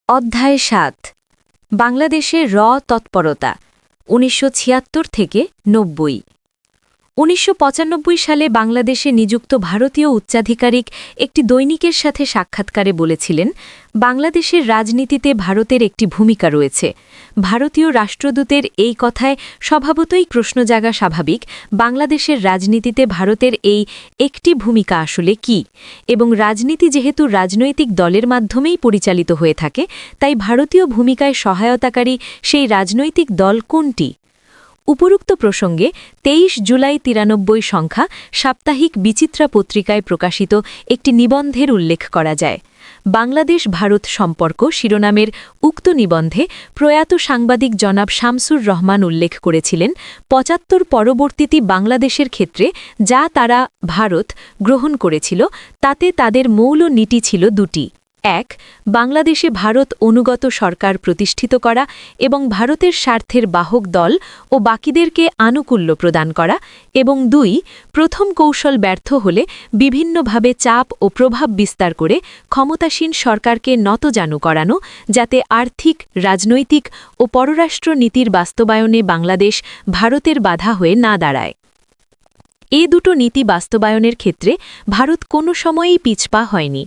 অধ্যায় ৭ বাংলাদেশের তৎপরতা ১৯৭৬ থেকে ৯০। ১৯৯৫ সালে বাংলাদেশে নিযুক্ত ভারতীয় উচ্চাধিকারিক একটি দৈনিকের সাথে সাক্ষাৎকারে বলেছিলেন, বাংলাদেশের রাজনীতিতে ভারতের একটি ভূমিকা রয়েছে। ভারতীয় রাষ্ট্রদূতের এই কথায় স্বভাবতই প্রশ্ন জাগা স্বাভাবিক, বাংলাদেশের রাজনীতিতে ভারতের এই একটি ভূমিকা আসলে কি, এবং রাজনীতি যেহেতু রাজনৈতিক দলের মাধ্যমেই পরিচালিত হয়ে থাকে, তাই ভারতীয় ভূমিকায় সহায়তাকারী সেই রাজনৈতিক দল কোনটি? উপরোক্ত প্রসঙ্গে ২৩ জুলাই ৯৩ সংখ্যা সাপ্তাহিক বিচিত্রা পত্রিকায় প্রকাশিত একটি নিবন্ধের উল্লেখ করা যায়। বাংলাদেশ ভারত সম্পর্ক শিরোনামের উক্ত নিবন্ধে প্রয়াত সাংবাদিক জনাব শামসুর রহমান উল্লেখ করেছিলেন, ৭৫ পরবর্তীতে বাংলাদেশের ক্ষেত্রে যা তারা ভারত গ্রহণ করেছিল তাতে তাদের মৌল নীতি ছিল দুটি: ১. বাংলাদেশে ভারত অনুগত সরকার প্রতিষ্ঠিত করা এবং ভারতের স্বার্থের বাহক দল ও বাকিদেরকে আনুকূল্য প্রদান করা, এবং ২. প্রথম কৌশল ব্যর্থ হলে বিভিন্নভাবে চাপ ও প্রভাব বিস্তার করে ক্ষমতাসীন সরকারকে নতজানু করানো, যাতে আর্থিক, রাজনৈতিক ও পররাষ্ট্র নীতির বাস্তবায়নে বাংলাদেশ ভারতের বাধা হয়ে না দাঁড়ায়। এ দুটো নীতি বাস্তবায়নের ক্ষেত্রে ভারত কোনো সময়েই পিছপা হয়নি।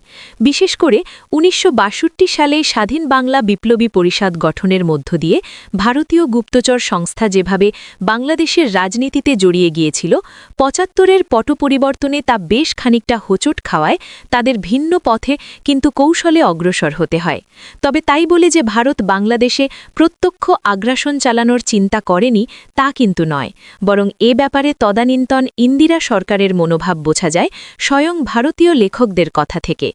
বিশেষ করে ১৯৬২ সালে স্বাধীন বাংলা বিপ্লবী পরিষদ গঠনের মধ্য দিয়ে ভারতীয় গুপ্তচর সংস্থা যেভাবে বাংলাদেশের রাজনীতিতে জড়িয়ে গিয়েছিল, ৭৫-এর পট পরিবর্তনে তা বেশ খানিকটা হোঁচট খাওয়ায় তাদের ভিন্ন পথে কিন্তু কৌশলে অগ্রসর হতে হয়। তবে তাই বলে যে ভারত বাংলাদেশে প্রত্যক্ষ আগ্রাসন চালানোর চিন্তা করেনি তা কিন্তু নয়, বরং এ ব্যাপারে তদানীন্তন ইন্দিরা সরকারের মনোভাব বোঝা যায় স্বয়ং ভারতীয় লেখকদের কথা থেকে।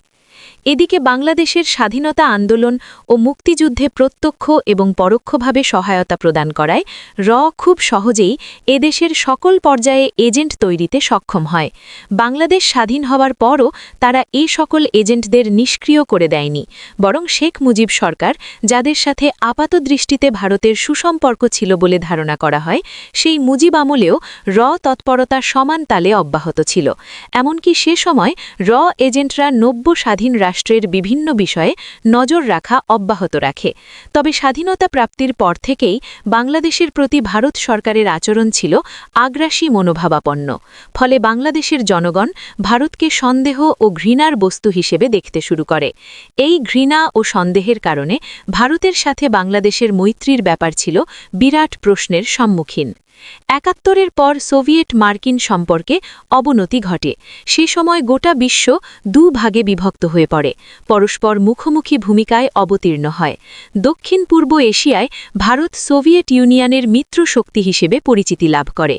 এদিকে বাংলাদেশের স্বাধীনতা আন্দোলন ও মুক্তিযুদ্ধে প্রত্যক্ষ এবং পরোক্ষভাবে সহায়তা প্রদান করায় খুব সহজেই এদেশের সকল পর্যায়ে এজেন্ট তৈরিতে সক্ষম হয়। বাংলাদেশ স্বাধীন হওয়ার পরও তারা এই সকল এজেন্টদের নিষ্ক্রিয় করে দেয়নি, বরং শেখ মুজিব সরকার, যাদের সাথে আপাতদৃষ্টিতে ভারতের সুসম্পর্ক ছিল বলে ধারণা করা হয়, সেই মুজিব আমলেও তৎপরতা সমান তালে অব্যাহত ছিল। এমনকি সে সময় এজেন্টরা নব্য স্বাধীন রাষ্ট্রের বিভিন্ন বিষয়ে নজর রাখা অব্যাহত রাখে। তবে স্বাধীনতা প্রাপ্তির পর থেকেই বাংলাদেশের প্রতি ভারত সরকারের আচরণ ছিল আগ্রাসী মনোভাবাপন্ন। ফলে বাংলাদেশের জনগণ ভারতকে সন্দেহ ও ঘৃণার বস্তু হিসেবে দেখতে শুরু করে। এই ঘৃণা ও সন্দেহের কারণে ভারতের সাথে বাংলাদেশের মৈত্রীর ব্যাপার ছিল বিরাট প্রশ্নের সম্মুখীন। ৭১-এর পর সোভিয়েত মার্কিন সম্পর্কে অবনতি ঘটে। সে সময় গোটা বিশ্ব দুভাগে বিভক্ত হয়ে পড়ে, পরস্পর মুখোমুখি ভূমিকায় অবতীর্ণ হয়। দক্ষিণ পূর্ব এশিয়ায় ভারত সোভিয়েত ইউনিয়নের মিত্র শক্তি হিসেবে পরিচিতি লাভ করে।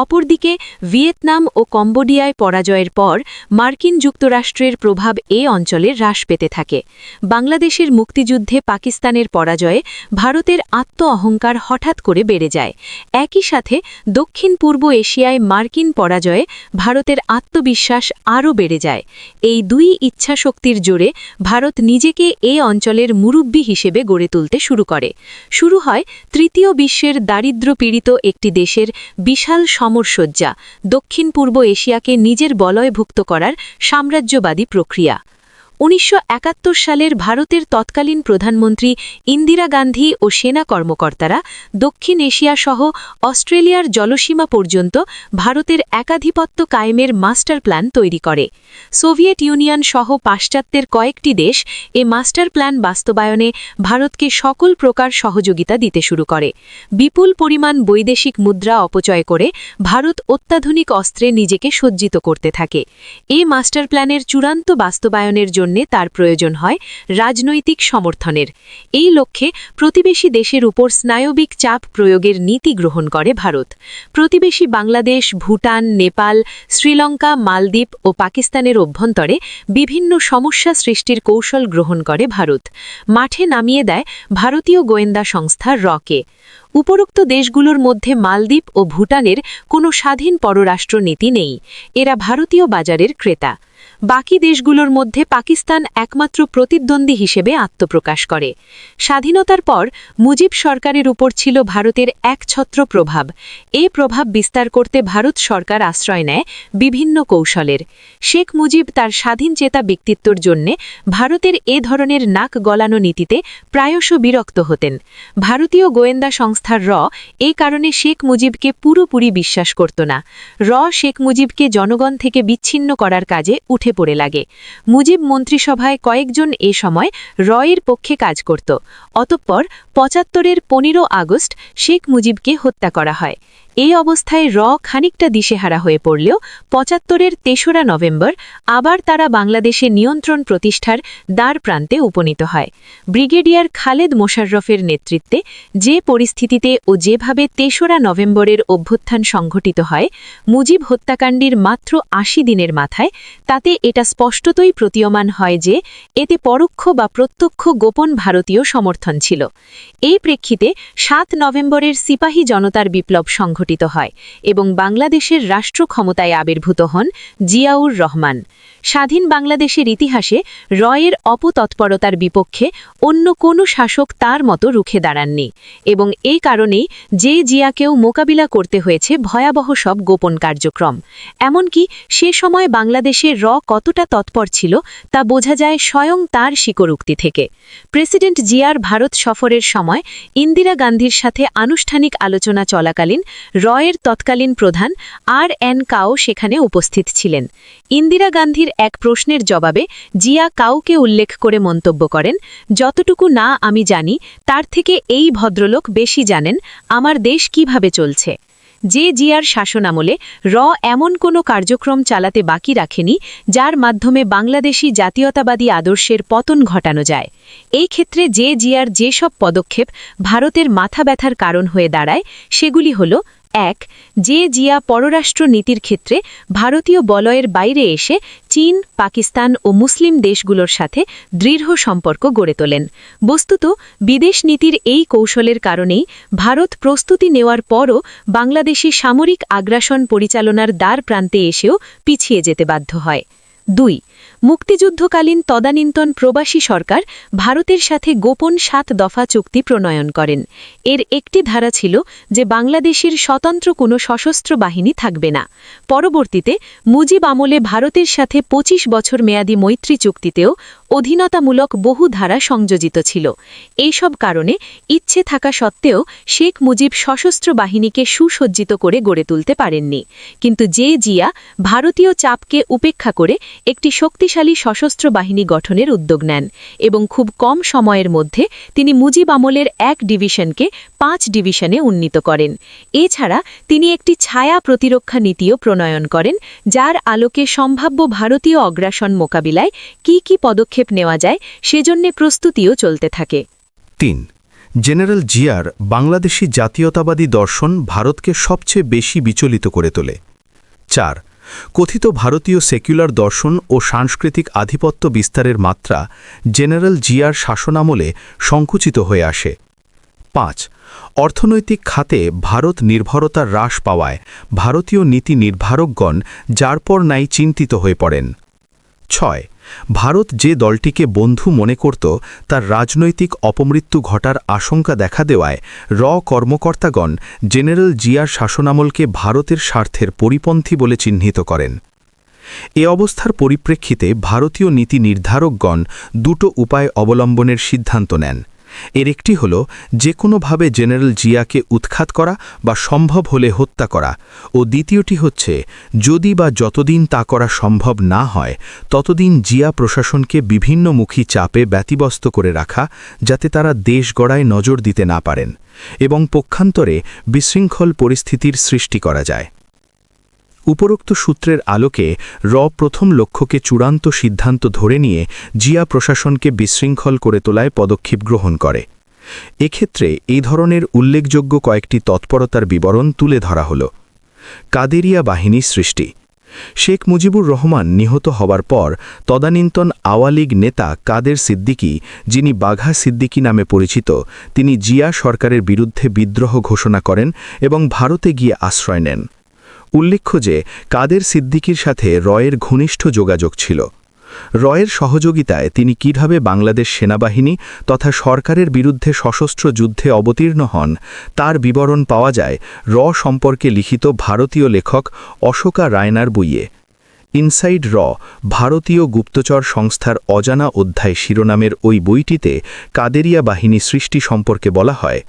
অপরদিকে ভিয়েতনাম ও কম্বোডিয়ায় পরাজয়ের পর মার্কিন যুক্তরাষ্ট্রের প্রভাব এ অঞ্চলে হ্রাস পেতে থাকে। বাংলাদেশের মুক্তিযুদ্ধে পাকিস্তানের পরাজয়ে ভারতের আত্ম অহংকার হঠাৎ করে বেড়ে যায়। একই সাথে দক্ষিণ পূর্ব এশিয়ায় মার্কিন পরাজয়ে ভারতের আত্মবিশ্বাস আরও বেড়ে যায়। এই দুই ইচ্ছাশক্তির জোরে ভারত নিজেকে এ অঞ্চলের মুরব্বী হিসেবে গড়ে তুলতে শুরু করে। শুরু হয় তৃতীয় বিশ্বের দারিদ্র্যপীড়িত একটি দেশের বিশাল সমরসজ্জা, দক্ষিণ পূর্ব এশিয়াকে নিজের বলয়ভুক্ত করার সাম্রাজ্যবাদী প্রক্রিয়া। ১৯৭১ সালের ভারতের তৎকালীন প্রধানমন্ত্রী ইন্দিরা গান্ধী ও সেনা কর্মকর্তারা দক্ষিণ এশিয়া সহ অস্ট্রেলিয়ার জলসীমা পর্যন্ত ভারতের একাধিপত্য কায়েমের মাস্টার প্ল্যান তৈরি করে। সোভিয়েত ইউনিয়ন সহ পাশ্চাত্যের কয়েকটি দেশ এ মাস্টার প্ল্যান বাস্তবায়নে ভারতকে সকল প্রকার সহযোগিতা দিতে শুরু করে। বিপুল পরিমাণ বৈদেশিক মুদ্রা অপচয় করে ভারত অত্যাধুনিক অস্ত্রে নিজেকে সজ্জিত করতে থাকে। এ মাস্টার প্ল্যানের চূড়ান্ত বাস্তবায়নের জন্য তার প্রয়োজন হয় রাজনৈতিক সমর্থনের। এই লক্ষ্যে প্রতিবেশী দেশের উপর স্নায়বিক চাপ প্রয়োগের নীতি গ্রহণ করে ভারত। প্রতিবেশী বাংলাদেশ, ভুটান, নেপাল, শ্রীলঙ্কা, মালদ্বীপ ও পাকিস্তানের অভ্যন্তরে বিভিন্ন সমস্যা সৃষ্টির কৌশল গ্রহণ করে ভারত। মাঠে নামিয়ে দেয় ভারতীয় গোয়েন্দা সংস্থা কে। উপরোক্ত দেশগুলোর মধ্যে মালদ্বীপ ও ভুটানের কোনো স্বাধীন পররাষ্ট্র নীতি নেই। এরা ভারতীয় বাজারের ক্রেতা। বাকি দেশগুলোর মধ্যে পাকিস্তান একমাত্র প্রতিদ্বন্দ্বী হিসেবে আত্মপ্রকাশ করে। স্বাধীনতার পর মুজিব সরকারের উপর ছিল ভারতের একছত্র প্রভাব। এই প্রভাব বিস্তার করতে ভারত সরকার আশ্রয় নেয় বিভিন্ন কৌশলের। শেখ মুজিব তার স্বাধীনচেতা ব্যক্তিত্বর জন্যে ভারতের এ ধরনের নাক গলানো নীতিতে প্রায়শ বিরক্ত হতেন। ভারতীয় গোয়েন্দা সংস্থার এই কারণে শেখ মুজিবকে পুরোপুরি বিশ্বাস করত না। শেখ মুজিবকে জনগণ থেকে বিচ্ছিন্ন করার কাজে উঠে পড়ে লাগে। মুজিব মন্ত্রিসভায় কয়েকজন এ সময় এর পক্ষে কাজ করত। অতঃপর ৭৫-এর ১৫ আগস্ট শেখ মুজিবকে হত্যা করা হয়। এই অবস্থায় খানিকটা দিশেহারা হয়ে পড়লেও ৭৫-এর ৩রা নভেম্বর আবার তারা বাংলাদেশে নিয়ন্ত্রণ প্রতিষ্ঠার দ্বার প্রান্তে উপনীত হয়। ব্রিগেডিয়ার খালেদ মোশাররফের নেতৃত্বে যে পরিস্থিতিতে ও যেভাবে ৩রা নভেম্বরের অভ্যুত্থান সংঘটিত হয় মুজিব হত্যাকাণ্ডের মাত্র ৮০ দিনের মাথায়, তাতে এটা স্পষ্টতই প্রতীয়মান হয় যে এতে পরোক্ষ বা প্রত্যক্ষ গোপন ভারতীয় সমর্থন ছিল। এই প্রেক্ষিতে ৭ নভেম্বরের সিপাহী জনতার বিপ্লব সংঘটিত হয় এবং বাংলাদেশের রাষ্ট্র ক্ষমতায় আবির্ভূত হন জিয়াউর রহমান। স্বাধীন বাংলাদেশের ইতিহাসে এর অপতৎপরতার বিপক্ষে অন্য কোনো শাসক তার মতো রুখে দাঁড়াননি এবং এই কারণেই জিয়াকেও মোকাবিলা করতে হয়েছে ভয়াবহ সব গোপন কার্যক্রম। এমনকি সে সময় বাংলাদেশে কতটা তৎপর ছিল তা বোঝা যায় স্বয়ং তার স্বীকারোক্তি থেকে। প্রেসিডেন্ট জিয়ার ভারত সফরের সময় ইন্দিরা গান্ধীর সাথে আনুষ্ঠানিক আলোচনা চলাকালীন এর তৎকালীন প্রধান আর.এন. কাও সেখানে উপস্থিত ছিলেন। ইন্দিরা গান্ধীর এক প্রশ্নের জবাবে জিয়া কাউকে উল্লেখ করে মন্তব্য করেন, যতটুকু না আমি জানি তার থেকে এই ভদ্রলোক বেশি জানেন আমার দেশ কিভাবে চলছে। জিয়ার শাসনামলে এমন কোনো কার্যক্রম চালাতে বাকি রাখেনি যার মাধ্যমে বাংলাদেশি জাতীয়তাবাদী আদর্শের পতন ঘটানো যায়। এই ক্ষেত্রে জিয়ার যেসব পদক্ষেপ ভারতের মাথা ব্যথার কারণ হয়ে দাঁড়ায় সেগুলি হল: ১. জিয়া পররাষ্ট্র নীতির ক্ষেত্রে ভারতীয় বলয়ের বাইরে এসে চীন, পাকিস্তান ও মুসলিম দেশগুলোর সাথে দৃঢ় সম্পর্ক গড়ে তোলেন। বস্তুত বিদেশ নীতির এই কৌশলের কারণেই ভারত প্রস্তুতি নেওয়ার পরও বাংলাদেশি সামরিক আগ্রাসন পরিচালনার দ্বার প্রান্তে এসেও পিছিয়ে যেতে বাধ্য হয়। ২. মুক্তিযুদ্ধকালীন তদানীন্তন প্রবাসী সরকার ভারতের সাথে গোপন ৭ দফা চুক্তি প্রণয়ন করেন। এর একটি ধারা ছিল যে বাংলাদেশের স্বতন্ত্র কোনো সশস্ত্র বাহিনী থাকবে না। পরবর্তীতে মুজিব আমলে ভারতের সাথে ২৫ বছর মেয়াদী মৈত্রী চুক্তিতেও অধীনতামূলক বহু ধারা সংযোজিত ছিল। এইসব কারণে ইচ্ছে থাকা সত্ত্বেও শেখ মুজিব সশস্ত্র বাহিনীকে সুসজ্জিত করে গড়ে তুলতে পারেননি। কিন্তু জিয়া ভারতীয় চাপকে উপেক্ষা করে একটি শক্তিশালী সশস্ত্র বাহিনী গঠনের উদ্যোগ নেন এবং খুব কম সময়ের মধ্যে তিনি মুজিব আমলের ১ ডিভিশনকে ৫ ডিভিশনে উন্নীত করেন। এছাড়া তিনি একটি ছায়া প্রতিরক্ষা নীতিও প্রণয়ন করেন, যার আলোকে সম্ভাব্য ভারতীয় অগ্রাসন মোকাবিলায় কি পদক্ষেপ নেওয়া যায় সেজন্য প্রস্তুতিও চলতে থাকে। ৩. জেনারেল জিয়ার বাংলাদেশি জাতীয়তাবাদী দর্শন ভারতকে সবচেয়ে বেশি বিচলিত করে তোলে। ৪. কথিত ভারতীয় সেকুলার দর্শন ও সাংস্কৃতিক আধিপত্য বিস্তারের মাত্রা জেনারেল জিয়ার শাসনামলে সংকুচিত হয়ে আসে। ৫. অর্থনৈতিক খাতে ভারত নির্ভরতা হ্রাস পাওয়ায় ভারতীয় নীতি নির্ধারকগণ যার পর নাই চিন্তিত হয়ে পড়েন। ৬. ভারত যে দলটিকে বন্ধু মনে করত তার রাজনৈতিক অপমৃত্যু ঘটার আশঙ্কা দেখা দেওয়ায় কর্মকর্তাগণ জেনারেল জিয়ার শাসনামলকে ভারতের স্বার্থের পরিপন্থী বলে চিহ্নিত করেন। এ অবস্থার পরিপ্রেক্ষিতে ভারতীয় নীতি নির্ধারকগণ ২টো উপায় অবলম্বনের সিদ্ধান্ত নেন। এর একটি হল যে কোনোভাবে জেনারেল জিয়াকে উৎখাত করা বা সম্ভব হলে হত্যা করা, ও দ্বিতীয়টি হচ্ছে যদি বা যতদিন তা করা সম্ভব না হয় ততদিন জিয়া প্রশাসনকে বিভিন্নমুখী চাপে ব্যতিব্যস্ত করে রাখা, যাতে তারা দেশ গড়ায় নজর দিতে না পারেন এবং পক্ষান্তরে বিশৃঙ্খল পরিস্থিতির সৃষ্টি করা যায়। উপরোক্ত সূত্রের আলোকে প্রথম লক্ষ্যকে চূড়ান্ত সিদ্ধান্ত ধরে নিয়ে জিয়া প্রশাসনকে বিশৃঙ্খল করে তোলায় পদক্ষেপ গ্রহণ করে। এক্ষেত্রে এই ধরনের উল্লেখযোগ্য কয়েকটি তৎপরতার বিবরণ তুলে ধরা হল। কাদেরিয়া বাহিনী সৃষ্টি। শেখ মুজিবুর রহমান নিহত হবার পর তদানীন্তন আওয়ামী নেতা কাদের সিদ্দিকী, যিনি বাঘা সিদ্দিকী নামে পরিচিত, তিনি জিয়া সরকারের বিরুদ্ধে বিদ্রোহ ঘোষণা করেন এবং ভারতে গিয়ে আশ্রয় নেন। উল্লেখ্য যে কাদের সিদ্দিকীর সাথে রয়ের ঘনিষ্ঠ যোগাযোগ ছিল। রয়ের সহযোগিতায় তিনি কিভাবে বাংলাদেশ সেনাবাহিনী তথা সরকারের বিরুদ্ধে সশস্ত্র যুদ্ধে অবতীর্ণ হন তার বিবরণ পাওয়া যায় সম্পর্কে লিখিত ভারতীয় লেখক অশোকা রায়নার বইয়ে। ইনসাইড ভারতীয় গুপ্তচর সংস্থার অজানা অধ্যায় শিরোনামের ওই বইটিতে কাদেরিয়া বাহিনী সৃষ্টি সম্পর্কে বলা হয়,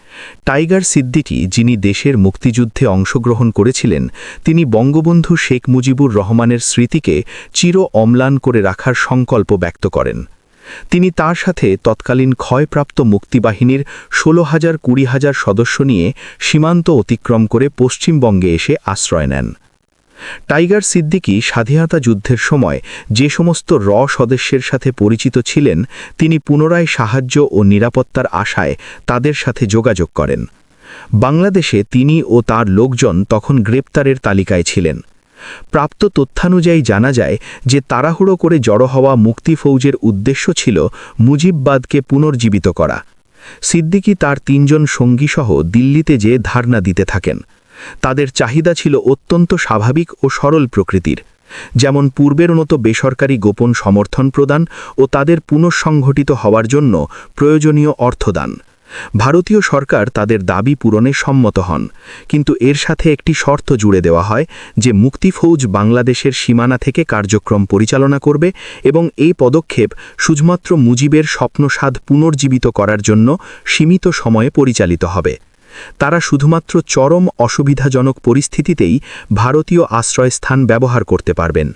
টাইগার সিদ্দিকী, যিনি দেশের মুক্তিযুদ্ধে অংশগ্রহণ করেছিলেন, তিনি বঙ্গবন্ধু শেখ মুজিবুর রহমানের স্মৃতিকে চির অম্লান করে রাখার সংকল্প ব্যক্ত করেন। তিনি তার সাথে তৎকালীন ক্ষয়প্রাপ্ত মুক্তিবাহিনীর 16,000-20,000 সদস্য নিয়ে সীমান্ত অতিক্রম করে পশ্চিমবঙ্গে এসে আশ্রয় নেন। টাইগার সিদ্দিকী স্বাধীনতা যুদ্ধের সময় যে সমস্ত সদস্যের সাথে পরিচিত ছিলেন, তিনি পুনরায় সাহায্য ও নিরাপত্তার আশায় তাদের সাথে যোগাযোগ করেন। বাংলাদেশে তিনি ও তার লোকজন তখন গ্রেপ্তারের তালিকায় ছিলেন। প্রাপ্ত তথ্যানুযায়ী জানা যায় যে তাড়াহুড়ো করে জড়ো হওয়া মুক্তি ফৌজের উদ্দেশ্য ছিল মুজিববাদকে পুনর্জীবিত করা। সিদ্দিকী তার 3 জন সঙ্গীসহ দিল্লিতে যেয়ে ধারণা দিতে থাকেন। তাদের চাহিদা ছিল অত্যন্ত স্বাভাবিক ও সরল প্রকৃতির, যেমন পূর্বের মতো বেসরকারি গোপন সমর্থন প্রদান ও তাদের পুনঃসংগঠিত হওয়ার জন্য প্রয়োজনীয় অর্থদান। ভারতীয় সরকার তাদের দাবি পূরণে সম্মত হন, কিন্তু এর সাথে একটি শর্ত জুড়ে দেওয়া হয় যে মুক্তি ফৌজ বাংলাদেশের সীমানা থেকে কার্যক্রম পরিচালনা করবে এবং এই পদক্ষেপ শুধুমাত্র মুজিবের স্বপ্নসাধ পুনর্জীবিত করার জন্য সীমিত সময়ে পরিচালিত হবে। তারা শুধুমাত্র চরম অসুবিধাজনক পরিস্থিতিতেই ভারতীয় আশ্রয়স্থান ব্যবহার করতে পারবেন।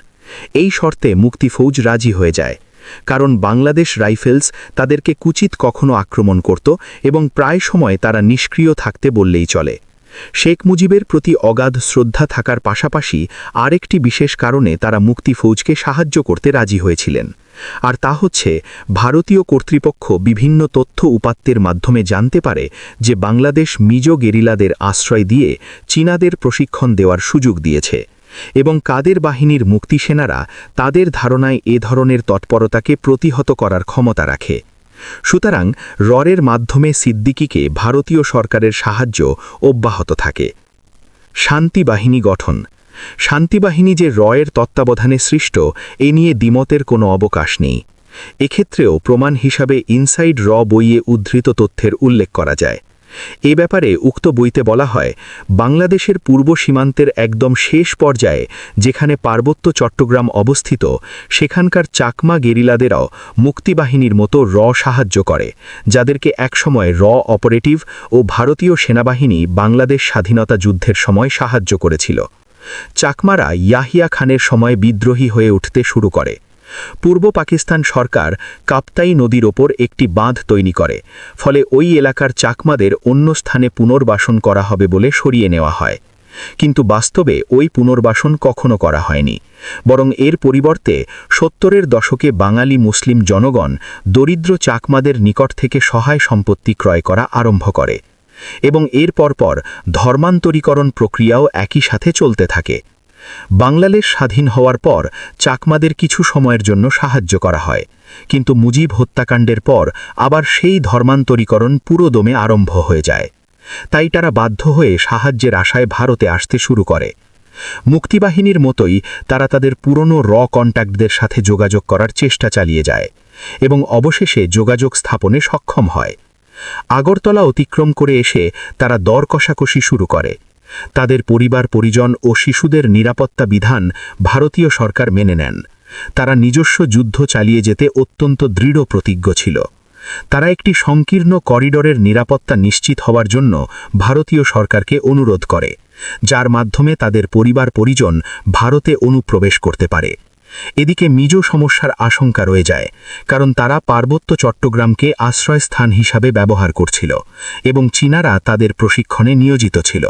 এই শর্তে মুক্তি ফৌজ রাজি হয়ে যায়, কারণ বাংলাদেশ রাইফেলস তাদেরকে কুচিত কখনো আক্রমণ করত এবং প্রায় সময় তারা নিষ্ক্রিয় থাকতে বললেই চলে। শেখ মুজিবের প্রতি অগাধ শ্রদ্ধা থাকার পাশাপাশি আরেকটি বিশেষ কারণে তারা মুক্তি ফৌজকে সাহায্য করতে রাজি হয়েছিলেন, আর তা হচ্ছে ভারতীয় কর্তৃপক্ষ বিভিন্ন তথ্য উপাত্তের মাধ্যমে জানতে পারে যে বাংলাদেশ মিজো গেরিলাদের আশ্রয় দিয়ে চীনাদের প্রশিক্ষণ দেওয়ার সুযোগ দিয়েছে এবং কাদের বাহিনীর মুক্তিসেনারা তাদের ধারণায় এ ধরনের তৎপরতাকে প্রতিহত করার ক্ষমতা রাখে। সুতরাং রয়ের মাধ্যমে সিদ্দিকীকে ভারতীয় সরকারের সাহায্য অব্যাহত থাকে। শান্তি বাহিনী গঠন। শান্তিবাহিনী যে রয়ের তত্ত্বাবধানে সৃষ্ট, এ নিয়ে দ্বিমতের কোনো অবকাশ নেই। এক্ষেত্রেও প্রমাণ হিসাবে ইনসাইড বইয়ে উদ্ধৃত তথ্যের উল্লেখ করা যায়। এ ব্যাপারে উক্ত বইতে বলা হয়, বাংলাদেশের পূর্ব সীমান্তের একদম শেষ পর্যায়ে যেখানে পার্বত্য চট্টগ্রাম অবস্থিত, সেখানকার চাকমা গেরিলাদেরাও মুক্তিবাহিনীর মতো সাহায্য করে, যাদেরকে একসময় অপারেটিভ ও ভারতীয় সেনাবাহিনী বাংলাদেশ স্বাধীনতা যুদ্ধের সময় সাহায্য করেছিল। চাকমারা ইয়াহিয়া খানের সময় বিদ্রোহী হয়ে উঠতে শুরু করে। পূর্ব পাকিস্তান সরকার কাপ্তাই নদীর ওপর একটি বাঁধ তৈরি করে, ফলে ওই এলাকার চাকমাদের অন্য স্থানে পুনর্বাসন করা হবে বলে সরিয়ে নেওয়া হয়। কিন্তু বাস্তবে ওই পুনর্বাসন কখনো করা হয়নি, বরং এর পরিবর্তে 70-এর দশকে বাঙালি মুসলিম জনগণ দরিদ্র চাকমাদের নিকট থেকে সহায় সম্পত্তি ক্রয় করা আরম্ভ করে এবং এর পরপর ধর্মান্তরীকরণ প্রক্রিয়াও একই সাথে চলতে থাকে। বাংলাদেশ স্বাধীন হওয়ার পর চাকমাদের কিছু সময়ের জন্য সাহায্য করা হয়, কিন্তু মুজিব হত্যাকাণ্ডের পর আবার সেই ধর্মান্তরীকরণ পুরোদমে আরম্ভ হয়ে যায়। তাই তারা বাধ্য হয়ে সাহায্যের আশায় ভারতে আসতে শুরু করে। মুক্তিবাহিনীর মতোই তারা তাদের পুরনো কন্ট্যাক্টদের সাথে যোগাযোগ করার চেষ্টা চালিয়ে যায় এবং অবশেষে যোগাযোগ স্থাপনে সক্ষম হয়। আগরতলা অতিক্রম করে এসে তারা দর কষাকষি শুরু করে। তাদের পরিবার পরিজন ও শিশুদের নিরাপত্তা বিধান ভারতীয় সরকার মেনে নেন। তারা নিজস্ব যুদ্ধ চালিয়ে যেতে অত্যন্ত দৃঢ় প্রতিজ্ঞ ছিল। তারা একটি সংকীর্ণ করিডোরের নিরাপত্তা নিশ্চিত হওয়ার জন্য ভারতীয় সরকারকে অনুরোধ করে, যার মাধ্যমে তাদের পরিবার পরিজন ভারতে অনুপ্রবেশ করতে পারে। এদিকে মিজো সমস্যার আশঙ্কা রয়ে যায়, কারণ তারা পার্বত্য চট্টগ্রামকে আশ্রয়স্থান হিসাবে ব্যবহার করছিল এবং চীনারা তাদের প্রশিক্ষণে নিয়োজিত ছিল।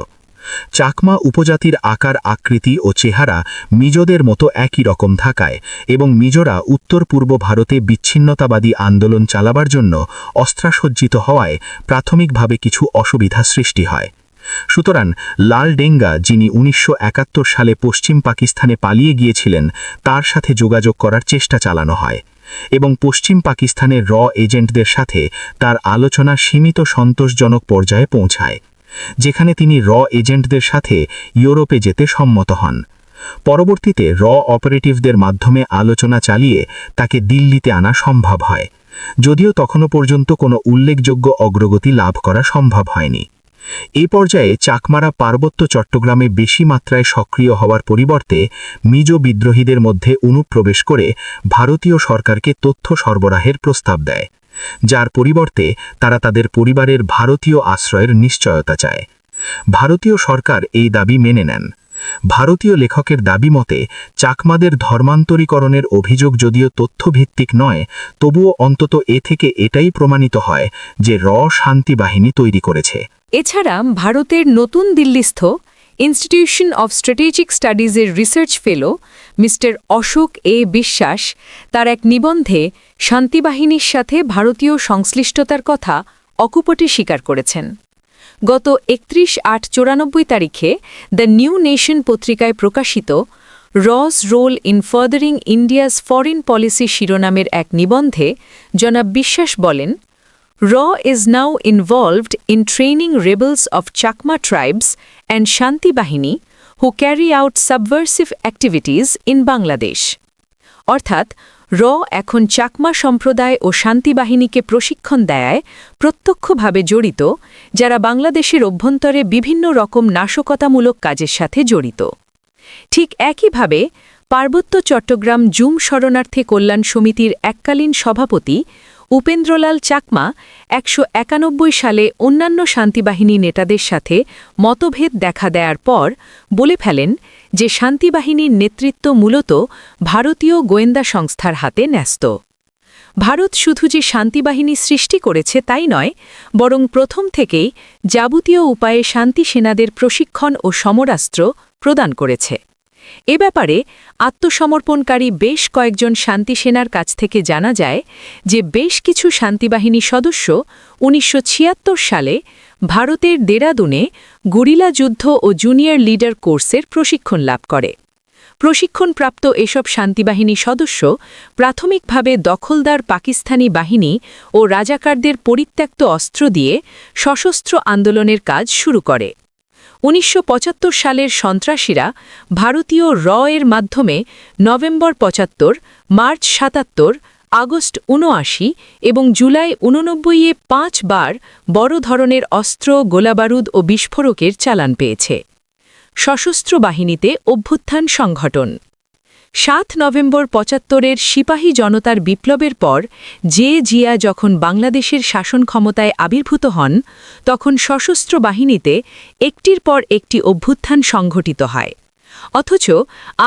চাকমা উপজাতির আকার আকৃতি ও চেহারা মিজোদের মতো একই রকম থাকায় এবং মিজোরা উত্তর পূর্ব ভারতে বিচ্ছিন্নতাবাদী আন্দোলন চালাবার জন্য অস্ত্রাসজ্জিত হওয়ায় প্রাথমিকভাবে কিছু অসুবিধা সৃষ্টি হয়। সুতরাং লাল ডেঙ্গা, যিনি 1971 সালে পশ্চিম পাকিস্তানে পালিয়ে গিয়েছিলেন, তার সাথে যোগাযোগ করার চেষ্টা চালানো হয় এবং পশ্চিম পাকিস্তানের এজেন্টদের সাথে তার আলোচনা সীমিত সন্তোষজনক পর্যায়ে পৌঁছায়। যেখানে তিনি এজেন্টদের সাথে ইউরোপে যেতে সম্মত হন। পরবর্তীতে অপারেটিভদের মাধ্যমে আলোচনা চালিয়ে তাকে দিল্লিতে আনা সম্ভব হয়, যদিও তখনও পর্যন্ত কোনো উল্লেখযোগ্য অগ্রগতি লাভ করা সম্ভব হয়নি। এই পর্যায়ে চাকমারা পার্বত্য চট্টগ্রামে বেশি মাত্রায় সক্রিয় হওয়ার পরিবর্তে মিজো বিদ্রোহীদের মধ্যে অনুপ্রবেশ করে ভারতীয় সরকারকে তথ্য সরবরাহের প্রস্তাব দেয়, যার পরিবর্তে তারা তাদের পরিবারের ভারতীয় আশ্রয়ের নিশ্চয়তা চায়। ভারতীয় সরকার এই দাবি মেনে নেন। ভারতীয় লেখকের দাবি মতে চাকমাদের ধর্মান্তরীকরণের অভিযোগ যদিও তথ্যভিত্তিক নয়, তবুও অন্তত এ থেকে এটাই প্রমাণিত হয় যে শান্তি বাহিনী তৈরি করেছে। এছাড়া ভারতের নতুন দিল্লিস্থ ইনস্টিটিউশন অফ স্ট্র্যাটেজিক স্টাডিজের research fellow mister Ashok Biswas তার এক নিবন্ধে শান্তিবাহিনীর সাথে ভারতীয় সংশ্লিষ্টতার কথা অকুপটে স্বীকার করেছেন। গত 31/8/94 তারিখে দ্য নিউ নেশন পত্রিকায় প্রকাশিত রস role in furthering India's foreign policy শিরোনামের এক নিবন্ধে জনাব বিশ্বাস বলেন, is now involved in training rebels of Chakma tribes and Shanti Bahini who carry out subversive activities in Bangladesh. অর্থাৎ এখন চাকমা সম্প্রদায় ও শান্তি বাহিনীকে প্রশিক্ষণ দেয় প্রত্যক্ষভাবে জড়িত, যারা বাংলাদেশের অভ্যন্তরে বিভিন্ন রকম নাশকতামূলক কাজের সাথে জড়িত। ঠিক একইভাবে পার্বত্য চট্টগ্রাম জুম শরণার্থী কল্যাণ সমিতির এককালীন সভাপতি উপেন্দ্রলাল চাকমা ১৯৯১ সালে অন্যান্য শান্তিবাহিনী নেতাদের সাথে মতভেদ দেখা দেয়ার পর বলে ফেলেন যে শান্তিবাহিনীর নেতৃত্ব মূলত ভারতীয় গোয়েন্দা সংস্থার হাতে ন্যস্ত। ভারত শুধু যে শান্তিবাহিনী সৃষ্টি করেছে তাই নয়, বরং প্রথম থেকেই যাবতীয় উপায়ে শান্তি সেনাদের প্রশিক্ষণ ও সমরাস্ত্র প্রদান করেছে। এ ব্যাপারে আত্মসমর্পণকারী বেশ কয়েকজন শান্তি সেনার কাছ থেকে জানা যায় যে বেশ কিছু শান্তিবাহিনী সদস্য ১৯৭৬ সালে ভারতের দেরাদুনে গুরিলা যুদ্ধ ও জুনিয়র লিডার কোর্সের প্রশিক্ষণ লাভ করে। প্রশিক্ষণপ্রাপ্ত এসব শান্তিবাহিনী সদস্য প্রাথমিকভাবে দখলদার পাকিস্তানি বাহিনী ও রাজাকারদের পরিত্যক্ত অস্ত্র দিয়ে সশস্ত্র আন্দোলনের কাজ শুরু করে। ১৯৭৫ সালের সন্ত্রাসীরা ভারতীয় এর মাধ্যমে নভেম্বর ৭৫, মার্চ ৭৭, আগস্ট ৭৯ এবং জুলাই ৮৯-এ ৫ বার বড় ধরনের অস্ত্র, গোলাবারুদ ও বিস্ফোরকের চালান পেয়েছে। সশস্ত্র বাহিনীতে অভ্যুত্থান সংগঠন ৭ নভেম্বর ৭৫-এর সিপাহী জনতার বিপ্লবের পর জিয়া যখন বাংলাদেশের শাসন ক্ষমতায় আবির্ভূত হন, তখন সশস্ত্র বাহিনীতে একটির পর একটি অভ্যুত্থান সংঘটিত হয়। অথচ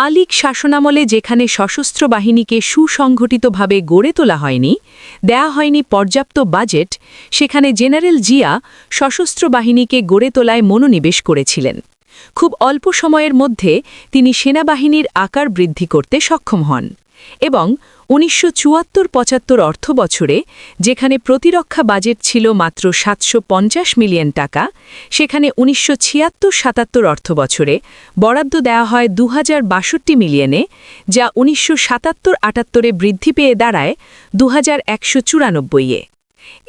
আলীগ শাসনামলে যেখানে সশস্ত্র বাহিনীকে সুসংগঠিতভাবে গড়ে তোলা হয়নি, দেয়া হয়নি পর্যাপ্ত বাজেট, সেখানে জেনারেল জিয়া সশস্ত্র বাহিনীকে গড়ে তোলায় মনোনিবেশ করেছিলেন। খুব অল্প সময়ের মধ্যে তিনি সেনাবাহিনীর আকার বৃদ্ধি করতে সক্ষম হন এবং ১৯৭৪-৭৫ অর্থবছরে যেখানে প্রতিরক্ষা বাজেট ছিল মাত্র ৭৫০ মিলিয়ন টাকা, সেখানে ১৯৭৬-৭৭ অর্থবছরে বরাদ্দ দেওয়া হয় ২০৬২ মিলিয়নে, যা ১৯৭৭-৭৮-এ বৃদ্ধি পেয়ে দাঁড়ায় ২১৯৪-এ।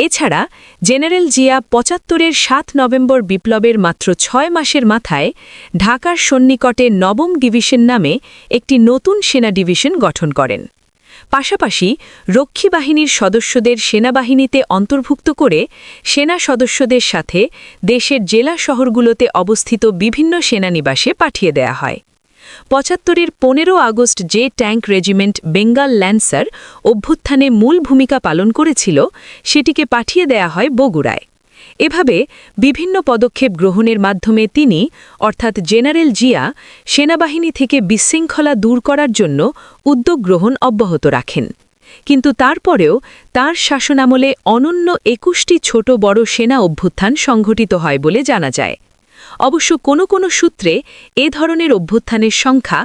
এছাড়া জেনারেল জিয়া ৭৫-এর ৭ নভেম্বর বিপ্লবের মাত্র ৬ মাসের মাথায় ঢাকার সন্নিকটে নবম ডিভিশন নামে একটি নতুন সেনা ডিভিশন গঠন করেন। পাশাপাশি রক্ষী বাহিনীর সদস্যদের সেনাবাহিনীতে অন্তর্ভুক্ত করে সেনা সদস্যদের সাথে দেশের জেলা শহরগুলোতে অবস্থিত বিভিন্ন সেনানিবাসে পাঠিয়ে দেয়া হয়। ৭৫-এর ১৫ আগস্ট যে ট্যাঙ্ক রেজিমেন্ট বেঙ্গল ল্যান্সার অভ্যুত্থানে মূল ভূমিকা পালন করেছিল, সেটিকে পাঠিয়ে দেয়া হয় বগুড়ায়। এভাবে বিভিন্ন পদক্ষেপ গ্রহণের মাধ্যমে তিনি, অর্থাৎ জেনারেল জিয়া, সেনাবাহিনী থেকে বিশৃঙ্খলা দূর করার জন্য উদ্যোগ গ্রহণ অব্যাহত রাখেন। কিন্তু তারপরেও তার শাসনামলে অনন্য ২১টি ছোট বড় সেনা অভ্যুত্থান সংঘটিত হয় বলে জানা যায়। অবশ্য কোনো কোনো সূত্রে এ ধরনের অভ্যুত্থানের সংখ্যা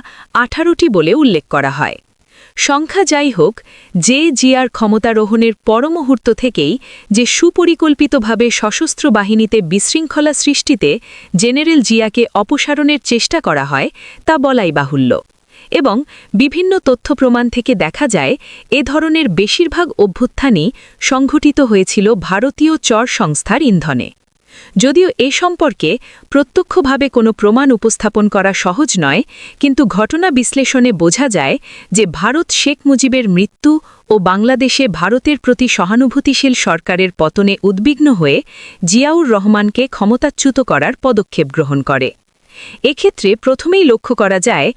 ১৮টি বলে উল্লেখ করা হয়। সংখ্যা যাই হোক, জিয়ার ক্ষমতারোহণের পরমুহূর্ত থেকেই যে সুপরিকল্পিতভাবে সশস্ত্র বাহিনীতে বিশৃঙ্খলা সৃষ্টিতে জেনারেল জিয়াকে অপসারণের চেষ্টা করা হয় তা বলাই বাহুল্য। এবং বিভিন্ন তথ্য প্রমাণ থেকে দেখা যায় এ ধরনের বেশিরভাগ অভ্যুত্থানই সংঘটিত হয়েছিল ভারতীয় চর সংস্থার ইন্ধনে। যদিও এ সম্পর্কে প্রত্যক্ষভাবে কোনো প্রমাণ উপস্থাপন করা সহজ নয়, কিন্তু ঘটনা বিশ্লেষণে বোঝা যায় যে ভারত শেখ মুজিবের মৃত্যু ও বাংলাদেশে ভারতের প্রতি সহানুভূতিশীল সরকারের পতনে উদ্বিগ্ন হয়ে জিয়াউর রহমানকে ক্ষমতাচ্যুত করার পদক্ষেপ গ্রহণ করে। এক্ষেত্রে প্রথমেই লক্ষ্য করা যায়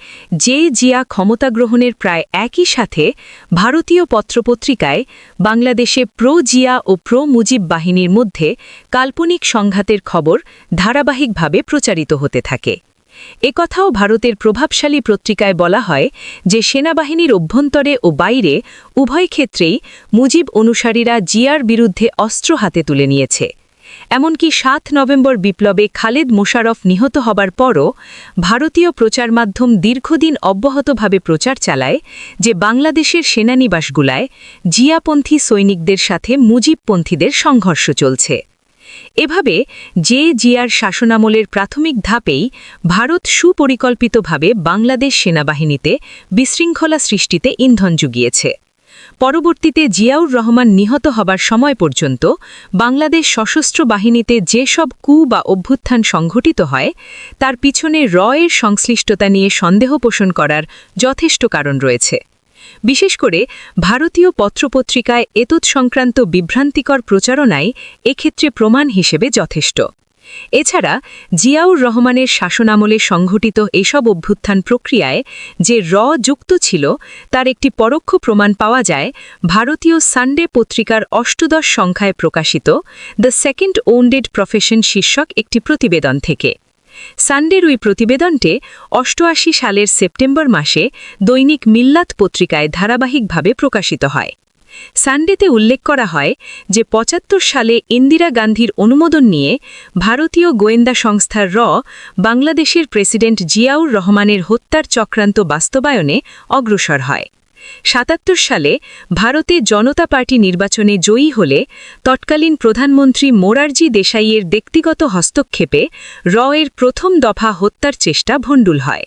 যে জিয়া ক্ষমতা গ্রহণের প্রায় একই সাথে ভারতীয় পত্রপত্রিকায় বাংলাদেশে প্রো জিয়া ও প্রো মুজিব বাহিনীর মধ্যে কাল্পনিক সংঘাতের খবর ধারাবাহিকভাবে প্রচারিত হতে থাকে। একথাও ভারতের প্রভাবশালী পত্রিকায় বলা হয় যে সেনাবাহিনীর অভ্যন্তরে ও বাইরে উভয় ক্ষেত্রেই মুজিব অনুসারীরা জিয়ার বিরুদ্ধে অস্ত্র হাতে তুলে নিয়েছে। এমনকি ৭ নভেম্বর বিপ্লবে খালেদ মোশাররফ নিহত হবার পরও ভারতীয় প্রচার মাধ্যম দীর্ঘদিন অব্যাহতভাবে প্রচার চালায় যে বাংলাদেশের সেনানিবাসগুলায় জিয়াপন্থী সৈনিকদের সাথে মুজিবপন্থীদের সংঘর্ষ চলছে। এভাবে যে জিয়ার শাসনামলের প্রাথমিক ধাপেই ভারত সুপরিকল্পিতভাবে বাংলাদেশ সেনাবাহিনীতে বিশৃঙ্খলা সৃষ্টিতে ইন্ধন জুগিয়েছে। পরবর্তীতে জিয়াউর রহমান নিহত হবার সময় পর্যন্ত বাংলাদেশ সশস্ত্র বাহিনীতে যেসব কু বা অভ্যুত্থান সংঘটিত হয় তার পিছনে এর সংশ্লিষ্টতা নিয়ে সন্দেহ পোষণ করার যথেষ্ট কারণ রয়েছে। বিশেষ করে ভারতীয় পত্রপত্রিকায় এতৎসংক্রান্ত বিভ্রান্তিকর প্রচারণাই এক্ষেত্রে প্রমাণ হিসেবে যথেষ্ট। এছাড়া জিয়াউর রহমানের শাসনামলে সংঘটিত এসব অভ্যুত্থান প্রক্রিয়ায় যে যুক্ত ছিল তার একটি পরোক্ষ প্রমাণ পাওয়া যায় ভারতীয় সানডে পত্রিকার ৮ সংখ্যায় প্রকাশিত দ্য সেকেন্ড ওন্ডেড প্রফেশন শীর্ষক একটি প্রতিবেদন থেকে। সানডের ওই প্রতিবেদনটি ৮৮ সালের সেপ্টেম্বর মাসে দৈনিক মিল্লাত পত্রিকায় ধারাবাহিকভাবে প্রকাশিত হয়। সানডেতে উল্লেখ করা হয় যে ৭৫ সালে ইন্দিরা গান্ধীর অনুমোদন নিয়ে ভারতীয় গোয়েন্দা সংস্থার বাংলাদেশের প্রেসিডেন্ট জিয়াউর রহমানের হত্যার চক্রান্ত বাস্তবায়নে অগ্রসর হয়। ৭৭ সালে ভারতে জনতা পার্টি নির্বাচনে জয়ী হলে তৎকালীন প্রধানমন্ত্রী মোরারজি দেশাইয়ের ব্যক্তিগত হস্তক্ষেপে এর প্রথম দফা হত্যার চেষ্টা ভণ্ডুল হয়।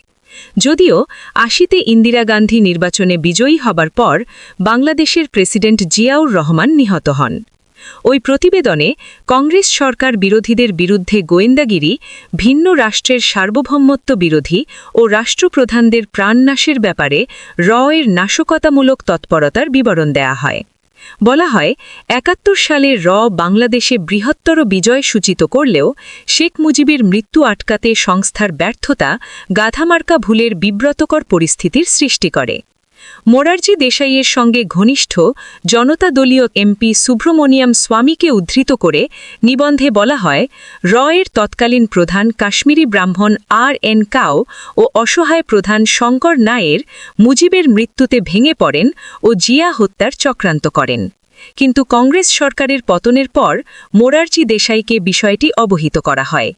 যদিও ৮০তে ইন্দিরা গান্ধী নির্বাচনে বিজয়ী হবার পর বাংলাদেশের প্রেসিডেন্ট জিয়াউর রহমান নিহত হন। ওই প্রতিবেদনে কংগ্রেস সরকার বিরোধীদের বিরুদ্ধে গোয়েন্দাগিরি, ভিন্ন রাষ্ট্রের সার্বভৌমত্ব বিরোধী ও রাষ্ট্রপ্রধানদের প্রাণনাশের ব্যাপারে এর নাশকতামূলক তৎপরতার বিবরণ দেয়া হয়। বলা হয় ৭১ সালে বাংলাদেশে বৃহত্তর বিজয় সূচিত করলেও শেখ মুজিবের মৃত্যু আটকাতে সংস্থার ব্যর্থতা গাধামার্কা ভুলের বিব্রতকর পরিস্থিতির সৃষ্টি করে। মোরারজি দেশাইয়ের সঙ্গে ঘনিষ্ঠ জনতা দলীয় এমপি সুব্রমণিয়াম স্বামীকে উদ্ধৃত করে নিবন্ধে বলা হয় এর তৎকালীন প্রধান কাশ্মীরি ব্রাহ্মণ আর.এন. কাও ও অসহায় প্রধান শঙ্কর নায়ের মুজিবের মৃত্যুতে ভেঙে পড়েন ও জিয়া হত্যার চক্রান্ত করেন। কিন্তু কংগ্রেস সরকারের পতনের পর মোরারজি দেশাইকে বিষয়টি অবহিত করা হয়।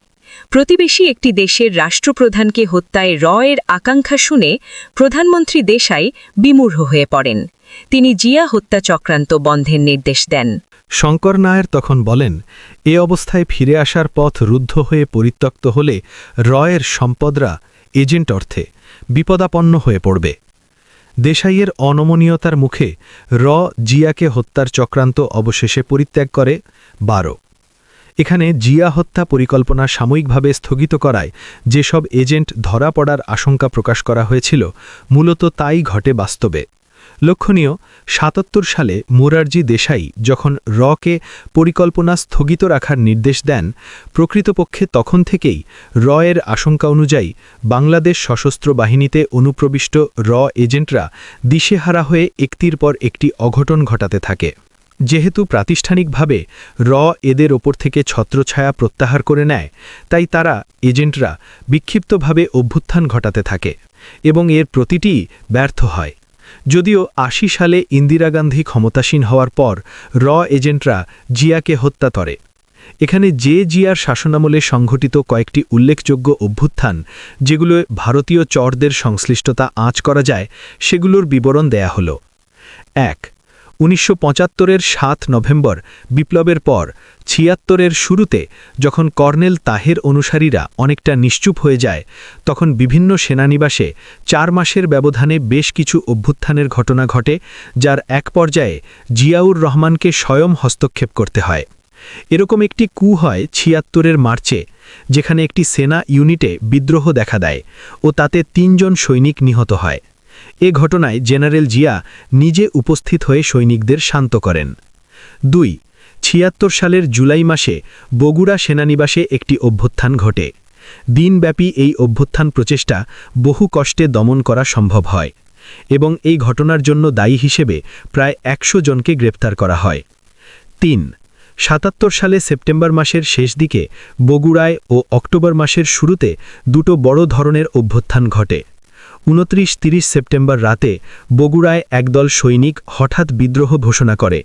প্রতিবেশী একটি দেশের রাষ্ট্রপ্রধানকে হত্যায় এর আকাঙ্ক্ষা শুনে প্রধানমন্ত্রী দেশাই বিমূঢ় হয়ে পড়েন। তিনি জিয়া হত্যা চক্রান্ত বন্ধের নির্দেশ দেন। শঙ্কর নায়ার তখন বলেন, এ অবস্থায় ফিরে আসার পথ রুদ্ধ হয়ে পরিত্যক্ত হলে এর সম্পদরা এজেন্ট অর্থে বিপদাপন্ন হয়ে পড়বে। দেশাইয়ের অনমনীয়তার মুখে জিয়াকে হত্যার চক্রান্ত অবশেষে পরিত্যাগ করে ১২। এখানে জিয়া হত্যা পরিকল্পনা সাময়িকভাবে স্থগিত করায় যেসব এজেন্ট ধরা পড়ার আশঙ্কা প্রকাশ করা হয়েছিল মূলত তাই ঘটে বাস্তবে। লক্ষণীয়, ৭৭ সালে মোরারজি দেশাই যখন কে পরিকল্পনা স্থগিত রাখার নির্দেশ দেন, প্রকৃতপক্ষে তখন থেকেই এর আশঙ্কা অনুযায়ী বাংলাদেশ সশস্ত্র বাহিনীতে অনুপ্রবিষ্ট এজেন্টরা দিশেহারা হয়ে একটির পর একটি অঘটন ঘটাতে থাকে। যেহেতু প্রাতিষ্ঠানিকভাবে এদের ওপর থেকে ছত্রছায়া প্রত্যাহার করে নেয়, তাই তারা এজেন্টরা বিক্ষিপ্তভাবে অভ্যুত্থান ঘটাতে থাকে এবং এর প্রতিটিই ব্যর্থ হয়। যদিও ৮০ সালে ইন্দিরা গান্ধী ক্ষমতাসীন হওয়ার পর এজেন্টরা জিয়াকে হত্যা করে। এখানে জিয়ার শাসনামলে সংঘটিত কয়েকটি উল্লেখযোগ্য অভ্যুত্থান, যেগুলো ভারতীয় চরদের সংশ্লিষ্টতা আঁচ করা যায়, সেগুলোর বিবরণ দেয়া হল। ১. ১৯৭৫-এর ৭ নভেম্বর বিপ্লবের পর ৭৬-এর শুরুতে যখন কর্নেল তাহের অনুসারীরা অনেকটা নিশ্চুপ হয়ে যায়, তখন বিভিন্ন সেনানিবাসে ৪ মাসের ব্যবধানে বেশ কিছু অভ্যুত্থানের ঘটনা ঘটে, যার এক পর্যায়ে জিয়াউর রহমানকে স্বয়ং হস্তক্ষেপ করতে হয়। এরকম একটি কু হয় ৭৬-এর মার্চে, যেখানে একটি সেনা ইউনিটে বিদ্রোহ দেখা দেয় ও তাতে ৩ জন সৈনিক নিহত হয়। এ ঘটনায় জেনারেল জিয়া নিজে উপস্থিত হয়ে সৈনিকদের শান্ত করেন। ২. ৭৬ সালের জুলাই মাসে বগুড়া সেনানিবাসে একটি অভ্যুত্থান ঘটে। দিনব্যাপী এই অভ্যুত্থান প্রচেষ্টা বহু কষ্টে দমন করা সম্ভব হয় এবং এই ঘটনার জন্য দায়ী হিসেবে প্রায় ১০০ জনকে গ্রেপ্তার করা হয়। ৩. ৭৭ সালে সেপ্টেম্বর মাসের শেষ দিকে বগুড়ায় ও অক্টোবর মাসের শুরুতে দুটো বড় ধরনের অভ্যুত্থান ঘটে। ২৯-৩০ সেপ্টেম্বর রাতে বগুড়ায় একদল সৈনিক হঠাৎ বিদ্রোহ ঘোষণা করে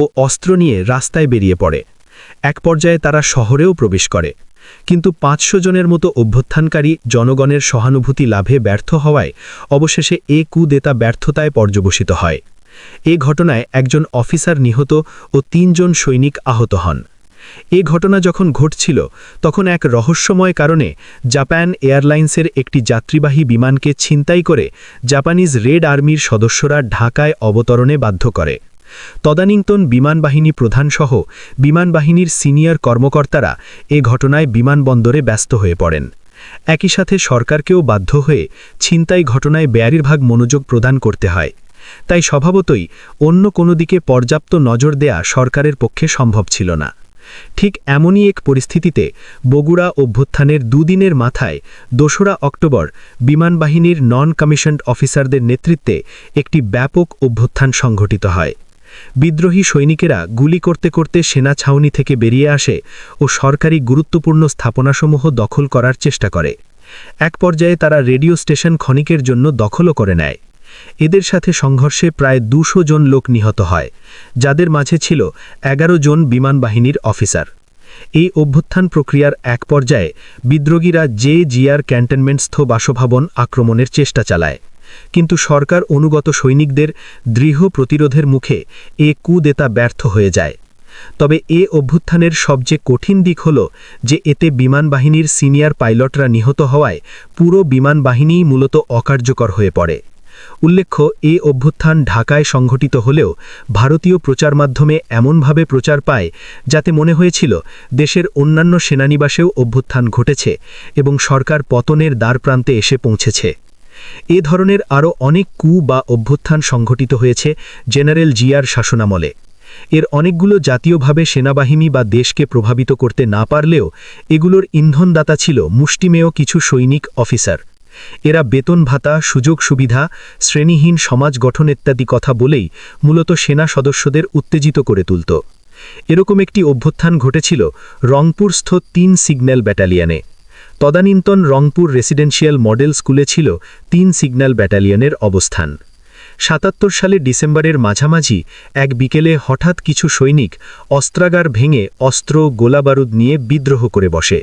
ও অস্ত্র নিয়ে রাস্তায় বেরিয়ে পড়ে। এক পর্যায়ে তারা শহরেও প্রবেশ করে, কিন্তু ৫০০ জনের মতো অভ্যুত্থানকারী জনগণের সহানুভূতি লাভে ব্যর্থ হওয়ায় অবশেষে এ কুদেতা ব্যর্থতায় পর্যবসিত হয়। এ ঘটনায় একজন অফিসার নিহত ও ৩ জন সৈনিক আহত হন। এ ঘটনা যখন ঘটছিল তখন এক রহস্যময় কারণে জাপান এয়ারলাইন্সের একটি যাত্রীবাহী বিমানকে ছিনতাই করে জাপানিজ রেড আর্মির সদস্যরা ঢাকায় অবতরণে বাধ্য করে। তদানীন্তন বিমানবাহিনী প্রধানসহ বিমানবাহিনীর সিনিয়র কর্মকর্তারা এ ঘটনায় বিমানবন্দরে ব্যস্ত হয়ে পড়েন। একই সাথে সরকারকেও বাধ্য হয়ে ছিনতাই ঘটনায় বেয়ারির মনোযোগ প্রদান করতে হয়। তাই স্বভাবতই অন্য কোনো দিকে পর্যাপ্ত নজর দেয়া সরকারের পক্ষে সম্ভব ছিল না। ঠিক এমনই এক পরিস্থিতিতে বগুড়া অভ্যুত্থানের দুদিনের মাথায় ২রা অক্টোবর বিমানবাহিনীর নন কমিশনড অফিসারদের নেতৃত্বে একটি ব্যাপক অভ্যুত্থান সংঘটিত হয়। বিদ্রোহী সৈনিকেরা গুলি করতে করতে সেনা ছাউনি থেকে বেরিয়ে আসে ও সরকারি গুরুত্বপূর্ণ স্থাপনাসমূহ দখল করার চেষ্টা করে। এক পর্যায়ে তারা রেডিও স্টেশন ক্ষণিকের জন্য দখলও করে নেয়। এদের সাথে সংঘর্ষে প্রায় ২০০ জন লোক নিহত হয়, যাদের মাঝে ছিল ১১ জন বিমানবাহিনীর অফিসার। এই অভ্যুত্থান প্রক্রিয়ার এক পর্যায়ে বিদ্রোহীরা জিয়ার ক্যান্টনমেন্টস্থ বাসভবন আক্রমণের চেষ্টা চালায়, কিন্তু সরকার অনুগত সৈনিকদের দৃঢ় প্রতিরোধের মুখে এ কুদেতা ব্যর্থ হয়ে যায়। তবে এ অভ্যুত্থানের সবচেয়ে কঠিন দিক হল যে এতে বিমানবাহিনীর সিনিয়র পাইলটরা নিহত হওয়ায় পুরো বিমানবাহিনীই মূলত অকার্যকর হয়ে পড়ে। উল্লেখ্য, এ অভ্যুত্থান ঢাকায় সংঘটিত হলেও ভারতীয় প্রচার মাধ্যমে এমনভাবে প্রচার পায় যাতে মনে হয়েছিল দেশের অন্যান্য সেনানিবাসেও অভ্যুত্থান ঘটেছে এবং সরকার পতনের দ্বারপ্রান্তে এসে পৌঁছেছে। এ ধরনের আরও অনেক কু বা অভ্যুত্থান সংঘটিত হয়েছে জেনারেল জিয়ার শাসনামলে। এর অনেকগুলো জাতীয়ভাবে সেনাবাহিনী বা দেশকে প্রভাবিত করতে না পারলেও এগুলোর ইন্ধনদাতা ছিল মুষ্টিমেয় কিছু সৈনিক অফিসার। এরা বেতন ভাতা, সুযোগ সুবিধা, শ্রেণীহীন সমাজ গঠন ইত্যাদি কথা বলেই মূলত সেনা সদস্যদের উত্তেজিত করে তুলত। এরকম একটি অভ্যুত্থান ঘটেছিল রংপুরস্থ ৩ সিগন্যাল ব্যাটালিয়নে। তদানীন্তন রংপুর রেসিডেন্সিয়াল মডেল স্কুলে ছিল ৩ সিগন্যাল ব্যাটালিয়নের অবস্থান। ৭৭ সালে ডিসেম্বরের মাঝামাঝি এক বিকেলে হঠাৎ কিছু সৈনিক অস্ত্রাগার ভেঙে অস্ত্র, গোলাবারুদ নিয়ে বিদ্রোহ করে বসে।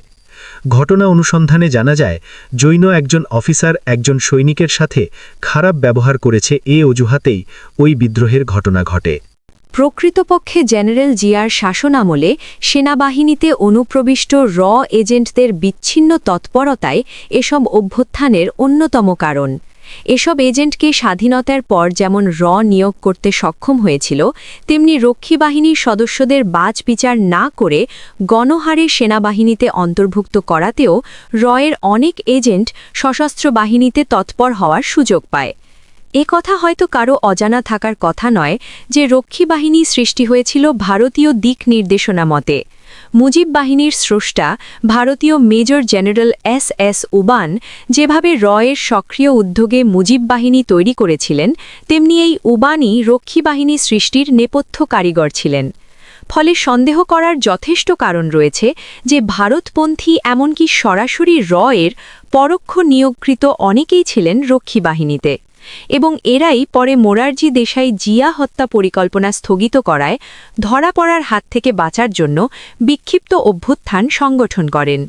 ঘটনা অনুসন্ধানে জানা যায়, জৈন একজন অফিসার একজন সৈনিকের সাথে খারাপ ব্যবহার করেছে, এ অজুহাতেই ওই বিদ্রোহের ঘটনা ঘটে। প্রকৃতপক্ষে জেনারেল জিয়ার শাসনামলে সেনাবাহিনীতে অনুপ্রবিষ্ট এজেন্টদের বিচ্ছিন্ন তৎপরতায় এসব অভ্যুত্থানের অন্যতম কারণ। এসব এজেন্টকে স্বাধীনতার পর যেমন নিয়োগ করতে সক্ষম হয়েছিল, তেমনি রক্ষী বাহিনীর সদস্যদের বাজ বিচার না করে গণহারে সেনাবাহিনীতে অন্তর্ভুক্ত করাতেও এর অনেক এজেন্ট সশস্ত্র বাহিনীতে তৎপর হওয়ার সুযোগ পায়। এ কথা হয়তো কারো অজানা থাকার কথা নয় যে রক্ষী বাহিনী সৃষ্টি হয়েছিল ভারতীয় দিক নির্দেশনা মতে। মুজিব বাহিনীর স্রষ্টা ভারতীয় মেজর জেনারেল এস উবান যেভাবে এর সক্রিয় উদ্যোগে মুজিব বাহিনী তৈরি করেছিলেন, তেমনি এই উবানই রক্ষী বাহিনী সৃষ্টির নেপথ্য কারিগর ছিলেন। ফলে সন্দেহ করার যথেষ্ট কারণ রয়েছে যে ভারতপন্থী এমনকি সরাসরি এর পরোক্ষ নিয়োগকৃত অনেকেই ছিলেন রক্ষী বাহিনীতে, এবং এরাই পরে মোরারজি দেশাই জিয়া হত্যা পরিকল্পনা স্থগিত করায় ধরা পড়ার হাত থেকে বাঁচার জন্য বিক্ষিপ্ত অভ্যুত্থান সংগঠন করেন।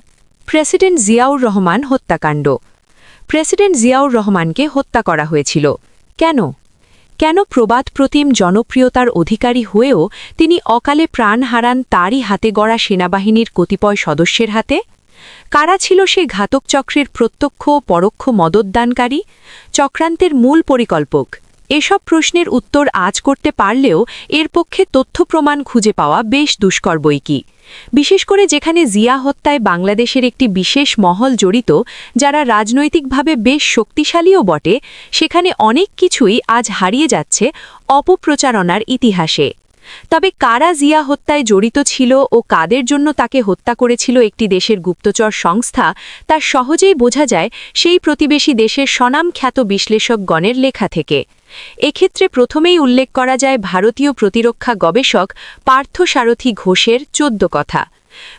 প্রেসিডেন্ট জিয়াউর রহমান হত্যাকাণ্ড। প্রেসিডেন্ট জিয়াউর রহমানকে হত্যা করা হয়েছিল কেন প্রবাদ প্রতিম জনপ্রিয়তার অধিকারী হয়েও তিনি অকালে প্রাণ হারান তারই হাতে গড়া সেনাবাহিনীর কতিপয় সদস্যের হাতে? কারা ছিল সে ঘাতক চক্রের প্রত্যক্ষ ও পরোক্ষ মদতদানকারী? চক্রান্তের মূল পরিকল্পক এসব প্রশ্নের উত্তর আজ করতে পারলেও এর পক্ষে তথ্য প্রমাণ খুঁজে পাওয়া বেশ দুষ্কর বৈকি, বিশেষ করে যেখানে জিয়া হত্যায় বাংলাদেশের একটি বিশেষ মহল জড়িত, যারা রাজনৈতিকভাবে বেশ শক্তিশালীও বটে। সেখানে অনেক কিছুই আজ হারিয়ে যাচ্ছে অপপ্রচারণার ইতিহাসে। তবে কারা জিয়া হত্যায় জড়িত ছিল ও কাদের জন্য তাকে হত্যা করেছিল একটি দেশের গুপ্তচর সংস্থা, তা সহজেই বোঝা যায় সেই প্রতিবেশী দেশের স্বনামখ্যাত বিশ্লেষকগণের লেখা থেকে। এক্ষেত্রে প্রথমেই উল্লেখ করা যায় ভারতীয় প্রতিরক্ষা গবেষক পার্থসারথী ঘোষের 14 কথা।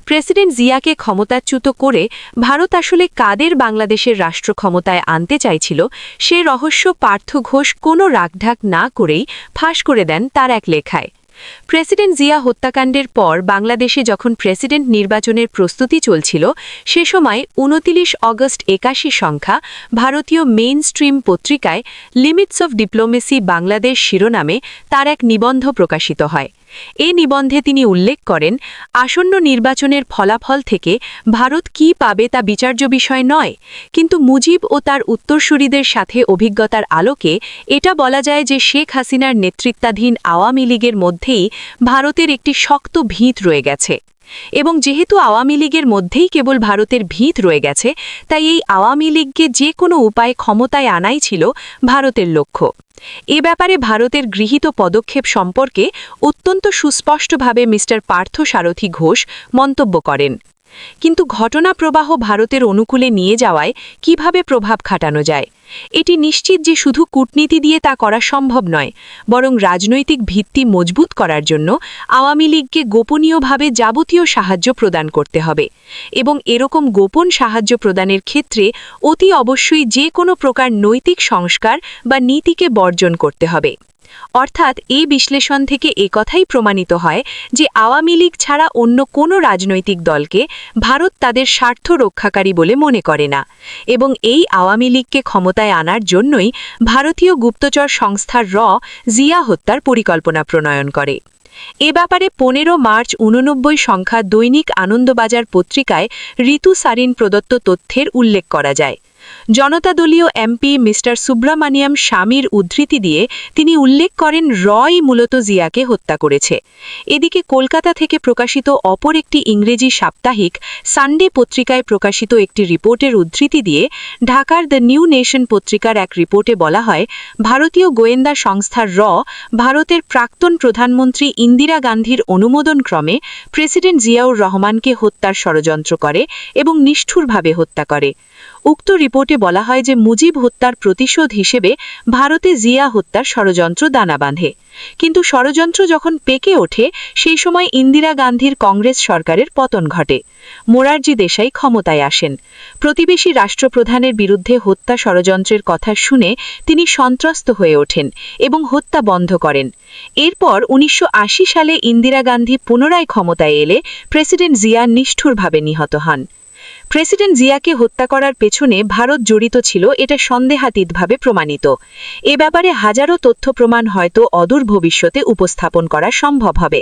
প্রেসিডেন্ট জিয়াকে ক্ষমতাচ্যুত করে ভারত আসলে কাদের বাংলাদেশের রাষ্ট্র ক্ষমতায় আনতে চাইছিল, সে রহস্য পার্থ ঘোষ কোনো রাগঢাক না করেই ফাঁস করে দেন তার এক লেখায়। প্রেসিডেন্ট জিয়া হত্যাকাণ্ডের পর বাংলাদেশে যখন প্রেসিডেন্ট নির্বাচনের প্রস্তুতি চলছিল, সে সময় 29 অগস্ট 81 সংখ্যা ভারতীয় মেইন স্ট্রিম পত্রিকায় লিমিটস অফ ডিপ্লোমেসি বাংলাদেশ শিরোনামে তার এক নিবন্ধ প্রকাশিত হয়। এ নিবন্ধে তিনি উল্লেখ করেন, আসন্ন নির্বাচনের ফলাফল থেকে ভারত কী পাবে তা বিচার্য বিষয় নয়, কিন্তু মুজিব ও তার উত্তরসূরিদের সাথে অভিজ্ঞতার আলোকে এটা বলা যায় যে শেখ হাসিনার নেতৃত্বাধীন আওয়ামী লীগের মধ্যেই ভারতের একটি শক্ত ভিত রয়ে গেছে। এবং যেহেতু আওয়ামী লীগের মধ্যেই কেবল ভারতের ভিত রয়ে গেছে, তাই এই আওয়ামী লীগকে যে কোনো উপায়ে ক্ষমতায় আনাই ছিল ভারতের লক্ষ্য। এ ব্যাপারে ভারতের গৃহীত পদক্ষেপ সম্পর্কে অত্যন্ত সুস্পষ্টভাবে মিস্টার পার্থসারথী ঘোষ মন্তব্য করেন। কিন্তু ঘটনা প্রবাহ ভারতের অনুকূলে নিয়ে যাওয়ায় কিভাবে প্রভাব খাটানো যায়, এটি নিশ্চিত যে শুধু কূটনীতি দিয়ে তা করা সম্ভব নয়, বরং রাজনৈতিক ভিত্তি মজবুত করার জন্য আওয়ামী লীগকে গোপনীয়ভাবে যাবতীয় সাহায্য প্রদান করতে হবে এবং এরকম গোপন সাহায্য প্রদানের ক্ষেত্রে অতি অবশ্যই যে কোনো প্রকার নৈতিক সংস্কার বা নীতিকে বর্জন করতে হবে। অর্থাৎ এই বিশ্লেষণ থেকে একথাই প্রমাণিত হয় যে আওয়ামী লীগ ছাড়া অন্য কোনো রাজনৈতিক দলকে ভারত তাদের স্বার্থ রক্ষাকারী বলে মনে করে না, এবং এই আওয়ামী লীগকে ক্ষমতায় আনার জন্যই ভারতীয় গুপ্তচর সংস্থার জিয়া হত্যার পরিকল্পনা প্রণয়ন করে। এ ব্যাপারে 15 মার্চ 89 সংখ্যা দৈনিক আনন্দবাজার পত্রিকায় ঋতু সারিন প্রদত্ত তথ্যের উল্লেখ করা যায়। জনতাদলীয় এমপি মিস্টার সুব্রামানিয়াম স্বামীর উদ্ধৃতি দিয়ে তিনি উল্লেখ করেন, রই মূলত জিয়াকে হত্যা করেছে। এদিকে কলকাতা থেকে প্রকাশিত অপর একটি ইংরেজি সাপ্তাহিক সানডে পত্রিকায় প্রকাশিত একটি রিপোর্টের উদ্ধৃতি দিয়ে ঢাকার দ্য নিউ নেশন পত্রিকার এক রিপোর্টে বলা হয়, ভারতীয় গোয়েন্দা সংস্থার ভারতের প্রাক্তন প্রধানমন্ত্রী ইন্দিরা গান্ধীর অনুমোদনক্রমে প্রেসিডেন্ট জিয়াউর রহমানকে হত্যার ষড়যন্ত্র করে এবং নিষ্ঠুরভাবে হত্যা করে। উক্ত রিপোর্টে বলা হয় যে মুজিব হত্যার প্রতিশোধ হিসেবে ভারতে জিয়া হত্যার ষড়যন্ত্র দানা বাঁধে, কিন্তু ষড়যন্ত্র যখন পেকে ওঠে সেই সময় ইন্দিরা গান্ধীর কংগ্রেস সরকারের পতন ঘটে। মোরারজি দেশাই ক্ষমতায় আসেন। প্রতিবেশী রাষ্ট্রপ্রধানের বিরুদ্ধে হত্যা ষড়যন্ত্রের কথা শুনে তিনি সন্ত্রস্ত হয়ে ওঠেন এবং হত্যা বন্ধ করেন। এরপর 1980 সালে ইন্দিরা গান্ধী পুনরায় ক্ষমতায় এলে প্রেসিডেন্ট জিয়া নিষ্ঠুরভাবে নিহত হন। প্রেসিডেন্ট জিয়াকে হত্যা করার পেছনে ভারত জড়িত ছিল, এটা সন্দেহাতীতভাবে প্রমাণিত। এ ব্যাপারে হাজারো তথ্য প্রমাণ হয়তো অদূর ভবিষ্যতে উপস্থাপন করা সম্ভব হবে।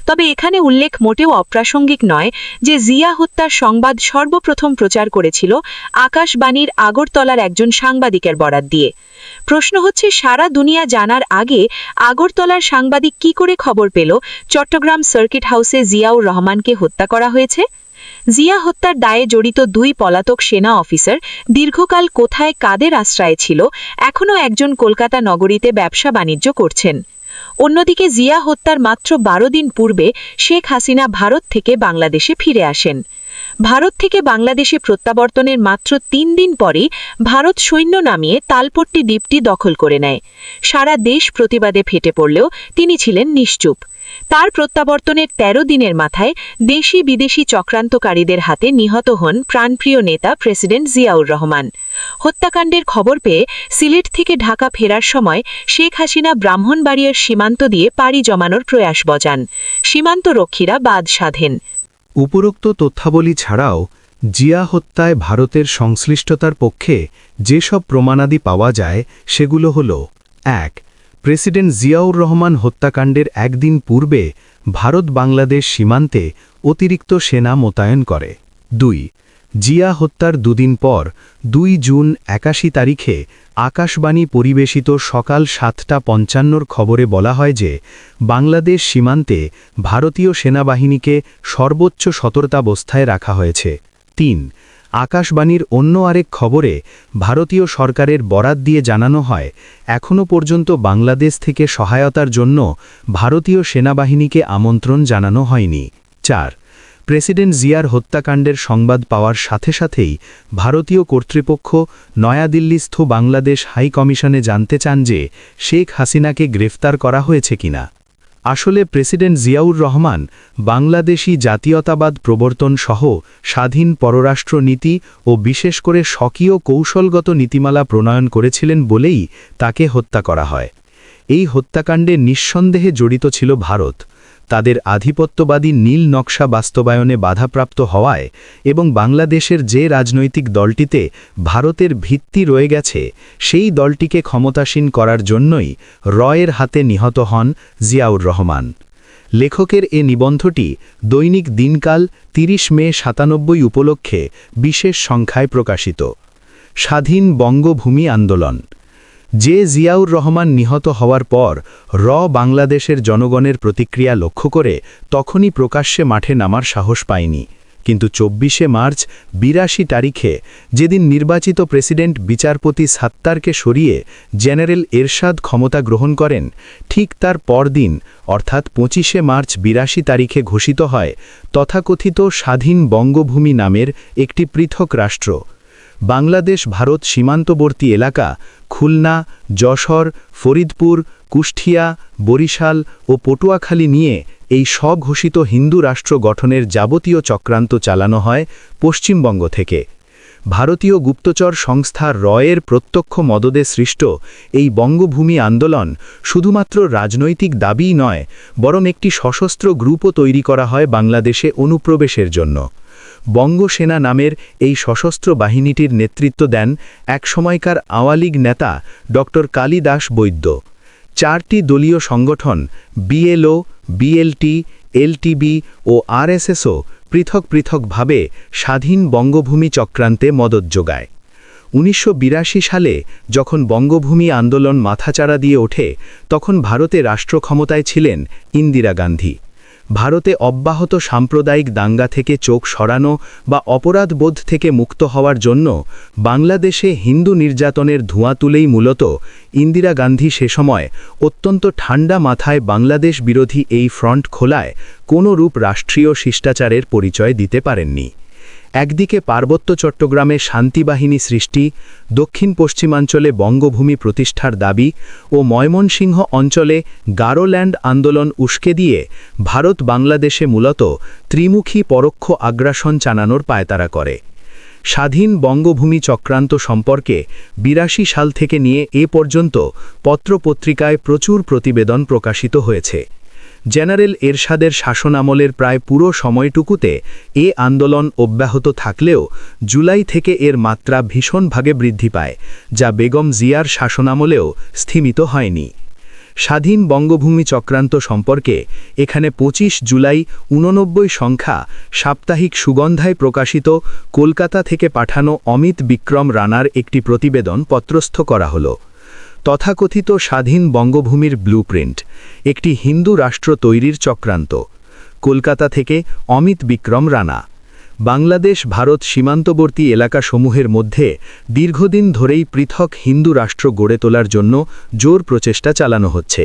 তবে এখানে উল্লেখ মোটেও অপ্রাসঙ্গিক নয় যে জিয়া হত্যার সংবাদ সর্বপ্রথম প্রচার করেছিল আকাশবাণীর আগরতলার একজন সাংবাদিকের বরাত দিয়ে। প্রশ্ন হচ্ছে, সারা দুনিয়া জানার আগে আগরতলার সাংবাদিক কি করে খবর পেল চট্টগ্রাম সার্কিট হাউসে জিয়াউর রহমানকে হত্যা করা হয়েছে? জিয়া হত্যার দায়ে জড়িত 2 পলাতক সেনা অফিসার দীর্ঘকাল কোথায় কাদের আশ্রয়ে ছিল, এখনও একজন কলকাতা নগরীতে ব্যবসা বাণিজ্য করছেন। অন্যদিকে জিয়া হত্যার মাত্র 12 দিন পূর্বে শেখ হাসিনা ভারত থেকে বাংলাদেশে ফিরে আসেন। ভারত থেকে বাংলাদেশে প্রত্যাবর্তনের মাত্র 3 দিন পরেই ভারত সৈন্য নামিয়ে তালপট্টি দ্বীপটি দখল করে নেয়। সারা দেশ প্রতিবাদে ফেটে পড়লেও তিনি ছিলেন নিশ্চুপ। তার প্রত্যাবর্তনের 13 দিনের মাথায় দেশি বিদেশি চক্রান্তকারীদের হাতে নিহত হন প্রাণপ্রিয় নেতা প্রেসিডেন্ট জিয়াউর রহমান। হত্যাকাণ্ডের খবর পেয়ে সিলেট থেকে ঢাকা ফেরার সময় শেখ হাসিনা ব্রাহ্মণবাড়িয়ার সীমান্ত দিয়ে পাড়ি জমানোর প্রয়াস বজান। সীমান্তরক্ষীরা বাদ সাধেন। উপরোক্ত তথ্যাবলী ছাড়াও জিয়া হত্যায় ভারতের সংশ্লিষ্টতার পক্ষে যেসব প্রমাণাদি পাওয়া যায় সেগুলো হল: 1. প্রেসিডেন্ট জিয়াউর রহমান হত্যাকাণ্ডের একদিন পূর্বে ভারত বাংলাদেশ সীমান্তে অতিরিক্ত সেনা মোতায়েন করে। 2. জিয়া হত্যার দুদিন পর 2 জুন 81 তারিখে আকাশবাণী পরিবেশিত সকাল 7:55 খবরে বলা হয় যে বাংলাদেশ সীমান্তে ভারতীয় সেনাবাহিনীকে সর্বোচ্চ সতর্কাবস্থায় রাখা হয়েছে। 3 আকাশবাণীর অন্য আরেক খবরে ভারতীয় সরকারের বরাত দিয়ে জানানো হয় এখনও পর্যন্ত বাংলাদেশ থেকে সহায়তার জন্য ভারতীয় সেনাবাহিনীকে আমন্ত্রণ জানানো হয়নি। 4 প্রেসিডেন্ট জিয়ার হত্যাকাণ্ডের সংবাদ পাওয়ার সাথে সাথেই ভারতীয় কর্তৃপক্ষ নয়াদিল্লিস্থ বাংলাদেশ হাই কমিশনে জানতে চান যে শেখ হাসিনাকে গ্রেফতার করা হয়েছে কিনা। আসলে প্রেসিডেন্ট জিয়াউর রহমান বাংলাদেশি জাতীয়তাবাদ প্রবর্তন সহ স্বাধীন পররাষ্ট্র নীতি ও বিশেষ করে স্বকীয় কৌশলগত নীতিমালা প্রণয়ন করেছিলেন বলেই তাকে হত্যা করা হয়। এই হত্যাকাণ্ডে নিঃসন্দেহে জড়িত ছিল ভারত। তাদের আধিপত্যবাদী নীল নকশা বাস্তবায়নে বাধাপ্রাপ্ত হওয়ায় এবং বাংলাদেশের যে রাজনৈতিক দলটিতে ভারতের ভিত্তি রয়ে গেছে সেই দলটিকে ক্ষমতাসীন করার জন্যই রয়ের হাতে নিহত হন জিয়াউর রহমান। লেখকের এ নিবন্ধটি দৈনিক দিনকাল 30 মে 97 উপলক্ষে বিশেষ সংখ্যায় প্রকাশিত। স্বাধীন বঙ্গভূমি আন্দোলন। যে জিয়াউর রহমান নিহত হওয়ার পর বাংলাদেশের জনগণের প্রতিক্রিয়া লক্ষ্য করে তখনই প্রকাশ্যে মাঠে নামার সাহস পায়নি, কিন্তু 24 মার্চ 82 তারিখে যেদিন নির্বাচিত প্রেসিডেন্ট বিচারপতি সাত্তারকে সরিয়ে জেনারেল এরশাদ ক্ষমতা গ্রহণ করেন, ঠিক তার পরদিন অর্থাৎ 25 মার্চ 82 তারিখে ঘোষিত হয় তথাকথিত স্বাধীন বঙ্গভূমি নামের একটি পৃথক রাষ্ট্র। বাংলাদেশ ভারত সীমান্তবর্তী এলাকা খুলনা, যশোর, ফরিদপুর, কুষ্টিয়া, বরিশাল ও পটুয়াখালী নিয়ে এই স্বঘোষিত হিন্দু রাষ্ট্র গঠনের যাবতীয় চক্রান্ত চালানো হয় পশ্চিমবঙ্গ থেকে। ভারতীয় গুপ্তচর সংস্থা রয়ের প্রত্যক্ষ মদদে সৃষ্ট এই বঙ্গভূমি আন্দোলন শুধুমাত্র রাজনৈতিক দাবিই নয়, বরং একটি সশস্ত্র গ্রুপও তৈরি করা হয় বাংলাদেশে অনুপ্রবেশের জন্য। বঙ্গসেনা নামের এই সশস্ত্র বাহিনীটির নেতৃত্ব দেন একসময়কার আওয়ামী লীগ নেতা ড কালী দাস বৈদ্য। 4টি দলীয় সংগঠন বিএলও, বিএলটি, এলটিবি ও আরএসএসও পৃথক পৃথকভাবে স্বাধীন বঙ্গভূমি চক্রান্তে মদত যোগায়। 1982 সালে যখন বঙ্গভূমি আন্দোলন মাথাচাড়া দিয়ে ওঠে, তখন ভারতে রাষ্ট্রক্ষমতায় ছিলেন ইন্দিরা গান্ধী। ভারতে অব্যাহত সাম্প্রদায়িক দাঙ্গা থেকে চোখ সরানো বা অপরাধবোধ থেকে মুক্ত হওয়ার জন্য বাংলাদেশে হিন্দু নির্যাতনের ধোঁয়া তুলেই মূলত ইন্দিরা গান্ধী সে সময় অত্যন্ত ঠান্ডা মাথায় বাংলাদেশ বিরোধী এই ফ্রন্ট খোলায় কোনো রূপ রাষ্ট্রীয় শিষ্টাচারের পরিচয় দিতে পারেননি। একদিকে পার্বত্য চট্টগ্রামে শান্তিবাহিনী সৃষ্টি, দক্ষিণ পশ্চিমাঞ্চলে বঙ্গভূমি প্রতিষ্ঠার দাবি ও ময়মনসিংহ অঞ্চলে গারোল্যান্ড আন্দোলন উস্কে দিয়ে ভারত বাংলাদেশে মূলত ত্রিমুখী পরোক্ষ আগ্রাসন চালানোর পায়তারা করে। স্বাধীন বঙ্গভূমি চক্রান্ত সম্পর্কে 82 সাল থেকে নিয়ে এ পর্যন্ত পত্রপত্রিকায় প্রচুর প্রতিবেদন প্রকাশিত হয়েছে। জেনারেল এরশাদের শাসনামলের প্রায় পুরো সময়টুকুতে এ আন্দোলন অব্যাহত থাকলেও জুলাই থেকে এর মাত্রা ভীষণভাবে বৃদ্ধি পায়, যা বেগম জিয়ার শাসনামলেও স্থিমিত হয়নি। স্বাধীন বঙ্গভূমি চক্রান্ত সম্পর্কে এখানে 25 জুলাই 89 সংখ্যা সাপ্তাহিক সুগন্ধায় প্রকাশিত কলকাতা থেকে পাঠানো অমিত বিক্রম রানার একটি প্রতিবেদন পত্রস্থ করা হলো। তথাকথিত স্বাধীন বঙ্গভূমির ব্লুপ্রিন্ট, একটি হিন্দু রাষ্ট্র তৈরির চক্রান্ত। কলকাতা থেকে অমিত বিক্রম রানা। বাংলাদেশ ভারত সীমান্তবর্তী এলাকাসমূহের মধ্যে দীর্ঘদিন ধরেই পৃথক হিন্দু রাষ্ট্র গড়ে তোলার জন্য জোর প্রচেষ্টা চালানো হচ্ছে।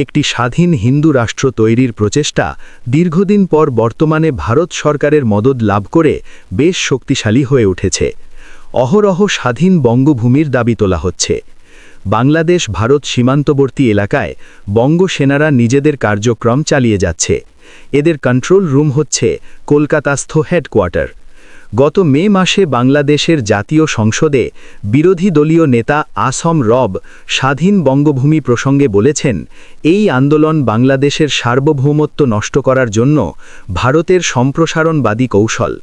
একটি স্বাধীন হিন্দু রাষ্ট্র তৈরির প্রচেষ্টা দীর্ঘদিন পর বর্তমানে ভারত সরকারের মদদ লাভ করে বেশ শক্তিশালী হয়ে উঠেছে। অহরহ স্বাধীন বঙ্গভূমির দাবি তোলা হচ্ছে। বাংলাদেশ ভারত সীমান্তবর্তী এলাকায় বঙ্গ সেনারা নিজেদের কার্যক্রম চালিয়ে যাচ্ছে। এদের কন্ট্রোল রুম হচ্ছে কলকাতাস্থ হেডকোয়ার্টার। গত মে মাসে বাংলাদেশের জাতীয় সংসদে বিরোধী দলীয় নেতা আসম রব স্বাধীন বঙ্গভূমি প্রসঙ্গে বলেছেন, এই আন্দোলন বাংলাদেশের সার্বভৌমত্ব নষ্ট করার জন্য ভারতের সম্প্রসারণবাদী কৌশল।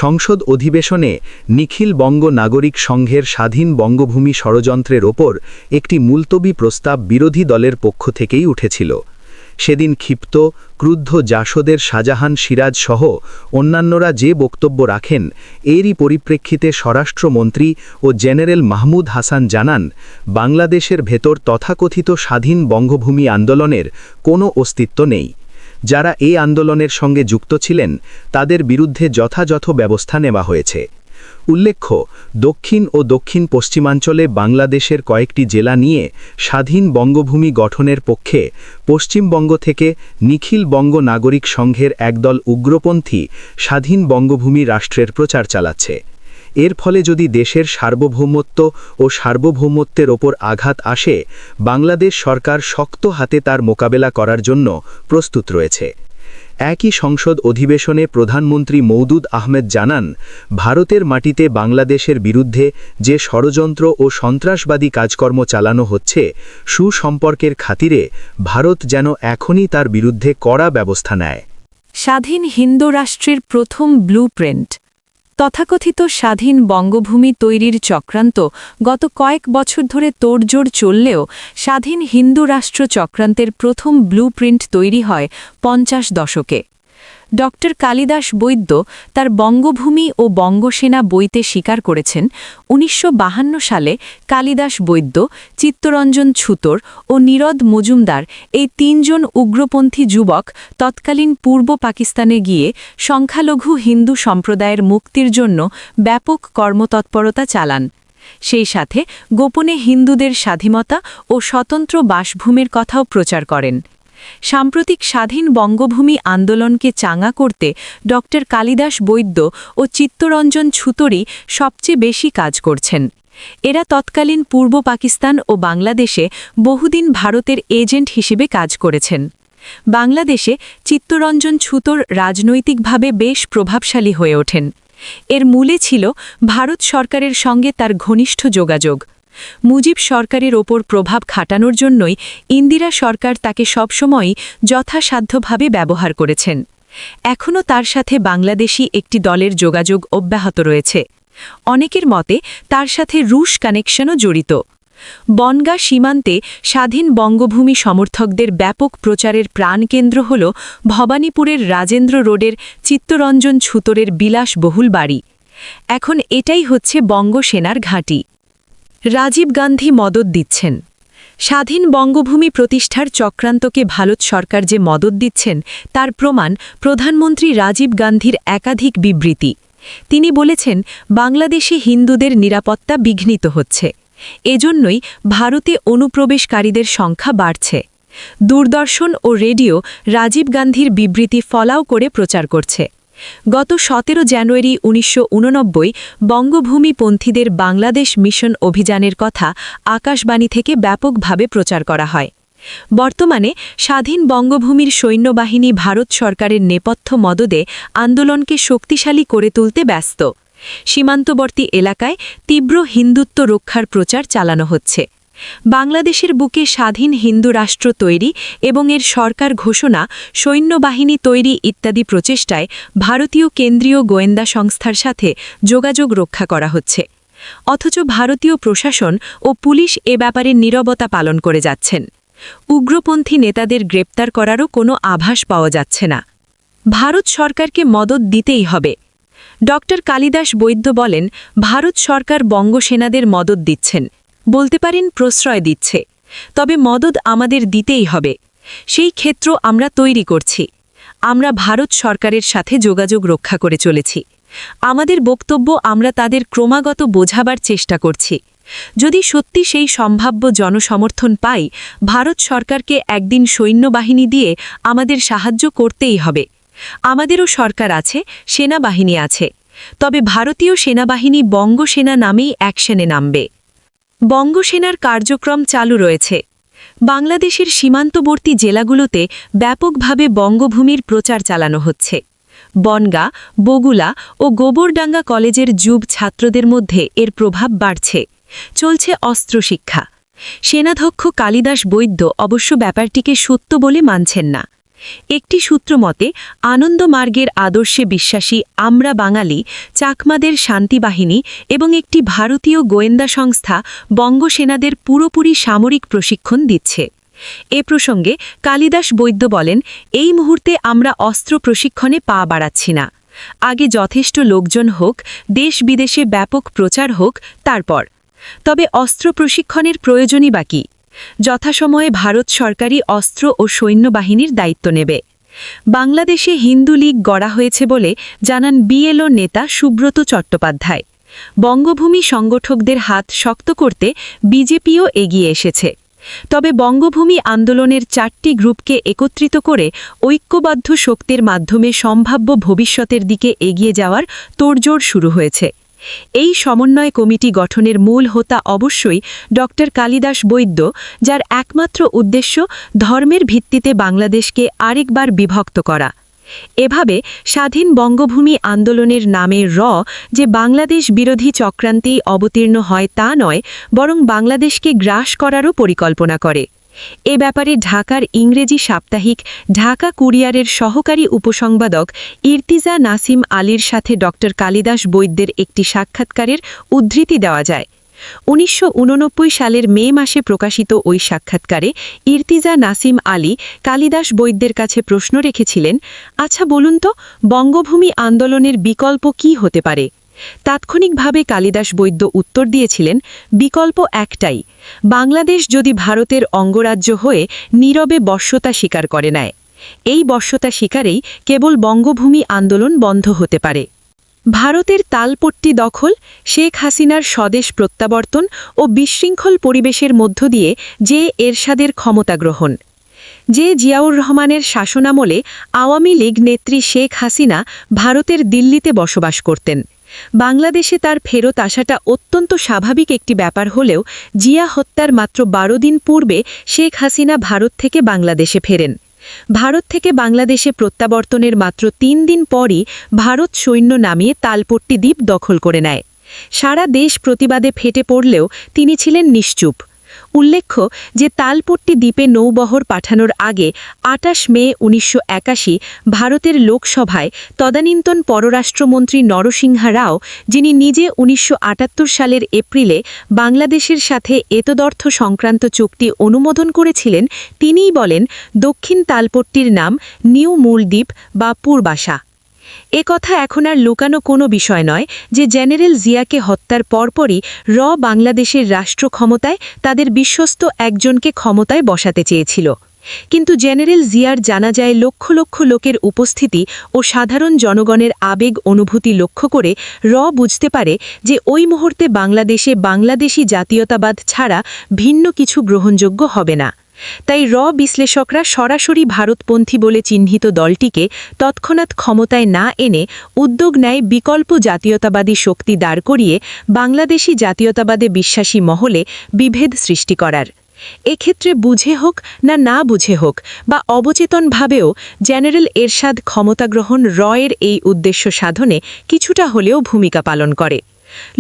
সংসদ অধিবেশনে নিখিল বঙ্গ নাগরিক সংঘের স্বাধীন বঙ্গভূমি ষড়যন্ত্রের ওপর একটি মুলতবি প্রস্তাব বিরোধী দলের পক্ষ থেকেই উঠেছিল। সেদিন ক্ষিপ্ত ক্রুদ্ধ জাসদের শাহজাহান সিরাজ সহ অন্যান্যরা যে বক্তব্য রাখেন, এরই পরিপ্রেক্ষিতে স্বরাষ্ট্রমন্ত্রী ও জেনারেল মাহমুদ হাসান জানান, বাংলাদেশের ভেতর তথাকথিত স্বাধীন বঙ্গভূমি আন্দোলনের কোনো অস্তিত্ব নেই। যারা এই আন্দোলনের সঙ্গে যুক্ত ছিলেন তাদের বিরুদ্ধে যথাযথ ব্যবস্থা নেওয়া হয়েছে। উল্লেখ্য, দক্ষিণ ও দক্ষিণ পশ্চিমাঞ্চলে বাংলাদেশের কয়েকটি জেলা নিয়ে স্বাধীন বঙ্গভূমি গঠনের পক্ষে পশ্চিমবঙ্গ থেকে নিখিল বঙ্গ নাগরিক সংঘের একদল উগ্রপন্থী স্বাধীন বঙ্গভূমি রাষ্ট্রের প্রচার চালাচ্ছে। এর ফলে যদি দেশের সার্বভৌমত্ব ও সার্বভৌমত্বের ওপর আঘাত আসে, বাংলাদেশ সরকার শক্ত হাতে তার মোকাবেলা করার জন্য প্রস্তুত রয়েছে। একই সংসদ অধিবেশনে প্রধানমন্ত্রী মওদুদ আহমেদ জানান, ভারতের মাটিতে বাংলাদেশের বিরুদ্ধে যে ষড়যন্ত্র ও সন্ত্রাসবাদী কাজকর্ম চালানো হচ্ছে, সুসম্পর্কের খাতিরে ভারত যেন এখনই তার বিরুদ্ধে কড়া ব্যবস্থা নেয়। স্বাধীন হিন্দু রাষ্ট্রের প্রথম ব্লুপ্রিন্ট। তথাকথিত স্বাধীন বঙ্গভূমি তৈরির চক্রান্ত গত কয়েক বছর ধরে তোড়জোড় চললেও স্বাধীন হিন্দু রাষ্ট্র চক্রান্তের প্রথম ব্লুপ্রিন্ট তৈরি হয় 50 দশকে। ড. কালিদাস বৈদ্য তার বঙ্গভূমি ও বঙ্গসেনা বইতে স্বীকার করেছেন, 1952 সালে কালিদাস বৈদ্য, চিত্তরঞ্জন ছুতর ও নীরদ মজুমদার এই 3 জন উগ্রপন্থী যুবক তৎকালীন পূর্ব পাকিস্তানে গিয়ে সংখ্যালঘু হিন্দু সম্প্রদায়ের মুক্তির জন্য ব্যাপক কর্মতৎপরতা চালান। সেই সাথে গোপনে হিন্দুদের স্বাধীনতা ও স্বতন্ত্র বাসভূমির কথাও প্রচার করেন। সাম্প্রতিক স্বাধীন বঙ্গভূমি আন্দোলনকে চাঙা করতে ড. কালিদাস বৈদ্য ও চিত্তরঞ্জন ছুতরি সবচেয়ে বেশি কাজ করছেন। এরা তৎকালীন পূর্ব পাকিস্তান ও বাংলাদেশে বহুদিন ভারতের এজেন্ট হিসেবে কাজ করেছেন। বাংলাদেশে চিত্তরঞ্জন ছুতর রাজনৈতিকভাবে বেশ প্রভাবশালী হয়ে ওঠেন। এর মূলে ছিল ভারত সরকারের সঙ্গে তার ঘনিষ্ঠ যোগাযোগ। মুজিব সরকারের ওপর প্রভাব খাটানোর জন্যই ইন্দিরা সরকার তাকে সবসময়ই যথাসাধ্যভাবে ব্যবহার করেছেন। এখনও তার সাথে বাংলাদেশি একটি দলের যোগাযোগ অব্যাহত রয়েছে। অনেকের মতে তার সাথে রুশ কানেকশনও জড়িত। বনগাঁ সীমান্তে স্বাধীন বঙ্গভূমি সমর্থকদের ব্যাপক প্রচারের প্রাণকেন্দ্র হল ভবানীপুরের রাজেন্দ্র রোডের চিত্তরঞ্জন ছুতরের বিলাসবহুল বাড়ি। এখন এটাই হচ্ছে বঙ্গসেনার ঘাঁটি। রাজীব গান্ধী মদত দিচ্ছেন। স্বাধীন বঙ্গভূমি প্রতিষ্ঠার চক্রান্তকে ভারত সরকার যে মদত দিচ্ছেন তার প্রমাণ প্রধানমন্ত্রী রাজীব গান্ধীর একাধিক বিবৃতি। তিনি বলেছেন, বাংলাদেশে হিন্দুদের নিরাপত্তা বিঘ্নিত হচ্ছে, এজন্যই ভারতে অনুপ্রবেশকারীদের সংখ্যা বাড়ছে। দূরদর্শন ও রেডিও রাজীব গান্ধীর বিবৃতি ফলাও করে প্রচার করছে। গত 17 জানুয়ারি 1989 বঙ্গভূমিপন্থীদের বাংলাদেশ মিশন অভিযানের কথা আকাশবাণী থেকে ব্যাপকভাবে প্রচার করা হয়। বর্তমানে স্বাধীন বঙ্গভূমির সৈন্যবাহিনী ভারত সরকারের নেপথ্য মদদে আন্দোলনকে শক্তিশালী করে তুলতে ব্যস্ত। সীমান্তবর্তী এলাকায় তীব্র হিন্দুত্ব রক্ষার প্রচার চালানো হচ্ছে। বাংলাদেশের বুকে স্বাধীন হিন্দু রাষ্ট্র তৈরি এবং এর সরকার ঘোষণা, সৈন্যবাহিনী তৈরি ইত্যাদি প্রচেষ্টায় ভারতীয় কেন্দ্রীয় গোয়েন্দা সংস্থার সাথে যোগাযোগ রক্ষা করা হচ্ছে। অথচ ভারতীয় প্রশাসন ও পুলিশ এ ব্যাপারে নীরবতা পালন করে যাচ্ছেন। উগ্রপন্থী নেতাদের গ্রেপ্তার করারও কোনো আভাস পাওয়া যাচ্ছে না। ভারত সরকারকে মদত দিতেই হবে। ড. কালিদাস বৈদ্য বলেন, ভারত সরকার বঙ্গসেনাদের মদত দিচ্ছেন, বলতে পারেন প্রশ্রয় দিচ্ছে, তবে মদত আমাদের দিতেই হবে। সেই ক্ষেত্র আমরা তৈরি করছি। আমরা ভারত সরকারের সাথে যোগাযোগ রক্ষা করে চলেছি। আমাদের বক্তব্য আমরা তাদের ক্রমাগত বোঝাবার চেষ্টা করছি। যদি সত্যি সেই সম্ভাব্য জনসমর্থন পাই, ভারত সরকারকে একদিন সৈন্যবাহিনী দিয়ে আমাদের সাহায্য করতেই হবে। আমাদেরও সরকার আছে, সেনাবাহিনী আছে, তবে ভারতীয় সেনাবাহিনী বঙ্গসেনা নামেই অ্যাকশনে নামবে। বঙ্গসেনার কার্যক্রম চালু রয়েছে। বাংলাদেশের সীমান্তবর্তী জেলাগুলোতে ব্যাপকভাবে বঙ্গভূমির প্রচার চালানো হচ্ছে। বনগাঁ, বগুলা ও গোবরডাঙ্গা কলেজের যুব ছাত্রদের মধ্যে এর প্রভাব বাড়ছে। চলছে অস্ত্র শিক্ষা। সেনাধ্যক্ষ কালিদাস বৈদ্য অবশ্য ব্যাপারটিকে সত্য বলে মানছেন না। একটি সূত্র মতে, আনন্দমার্গের আদর্শে বিশ্বাসী আমরা বাঙালি, চাকমাদের শান্তিবাহিনী এবং একটি ভারতীয় গোয়েন্দা সংস্থা বঙ্গসেনাদের পুরোপুরি সামরিক প্রশিক্ষণ দিচ্ছে। এ প্রসঙ্গে কালিদাস বৈদ্য বলেন, এই মুহূর্তে আমরা অস্ত্র প্রশিক্ষণে পা বাড়াচ্ছি না। আগে যথেষ্ট লোকজন হোক, দেশ বিদেশে ব্যাপক প্রচার হোক, তারপর। তবে অস্ত্র প্রশিক্ষণের প্রয়োজনই বাকি। যথাসময়ে ভারত সরকারি অস্ত্র ও সৈন্যবাহিনীর দায়িত্ব নেবে। বাংলাদেশে হিন্দু লীগ গড়া হয়েছে বলে জানান বিএলও নেতা সুব্রত চট্টোপাধ্যায়। বঙ্গভূমি সংগঠকদের হাত শক্ত করতে বিজেপিও এগিয়ে এসেছে। তবে বঙ্গভূমি আন্দোলনের 4টি গ্রুপকে একত্রিত করে ঐক্যবদ্ধ শক্তির মাধ্যমে সম্ভাব্য ভবিষ্যতের দিকে এগিয়ে যাওয়ার তোড়জোড় শুরু হয়েছে। এই সমন্বয় কমিটি গঠনের মূল হোতা অবশ্যই ড. কালিদাস বৈদ্য, যার একমাত্র উদ্দেশ্য ধর্মের ভিত্তিতে বাংলাদেশকে আরেকবার বিভক্ত করা। এভাবে স্বাধীন বঙ্গভূমি আন্দোলনের নামে যে বাংলাদেশ বিরোধী চক্রান্তেই অবতীর্ণ হয় তা নয়, বরং বাংলাদেশকে গ্রাস করারও পরিকল্পনা করে। এ ব্যাপারে ঢাকার ইংরেজি সাপ্তাহিক ঢাকা কুরিয়ারের সহকারী উপসংবাদক ইর্তিজা নাসিম আলীর সাথে ড. কালিদাস বৈদ্যের একটি সাক্ষাৎকারের উদ্ধৃতি দেওয়া যায়। 1989 সালের মে মাসে প্রকাশিত ওই সাক্ষাৎকারে ইর্তিজা নাসিম আলী কালিদাস বৈদ্যের কাছে প্রশ্ন রেখেছিলেন, আচ্ছা বলুন তো, বঙ্গভূমি আন্দোলনের বিকল্প কি হতে পারে? তাৎক্ষণিকভাবে কালিদাস বৈদ্য উত্তর দিয়েছিলেন, বিকল্প একটাই, বাংলাদেশ যদি ভারতের অঙ্গরাজ্য হয়ে নীরবে বশ্যতা স্বীকার করে নেয়। এই বশ্যতা স্বীকারেই কেবল বঙ্গভূমি আন্দোলন বন্ধ হতে পারে। ভারতের তালপট্টি দখল, শেখ হাসিনার স্বদেশ প্রত্যাবর্তন ও বিশৃঙ্খল পরিবেশের মধ্য দিয়ে যে এরশাদের ক্ষমতা গ্রহণ। যে জিয়াউর রহমানের শাসনামলে আওয়ামী লীগ নেত্রী শেখ হাসিনা ভারতের দিল্লিতে বসবাস করতেন। বাংলাদেশে তার ফেরত আসাটা অত্যন্ত স্বাভাবিক একটি ব্যাপার হলেও জিয়া হত্যার মাত্র 12 দিন পূর্বে শেখ হাসিনা ভারত থেকে বাংলাদেশে ফেরেন। ভারত থেকে বাংলাদেশে প্রত্যাবর্তনের মাত্র 3 দিন পরই ভারত সৈন্য নামিয়ে তালপট্টি দ্বীপ দখল করে নেয়। সারা দেশ প্রতিবাদে ফেটে পড়লেও তিনি ছিলেন নিশ্চুপ। উল্লেখ্য যে তালপট্টি দ্বীপে নৌবহর পাঠানোর আগে 28 মে 1981 ভারতের লোকসভায় তদানীন্তন পররাষ্ট্রমন্ত্রী নরসিংহা রাও, যিনি নিজে 1978 সালের এপ্রিলে বাংলাদেশের সাথে এতদর্থ সংক্রান্ত চুক্তি অনুমোদন করেছিলেন, তিনিই বলেন দক্ষিণ তালপট্টির নাম নিউ মূলদ্বীপ বা পূর্বাশা। এ কথা এখন আর লুকানো কোনো বিষয় নয় যে জেনারেল জিয়াকে হত্যার পরপরই বাংলাদেশের রাষ্ট্র ক্ষমতায় তাদের বিশ্বস্ত একজনকে ক্ষমতায় বসাতে চেয়েছিল। কিন্তু জেনারেল জিয়ার জানাজায় লক্ষ লক্ষ লোকের উপস্থিতি ও সাধারণ জনগণের আবেগ অনুভূতি লক্ষ্য করে বুঝতে পারে যে ওই মুহূর্তে বাংলাদেশে বাংলাদেশি জাতীয়তাবাদ ছাড়া ভিন্ন কিছু গ্রহণযোগ্য হবে না। তাই বিশ্লেষকরা সরাসরি ভারতপন্থী বলে চিহ্নিত দলটিকে তৎক্ষণাৎ ক্ষমতায় না এনে উদ্যোগ নেয় বিকল্প জাতীয়তাবাদী শক্তি দাঁড় করিয়ে বাংলাদেশি জাতীয়তাবাদে বিশ্বাসী মহলে বিভেদ সৃষ্টি করার। এক্ষেত্রে বুঝে হোক না বুঝে হোক বা অবচেতনভাবেও জেনারেল এরশাদ ক্ষমতা গ্রহণ এর এই উদ্দেশ্য সাধনে কিছুটা হলেও ভূমিকা পালন করে।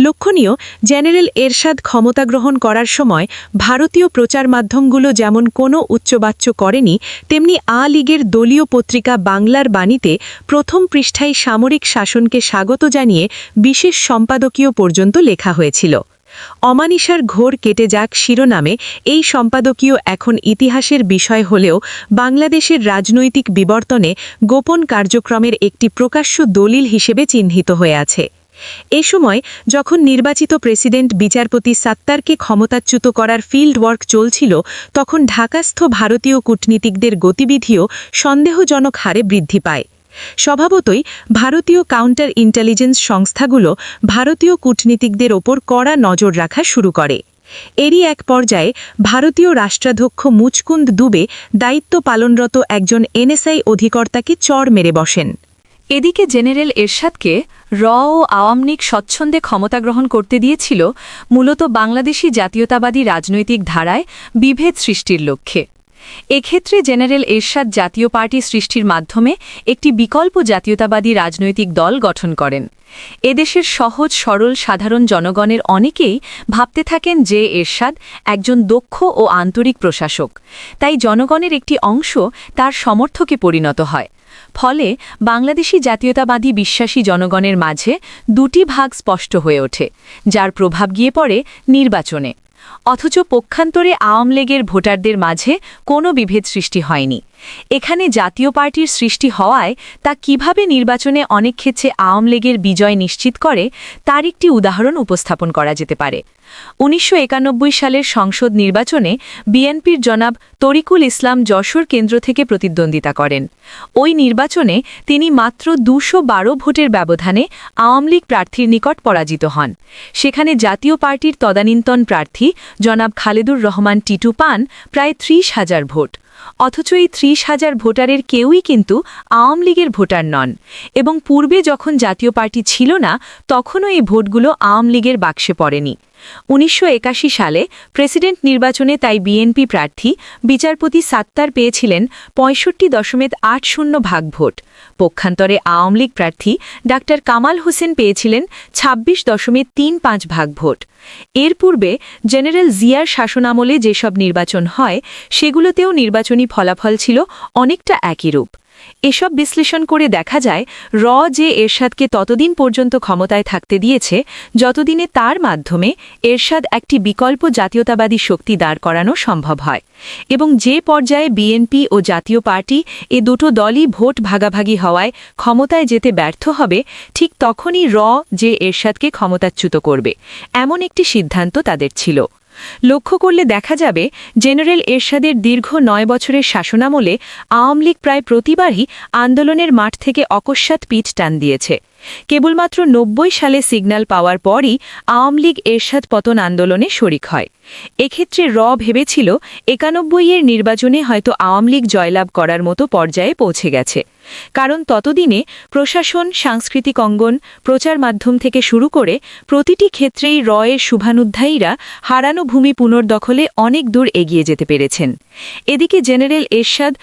লক্ষণীয়, জেনারেল এরশাদ ক্ষমতা গ্রহণ করার সময় ভারতীয় প্রচার মাধ্যমগুলো যেমন কোনো উচ্চবাচ্য করেনি, তেমনি লীগের দলীয় পত্রিকা বাংলার বাণীতে প্রথম পৃষ্ঠায় সামরিক শাসনকে স্বাগত জানিয়ে বিশেষ সম্পাদকীয় পর্যন্ত লেখা হয়েছিল। অমানিসার ঘোর কেটে যাক শিরোনামে এই সম্পাদকীয় এখন ইতিহাসের বিষয় হলেও বাংলাদেশের রাজনৈতিক বিবর্তনে গোপন কার্যক্রমের একটি প্রকাশ্য দলিল হিসেবে চিহ্নিত হয়ে আছে। এ সময় যখন নির্বাচিত প্রেসিডেন্ট বিচারপতি সাত্তারকে ক্ষমতাচ্যুত করার ফিল্ড ওয়ার্ক চলছিল, তখন ঢাকাস্থ ভারতীয় কূটনীতিকদের গতিবিধিও সন্দেহজনক হারে বৃদ্ধি পায়। স্বভাবতই ভারতীয় কাউন্টার ইন্টেলিজেন্স সংস্থাগুলো ভারতীয় কূটনীতিকদের ওপর কড়া নজর রাখা শুরু করে। এরই এক পর্যায়ে ভারতীয় রাষ্ট্রাধ্যক্ষ মুচকুন্দ দুবে দায়িত্ব পালনরত একজন এনএসআই অধিকর্তাকে চড় মেরে বসেন। এদিকে জেনারেল এরশাদকে ও আওয়ামী লীগ স্বচ্ছন্দে ক্ষমতা গ্রহণ করতে দিয়েছিল মূলত বাংলাদেশি জাতীয়তাবাদী রাজনৈতিক ধারায় বিভেদ সৃষ্টির লক্ষ্যে। এক্ষেত্রে জেনারেল এরশাদ জাতীয় পার্টি সৃষ্টির মাধ্যমে একটি বিকল্প জাতীয়তাবাদী রাজনৈতিক দল গঠন করেন। এদেশের সহজ সরল সাধারণ জনগণের অনেকেই ভাবতে থাকেন যে এরশাদ একজন দক্ষ ও আন্তরিক প্রশাসক, তাই জনগণের একটি অংশ তার সমর্থকে পরিণত হয়। ফলে বাংলাদেশি জাতীয়তাবাদী বিশ্বাসী জনগণের মাঝে দুটি ভাগ স্পষ্ট হয়ে ওঠে, যার প্রভাব গিয়ে পড়ে নির্বাচনে। অথচ পক্ষান্তরে আওয়ামী লীগের ভোটারদের মাঝে কোনো বিভেদ সৃষ্টি হয়নি। এখানে জাতীয় পার্টির সৃষ্টি হওয়ায় তা কিভাবে নির্বাচনে অনেক ক্ষেত্রে আওয়ামী লীগের বিজয় নিশ্চিত করে তার একটি উদাহরণ উপস্থাপন করা যেতে পারে। ১৯৯১ সালের সংসদ নির্বাচনে বিএনপির জনাব তরিকুল ইসলাম যশোর কেন্দ্র থেকে প্রতিদ্বন্দ্বিতা করেন। ওই নির্বাচনে তিনি মাত্র ২১২ ভোটের ব্যবধানে আওয়ামী লীগ প্রার্থীর নিকট পরাজিত হন। সেখানে জাতীয় পার্টির তদানীন্তন প্রার্থী জনাব খালেদুর রহমান টিটু পান প্রায় ৩০,০০০ ভোট। অথচ এই ৩০,০০০ ভোটারের কেউই কিন্তু আওয়ামী লীগের ভোটার নন এবং পূর্বে যখন জাতীয় পার্টি ছিল না তখনও এই ভোটগুলো আওয়ামী লীগের বাক্সে পড়েনি। ১৯৮১ সালে প্রেসিডেন্ট নির্বাচনে তাই বিএনপি প্রার্থী বিচারপতি সাত্তার পেয়েছিলেন ৬৫.৮০ ভোট। পক্ষান্তরে আওয়ামী লীগ প্রার্থী ডাক্তার কামাল হোসেন পেয়েছিলেন ২৬.৩৫ ভোট। এর পূর্বে জেনারেল জিয়ার শাসনামলে যেসব নির্বাচন হয় সেগুলোতেও নির্বাচনী ফলাফল ছিল অনেকটা একই রূপ। এসব বিশ্লেষণ করে দেখা যায় যে এরশাদকে ততদিন পর্যন্ত ক্ষমতায় থাকতে দিয়েছে যতদিনে তার মাধ্যমে এরশাদ একটি বিকল্প জাতীয়তাবাদী শক্তি দাঁড় করানো সম্ভব হয়, এবং যে পর্যায়ে বিএনপি ও জাতীয় পার্টি এ দুটো দলই ভোট ভাগাভাগি হওয়ায় ক্ষমতায় যেতে ব্যর্থ হবে, ঠিক তখনই যে এরশাদকে ক্ষমতাচ্যুত করবে এমন একটি সিদ্ধান্ত তাদের ছিল। লক্ষ্য করলে দেখা যাবে জেনারেল এরশাদের দীর্ঘ ৯ বছরের শাসনামলে আওয়ামী লীগ প্রায় প্রতিবারই আন্দোলনের মাঠ থেকে অকস্মাৎ পিঠ টান দিয়েছে। কেবলমাত্র ৯০ সালে সিগন্যাল পাওয়ার পরই আওয়ামী লীগ এরশাদ পতন আন্দোলনে শরিক হয়। এক্ষেত্রে ভেবেছিল ৯১-এর নির্বাচনে হয়তো আওয়ামী লীগ জয়লাভ করার মতো পর্যায়ে পৌঁছে গেছে, কারণ ততদিনে প্রশাসন, সাংস্কৃতিক অঙ্গন, প্রচার মাধ্যম থেকে শুরু করে প্রতিটি ক্ষেত্রেই এর শুভানুধ্যায়ীরা হারানো ভূমি পুনর্দখলে অনেক দূর এগিয়ে যেতে পেরেছেন। এদিকে জেনারেল এরশাদ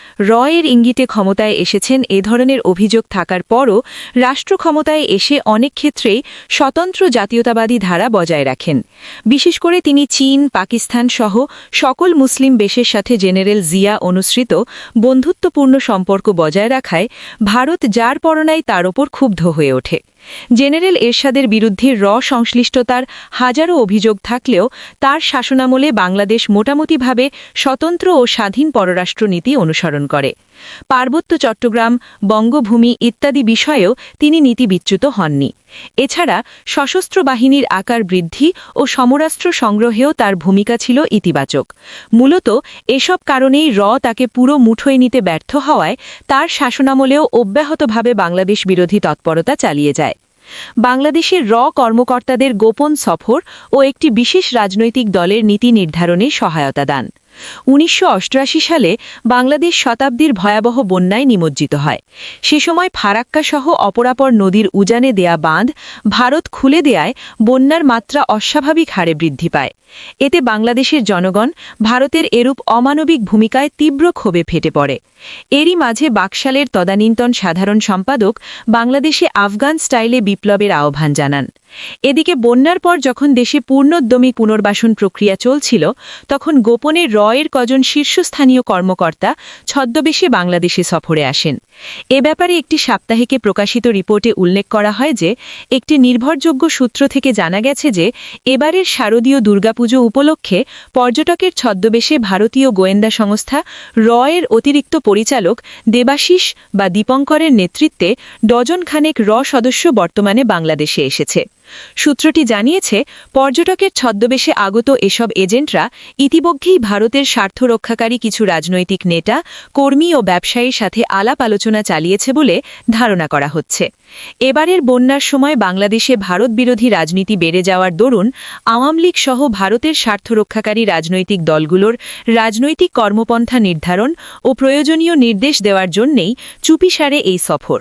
এর ইঙ্গিতে ক্ষমতায় এসেছেন এ ধরনের অভিযোগ থাকার পরও রাষ্ট্র ক্ষমতায় এসে অনেক ক্ষেত্রেই স্বতন্ত্র জাতীয়তাবাদী ধারা বজায় রাখেন। বিশেষ করে তিনি চীন, পাকিস্তান সহ সকল মুসলিম দেশের সাথে জেনারেল জিয়া অনুসৃত বন্ধুত্বপূর্ণ সম্পর্ক বজায় রাখায় ভারত যার পরনায় তার ওপর ক্ষুব্ধ হয়ে ওঠে। জেনারেল এরশাদের বিরুদ্ধে সংশ্লিষ্টতার হাজারো অভিযোগ থাকলেও তার শাসনামলে বাংলাদেশ মোটামুটিভাবে স্বতন্ত্র ও স্বাধীন পররাষ্ট্রনীতি অনুসরণ করে। পার্বত্য চট্টগ্রাম, বঙ্গভূমি ইত্যাদি বিষয়েও তিনি নীতিবিচ্যুত হননি। এছাড়া সশস্ত্র বাহিনীর আকার বৃদ্ধি ও সমরাস্ত্র সংগ্রহেও তার ভূমিকা ছিল ইতিবাচক। মূলত এসব কারণেই তাকে পুরো মুঠোয় নিতে ব্যর্থ হওয়ায় তার শাসনামলেও অব্যাহতভাবে বাংলাদেশ বিরোধী তৎপরতা চালিয়ে যায়। বাংলাদেশের কর্মকর্তাদের গোপন সফর ও একটি বিশেষ রাজনৈতিক দলের নীতি নির্ধারণে সহায়তা দান। ১৯৮৮ সালে বাংলাদেশ শতাব্দীর ভয়াবহ বন্যায় নিমজ্জিত হয়। সে সময় ফারাক্কা সহ অপরাপর নদীর উজানে দেয়া বাঁধ ভারত খুলে দেয়ায় বন্যার মাত্রা অস্বাভাবিক হারে বৃদ্ধি পায়। এতে বাংলাদেশের জনগণ ভারতের এরূপ অমানবিক ভূমিকায় তীব্র ক্ষোভে ফেটে পড়ে। এরই মাঝে বাকশালের তদানীন্তন সাধারণ সম্পাদক বাংলাদেশে আফগান স্টাইলে বিপ্লবের আহ্বান জানান। এদিকে বন্যার পর যখন দেশে পূর্ণোদ্যমী পুনর্বাসন প্রক্রিয়া চলছিল, তখন গোপনে এর কজন শীর্ষস্থানীয় কর্মকর্তা ছদ্মবেশে বাংলাদেশে সফরে আসেন। এ ব্যাপারে একটি সাপ্তাহিকে প্রকাশিত রিপোর্টে উল্লেখ করা হয় যে একটি নির্ভরযোগ্য সূত্র থেকে জানা গেছে যে এবারের শারদীয় দুর্গাপুজো উপলক্ষে পর্যটকের ছদ্মবেশে ভারতীয় গোয়েন্দা সংস্থা এর অতিরিক্ত পরিচালক দেবাশিস বা দীপঙ্করের নেতৃত্বে ডজন খানেক সদস্য বর্তমানে বাংলাদেশে এসেছে। সূত্রটি জানিয়েছে, পর্যটকের ছদ্মবেশে আগত এসব এজেন্টরা ইতিমধ্যেই ভারতের স্বার্থ রক্ষাকারী কিছু রাজনৈতিক নেতা, কর্মী ও ব্যবসায়ীর সাথে আলাপ আলোচনা চালিয়েছে বলে ধারণা করা হচ্ছে। এবারের বন্যার সময় বাংলাদেশে ভারত বিরোধী রাজনীতি বেড়ে যাওয়ার দরুন আওয়ামী লীগ সহ ভারতের স্বার্থ রক্ষাকারী রাজনৈতিক দলগুলোর রাজনৈতিক কর্মপন্থা নির্ধারণ ও প্রয়োজনীয় নির্দেশ দেওয়ার জন্যেই চুপিসারে এই সফর।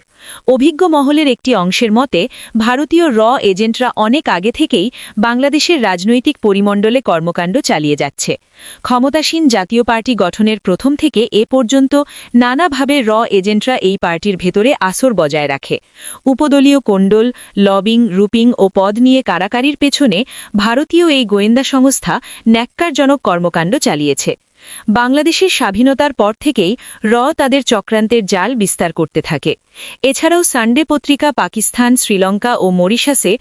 অভিজ্ঞ মহলের একটি অংশের মতে, ভারতীয় এজেন্টরা অনেক আগে থেকেই বাংলাদেশের রাজনৈতিক পরিমণ্ডলে কর্মকাণ্ড চালিয়ে যাচ্ছে। ক্ষমতাসীন জাতীয় পার্টি গঠনের প্রথম থেকে এ পর্যন্ত নানাভাবে এজেন্টরা এই পার্টির ভেতরে আসর বজায় রাখে। উপদলীয় কোণ্ডল, লবিং, রুপিং ও পদ নিয়ে কারাকারির পেছনে ভারতীয় এই গোয়েন্দা সংস্থা ন্যাক্কারজনক কর্মকাণ্ড চালিয়েছে। বাংলাদেশের স্বাধীনতার পর থেকেই তাদের চক্রান্তের জাল বিস্তার করতে থাকে। এছাড়াও সানডে পত্রিকা পাকিস্তান, শ্রীলঙ্কা ও মরিশাসে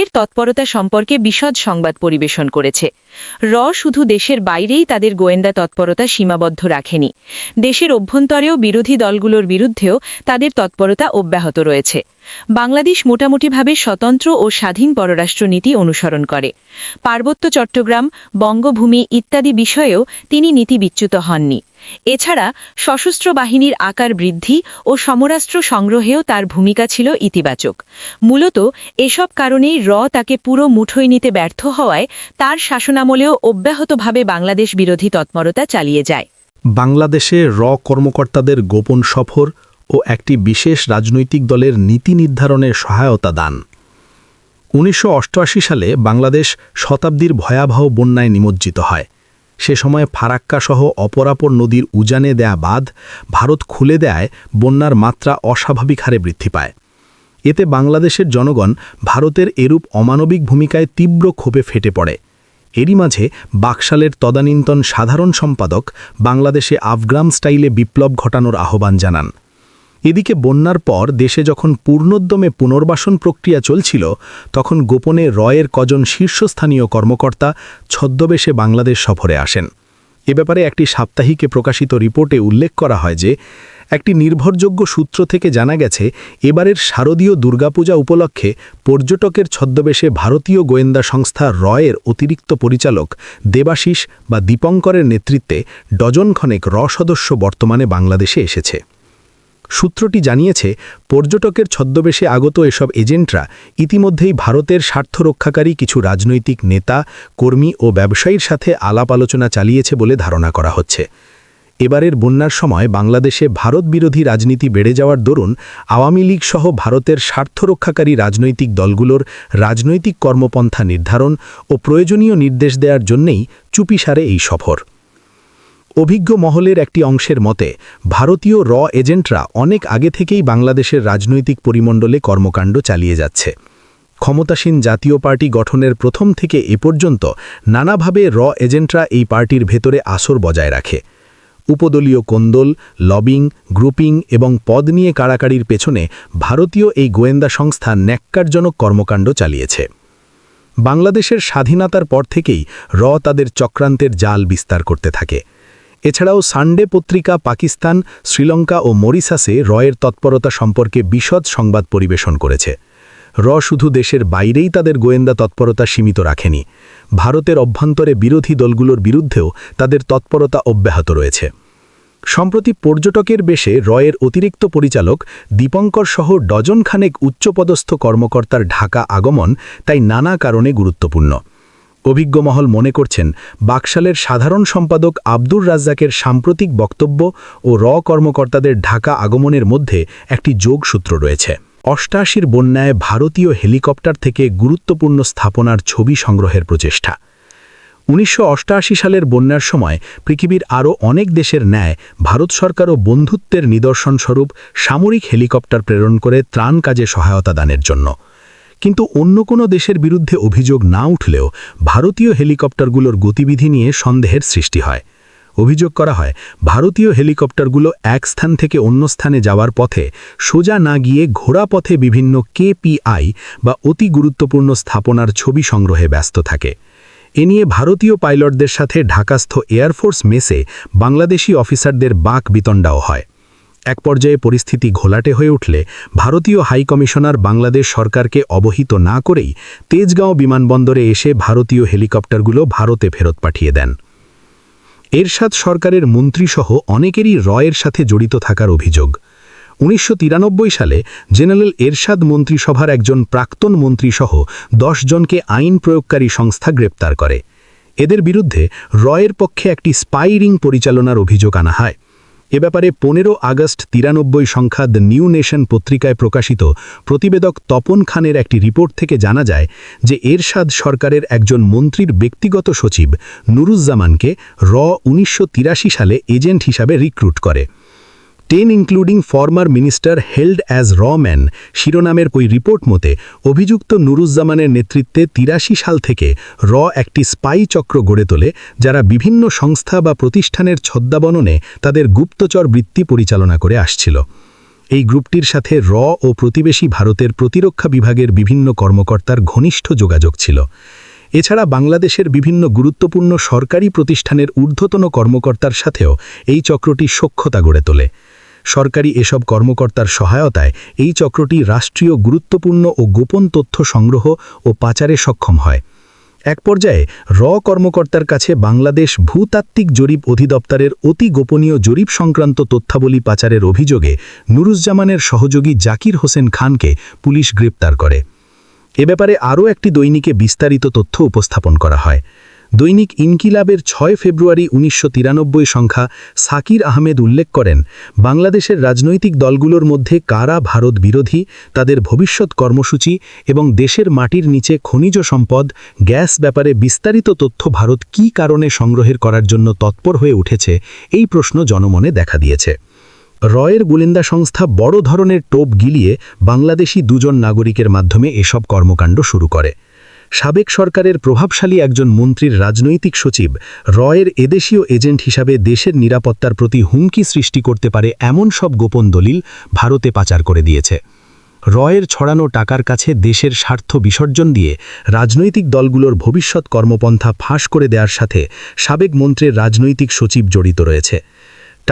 এর তৎপরতা সম্পর্কে বিশদ সংবাদ পরিবেশন করেছে। শুধু দেশের বাইরেই তাদের গোয়েন্দা তৎপরতা সীমাবদ্ধ রাখেনি, দেশের অভ্যন্তরেও বিরোধী দলগুলোর বিরুদ্ধেও তাদের তৎপরতা অব্যাহত রয়েছে। বাংলাদেশ মোটামুটিভাবে স্বতন্ত্র ও স্বাধীন পররাষ্ট্রনীতি অনুসরণ করে। পার্বত্য চট্টগ্রাম, বঙ্গভূমি ইত্যাদি বিষয়েও তিনি নীতিবিচ্যুত হননি। এছাড়া সশস্ত্র বাহিনীর আকার বৃদ্ধি ও সমরাস্ত্র সংগ্রহেও তার ভূমিকা ছিল ইতিবাচক। মূলত এসব কারণেই তাকে পুরো মুঠোয় নিতে ব্যর্থ হওয়ায় তার শাসনামলেও অব্যাহতভাবে বাংলাদেশ বিরোধী তৎপরতা চালিয়ে যায়। বাংলাদেশে কর্মকর্তাদের গোপন সফর ও একটি বিশেষ রাজনৈতিক দলের নীতি নির্ধারণে সহায়তা দান। ১৯৮৮ সালে বাংলাদেশ শতাব্দীর ভয়াবহ বন্যায় নিমজ্জিত হয়। সে সময় ফারাক্কাসহ অপরাপর নদীর উজানে দেয়া বাঁধ ভারত খুলে দেয়, বন্যার মাত্রা অস্বাভাবিক হারে বৃদ্ধি পায়। এতে বাংলাদেশের জনগণ ভারতের এরূপ অমানবিক ভূমিকায় তীব্র ক্ষোভে ফেটে পড়ে। এরই মাঝে বাকশালের তদানীন্তন সাধারণ সম্পাদক বাংলাদেশে আফগান স্টাইলে বিপ্লব ঘটানোর আহ্বান জানান। এদিকে বন্যার পর দেশে যখন পূর্ণোদ্যমে পুনর্বাসন প্রক্রিয়া চলছিল, তখন গোপনে এর কজন শীর্ষস্থানীয় কর্মকর্তা ছদ্মবেশে বাংলাদেশ সফরে আসেন। এ ব্যাপারে একটি সাপ্তাহিকে প্রকাশিত রিপোর্টে উল্লেখ করা হয় যে, একটি নির্ভরযোগ্য সূত্র থেকে জানা গেছে, এবারের শারদীয় দুর্গাপূজা উপলক্ষে পর্যটকের ছদ্মবেশে ভারতীয় গোয়েন্দা সংস্থা এর অতিরিক্ত পরিচালক দেবাশিস বা দীপঙ্করের নেতৃত্বে ডজনখানেক সদস্য বর্তমানে বাংলাদেশে এসেছে। সূত্রটি জানিয়েছে, পর্যটকের ছদ্মবেশে আগত এসব এজেন্টরা ইতিমধ্যেই ভারতের স্বার্থ রক্ষাকারী কিছু রাজনৈতিক নেতা, কর্মী ও ব্যবসায়ীর সাথে আলাপ আলোচনা চালিয়েছে বলে ধারণা করা হচ্ছে। এবারের বন্যার সময় বাংলাদেশে ভারত বিরোধী রাজনীতি বেড়ে যাওয়ার দরুন আওয়ামী লীগ সহ ভারতের স্বার্থ রক্ষাকারী রাজনৈতিক দলগুলোর রাজনৈতিক কর্মপন্থা নির্ধারণ ও প্রয়োজনীয় নির্দেশ দেওয়ার জন্যেই চুপিসারে এই সফর। অভিজ্ঞ মহলের একটি অংশের মতে, ভারতীয় এজেন্টরা অনেক আগে থেকেই বাংলাদেশের রাজনৈতিক পরিমণ্ডলে কর্মকাণ্ড চালিয়ে যাচ্ছে। ক্ষমতাসীন জাতীয় পার্টি গঠনের প্রথম থেকে এ পর্যন্ত নানাভাবে এজেন্টরা এই পার্টির ভেতরে আসর বজায় রাখে। উপদলীয় কোন্দল, লবিং, গ্রুপিং এবং পদ নিয়ে কাড়াকাড়ির পেছনে ভারতীয় এই গোয়েন্দা সংস্থা ন্যাক্কারজনক কর্মকাণ্ড চালিয়েছে। বাংলাদেশের স্বাধীনতার পর থেকেই তাদের চক্রান্তের জাল বিস্তার করতে থাকে। এছাড়াও সানডে পত্রিকা পাকিস্তান, শ্রীলঙ্কা ও মরিশাসে এর তৎপরতা সম্পর্কে বিশদ সংবাদ পরিবেশন করেছে। শুধু দেশের বাইরেই তাদের গোয়েন্দা তৎপরতা সীমিত রাখেনি, ভারতের অভ্যন্তরে বিরোধী দলগুলোর বিরুদ্ধেও তাদের তৎপরতা অব্যাহত রয়েছে। সম্প্রতি পর্যটকের বেশে এর অতিরিক্ত পরিচালক দীপঙ্কর সহ ডজনখানেক উচ্চপদস্থ কর্মকর্তার ঢাকা আগমন তাই নানা কারণে গুরুত্বপূর্ণ। অভিজ্ঞ মহল মনে করছেন, বাকশালের সাধারণ সম্পাদক আব্দুর রাজ্জাকের সাম্প্রতিক বক্তব্য ও কর্মকর্তাদের ঢাকা আগমনের মধ্যে একটি যোগসূত্র রয়েছে। ৮৮ বন্যায় ভারতীয় হেলিকপ্টার থেকে গুরুত্বপূর্ণ স্থাপনার ছবি সংগ্রহের প্রচেষ্টা। ১৯৮৮ সালের বন্যার সময় পৃথিবীর আরও অনেক দেশের ন্যায় ভারত সরকারও বন্ধুত্বের নিদর্শনস্বরূপ সামরিক হেলিকপ্টার প্রেরণ করে ত্রাণ কাজে সহায়তা দানের জন্য। কিন্তু অন্য কোনো দেশের বিরুদ্ধে অভিযোগ না উঠলেও ভারতীয় হেলিকপ্টারগুলোর গতিবিধি নিয়ে সন্দেহের সৃষ্টি হয়। অভিযোগ করা হয়, ভারতীয় হেলিকপ্টারগুলো এক স্থান থেকে অন্য স্থানে যাওয়ার পথে সোজা না গিয়ে ঘোড়া পথে বিভিন্ন কেপিআই বা অতি গুরুত্বপূর্ণ স্থাপনার ছবি সংগ্রহে ব্যস্ত থাকে। এ নিয়ে ভারতীয় পাইলটদের সাথে ঢাকাস্থ এয়ারফোর্স মেসে বাংলাদেশি অফিসারদের বাক বিতণ্ডাও হয়। এক পর্যায়ে পরিস্থিতি ঘোলাটে হয়ে উঠলে ভারতীয় হাইকমিশনার বাংলাদেশ সরকারকে অবহিত না করেই তেজগাঁও বিমানবন্দরে এসে ভারতীয় হেলিকপ্টারগুলো ভারতে ফেরত পাঠিয়ে দেন। এরশাদ সরকারের মন্ত্রীসহ অনেকেরই এর সাথে জড়িত থাকার অভিযোগ। ১৯৯৩ সালে জেনারেল এরশাদ মন্ত্রিসভার একজন প্রাক্তন মন্ত্রীসহ ১০ জনকে আইন প্রয়োগকারী সংস্থা গ্রেপ্তার করে। এদের বিরুদ্ধে এর পক্ষে একটি স্পাই রিং পরিচালনার অভিযোগ আনা হয়। এ ব্যাপারে ১৫ আগস্ট ৯৩ সংখ্যা দ্য নিউ নেশন পত্রিকায় প্রকাশিত প্রতিবেদক তপন খানের একটি রিপোর্ট থেকে জানা যায় যে এরশাদ সরকারের একজন মন্ত্রীর ব্যক্তিগত সচিব নুরুজ্জামানকে ১৯৮৩ সালে এজেন্ট হিসাবে রিক্রুট করে। 10 including former minister held as র ম্যান শিরোনামের ওই রিপোর্ট মতে অভিযুক্ত নুরুজ্জামানের নেতৃত্বে ৮৩ সাল থেকে র একটি স্পাই চক্র গড়ে তোলে যারা বিভিন্ন সংস্থা বা প্রতিষ্ঠানের ছদ্মাবননে তাদের গুপ্তচর বৃত্তি পরিচালনা করে আসছিল। এই গ্রুপটির সাথে র ও প্রতিবেশী ভারতের প্রতিরক্ষা বিভাগের বিভিন্ন কর্মকর্তার ঘনিষ্ঠ যোগাযোগ ছিল। এছাড়া বাংলাদেশের বিভিন্ন গুরুত্বপূর্ণ সরকারি প্রতিষ্ঠানের ঊর্ধ্বতন কর্মকর্তার সাথেও এই চক্রটি সখ্যতা গড়ে তোলে। সরকারি এসব কর্মকর্তার সহায়তায় এই চক্রটি রাষ্ট্রীয় গুরুত্বপূর্ণ ও গোপন তথ্য সংগ্রহ ও পাচারে সক্ষম হয়। এক পর্যায়ে র কর্মকর্তার কাছে বাংলাদেশ ভূতাত্ত্বিক জরিপ অধিদপ্তরের অতি গোপনীয় জরিপ সংক্রান্ত তথ্যাবলী পাচারের অভিযোগে নুরুজ্জামানের সহযোগী জাকির হোসেন খানকে পুলিশ গ্রেপ্তার করে। এ ব্যাপারে আরও একটি দৈনিকে বিস্তারিত তথ্য উপস্থাপন করা হয়। দৈনিক ইনকিলাবের ৬ ফেব্রুয়ারি ১৯৯৩ সংখ্যা সাকির আহমেদ উল্লেখ করেন, বাংলাদেশের রাজনৈতিক দলগুলোর মধ্যে কারা ভারত বিরোধী, তাদের ভবিষ্যৎ কর্মসূচি এবং দেশের মাটির নিচে খনিজ সম্পদ, গ্যাস ব্যাপারে বিস্তারিত তথ্য ভারত কী কারণে সংগ্রহের করার জন্য তৎপর হয়ে উঠেছে, এই প্রশ্ন জনমনে দেখা দিয়েছে। রয়ের গোয়েন্দা সংস্থা বড় ধরনের টোপ গিলিয়ে বাংলাদেশি দুজন নাগরিকের মাধ্যমে এসব কর্মকাণ্ড শুরু করে। সাবেক সরকারের প্রভাবশালী একজন মন্ত্রীর রাজনৈতিক সচিব রয়ের এদেশীয় এজেন্ট হিসাবে দেশের নিরাপত্তার প্রতি হুমকি সৃষ্টি করতে পারে এমন সব গোপন দলিল ভারতে পাচার করে দিয়েছে। রয়ের ছড়ানো টাকার কাছে দেশের স্বার্থ বিসর্জন দিয়ে রাজনৈতিক দলগুলোর ভবিষ্যৎ কর্মপন্থা ফাঁস করে দেওয়ার সাথে সাবেক মন্ত্রীর রাজনৈতিক সচিব জড়িত রয়েছে।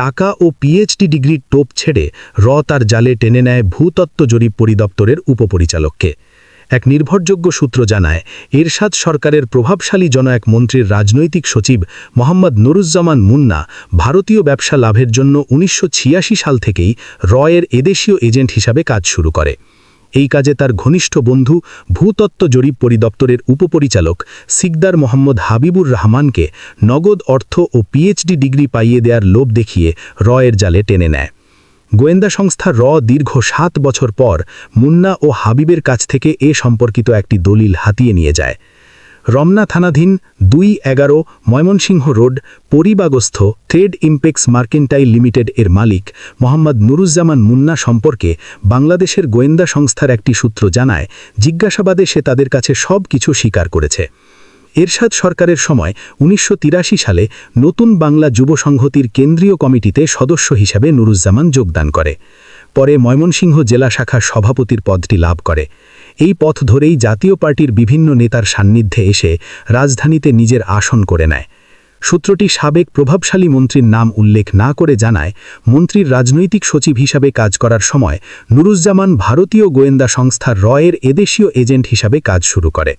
টাকা ও পিএইচডি ডিগ্রির টোপ ছেড়ে র তার জালে টেনে নেয় ভূতত্ত্ব জরিপ পরিদপ্তরের উপপরিচালককে। এক নির্ভরযোগ্য সূত্র জানায়, এরশাদ সরকারের প্রভাবশালী এক মন্ত্রীর রাজনৈতিক সচিব মোহাম্মদ নুরুজ্জামান মুন্না ভারতীয় ব্যবসা লাভের জন্য ১৯৮৬ সাল থেকেই রয়ের এদেশীয় এজেন্ট হিসাবে কাজ শুরু করে। এই কাজে তার ঘনিষ্ঠ বন্ধু ভূতত্ত্ব জরিপ পরিদপ্তরের উপপরিচালক সিকদার মোহাম্মদ হাবিবুর রহমানকে নগদ অর্থ ও পিএইচডি ডিগ্রি পাইয়ে দেওয়ার লোভ দেখিয়ে রয়ের জালে টেনে নেয়। গোয়েন্দা সংস্থা র দীর্ঘ ৭ বছর পর মুন্না ও হাবিবের কাছ থেকে এ সম্পর্কিত একটি দলিল হাতিয়ে নিয়ে যায়। রমনা থানাধীন ২-১১ ময়মনসিংহ রোড পরিবাগস্থ ট্রেড ইম্পেক্স মার্কেন্টাইল লিমিটেড এর মালিক মোহাম্মদ নুরুজ্জামান মুন্না সম্পর্কে বাংলাদেশের গোয়েন্দা সংস্থার একটি সূত্র জানায়, জিজ্ঞাসাবাদে সে তাদের কাছে সব কিছু স্বীকার করেছে। এরশাদ সরকারের সময় ১৯৮৩ সালে নতুন বাংলা যুব সংহতির কেন্দ্রীয় কমিটিতে সদস্য হিসাবে নুরুজ্জামান যোগদান করে। পরে ময়মনসিংহ জেলা শাখার সভাপতির পদটি লাভ করে। এই পথ ধরেই জাতীয় পার্টির বিভিন্ন নেতার সান্নিধ্যে এসে রাজধানীতে নিজের আসন করে নেয়। সূত্রটি সাবেক প্রভাবশালী মন্ত্রীর নাম উল্লেখ না করে জানায়, মন্ত্রীর রাজনৈতিক সচিব হিসাবে কাজ করার সময় নুরুজ্জামান ভারতীয় গোয়েন্দা সংস্থা রয়ের এদেশীয় এজেন্ট হিসাবে কাজ শুরু করে।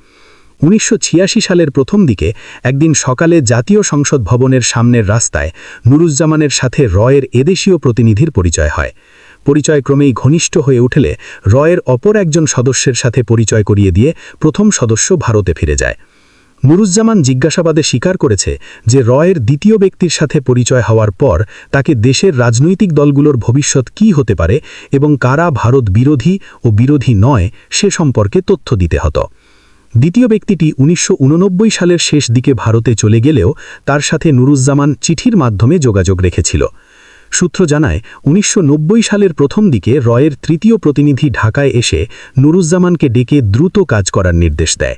১৯৮৬ সালের প্রথম দিকে একদিন সকালে জাতীয় সংসদ ভবনের সামনের রাস্তায় নুরুজ্জামানের সাথে রয়ের এদেশীয় প্রতিনিধির পরিচয় হয়। পরিচয় ক্রমেই ঘনিষ্ঠ হয়ে উঠলে রয়ের অপর একজন সদস্যের সাথে পরিচয় করিয়ে দিয়ে প্রথম সদস্য ভারতে ফিরে যায়। নুরুজ্জামান জিজ্ঞাসাবাদে স্বীকার করেছে যে রয়ের দ্বিতীয় ব্যক্তির সাথে পরিচয় হওয়ার পর তাকে দেশের রাজনৈতিক দলগুলোর ভবিষ্যৎ কী হতে পারে এবং কারা ভারত বিরোধী ও বিরোধী নয় সে সম্পর্কে তথ্য দিতে হতো। দ্বিতীয় ব্যক্তিটি ১৯৮৯ সালের শেষ দিকে ভারতে চলে গেলেও তার সাথে নুরুজ্জামান চিঠির মাধ্যমে যোগাযোগ রেখেছিল। সূত্র জানায়, ১৯৯০ সালের প্রথম দিকে রয়ের তৃতীয় প্রতিনিধি ঢাকায় এসে নুরুজ্জামানকে ডেকে দ্রুত কাজ করার নির্দেশ দেয়।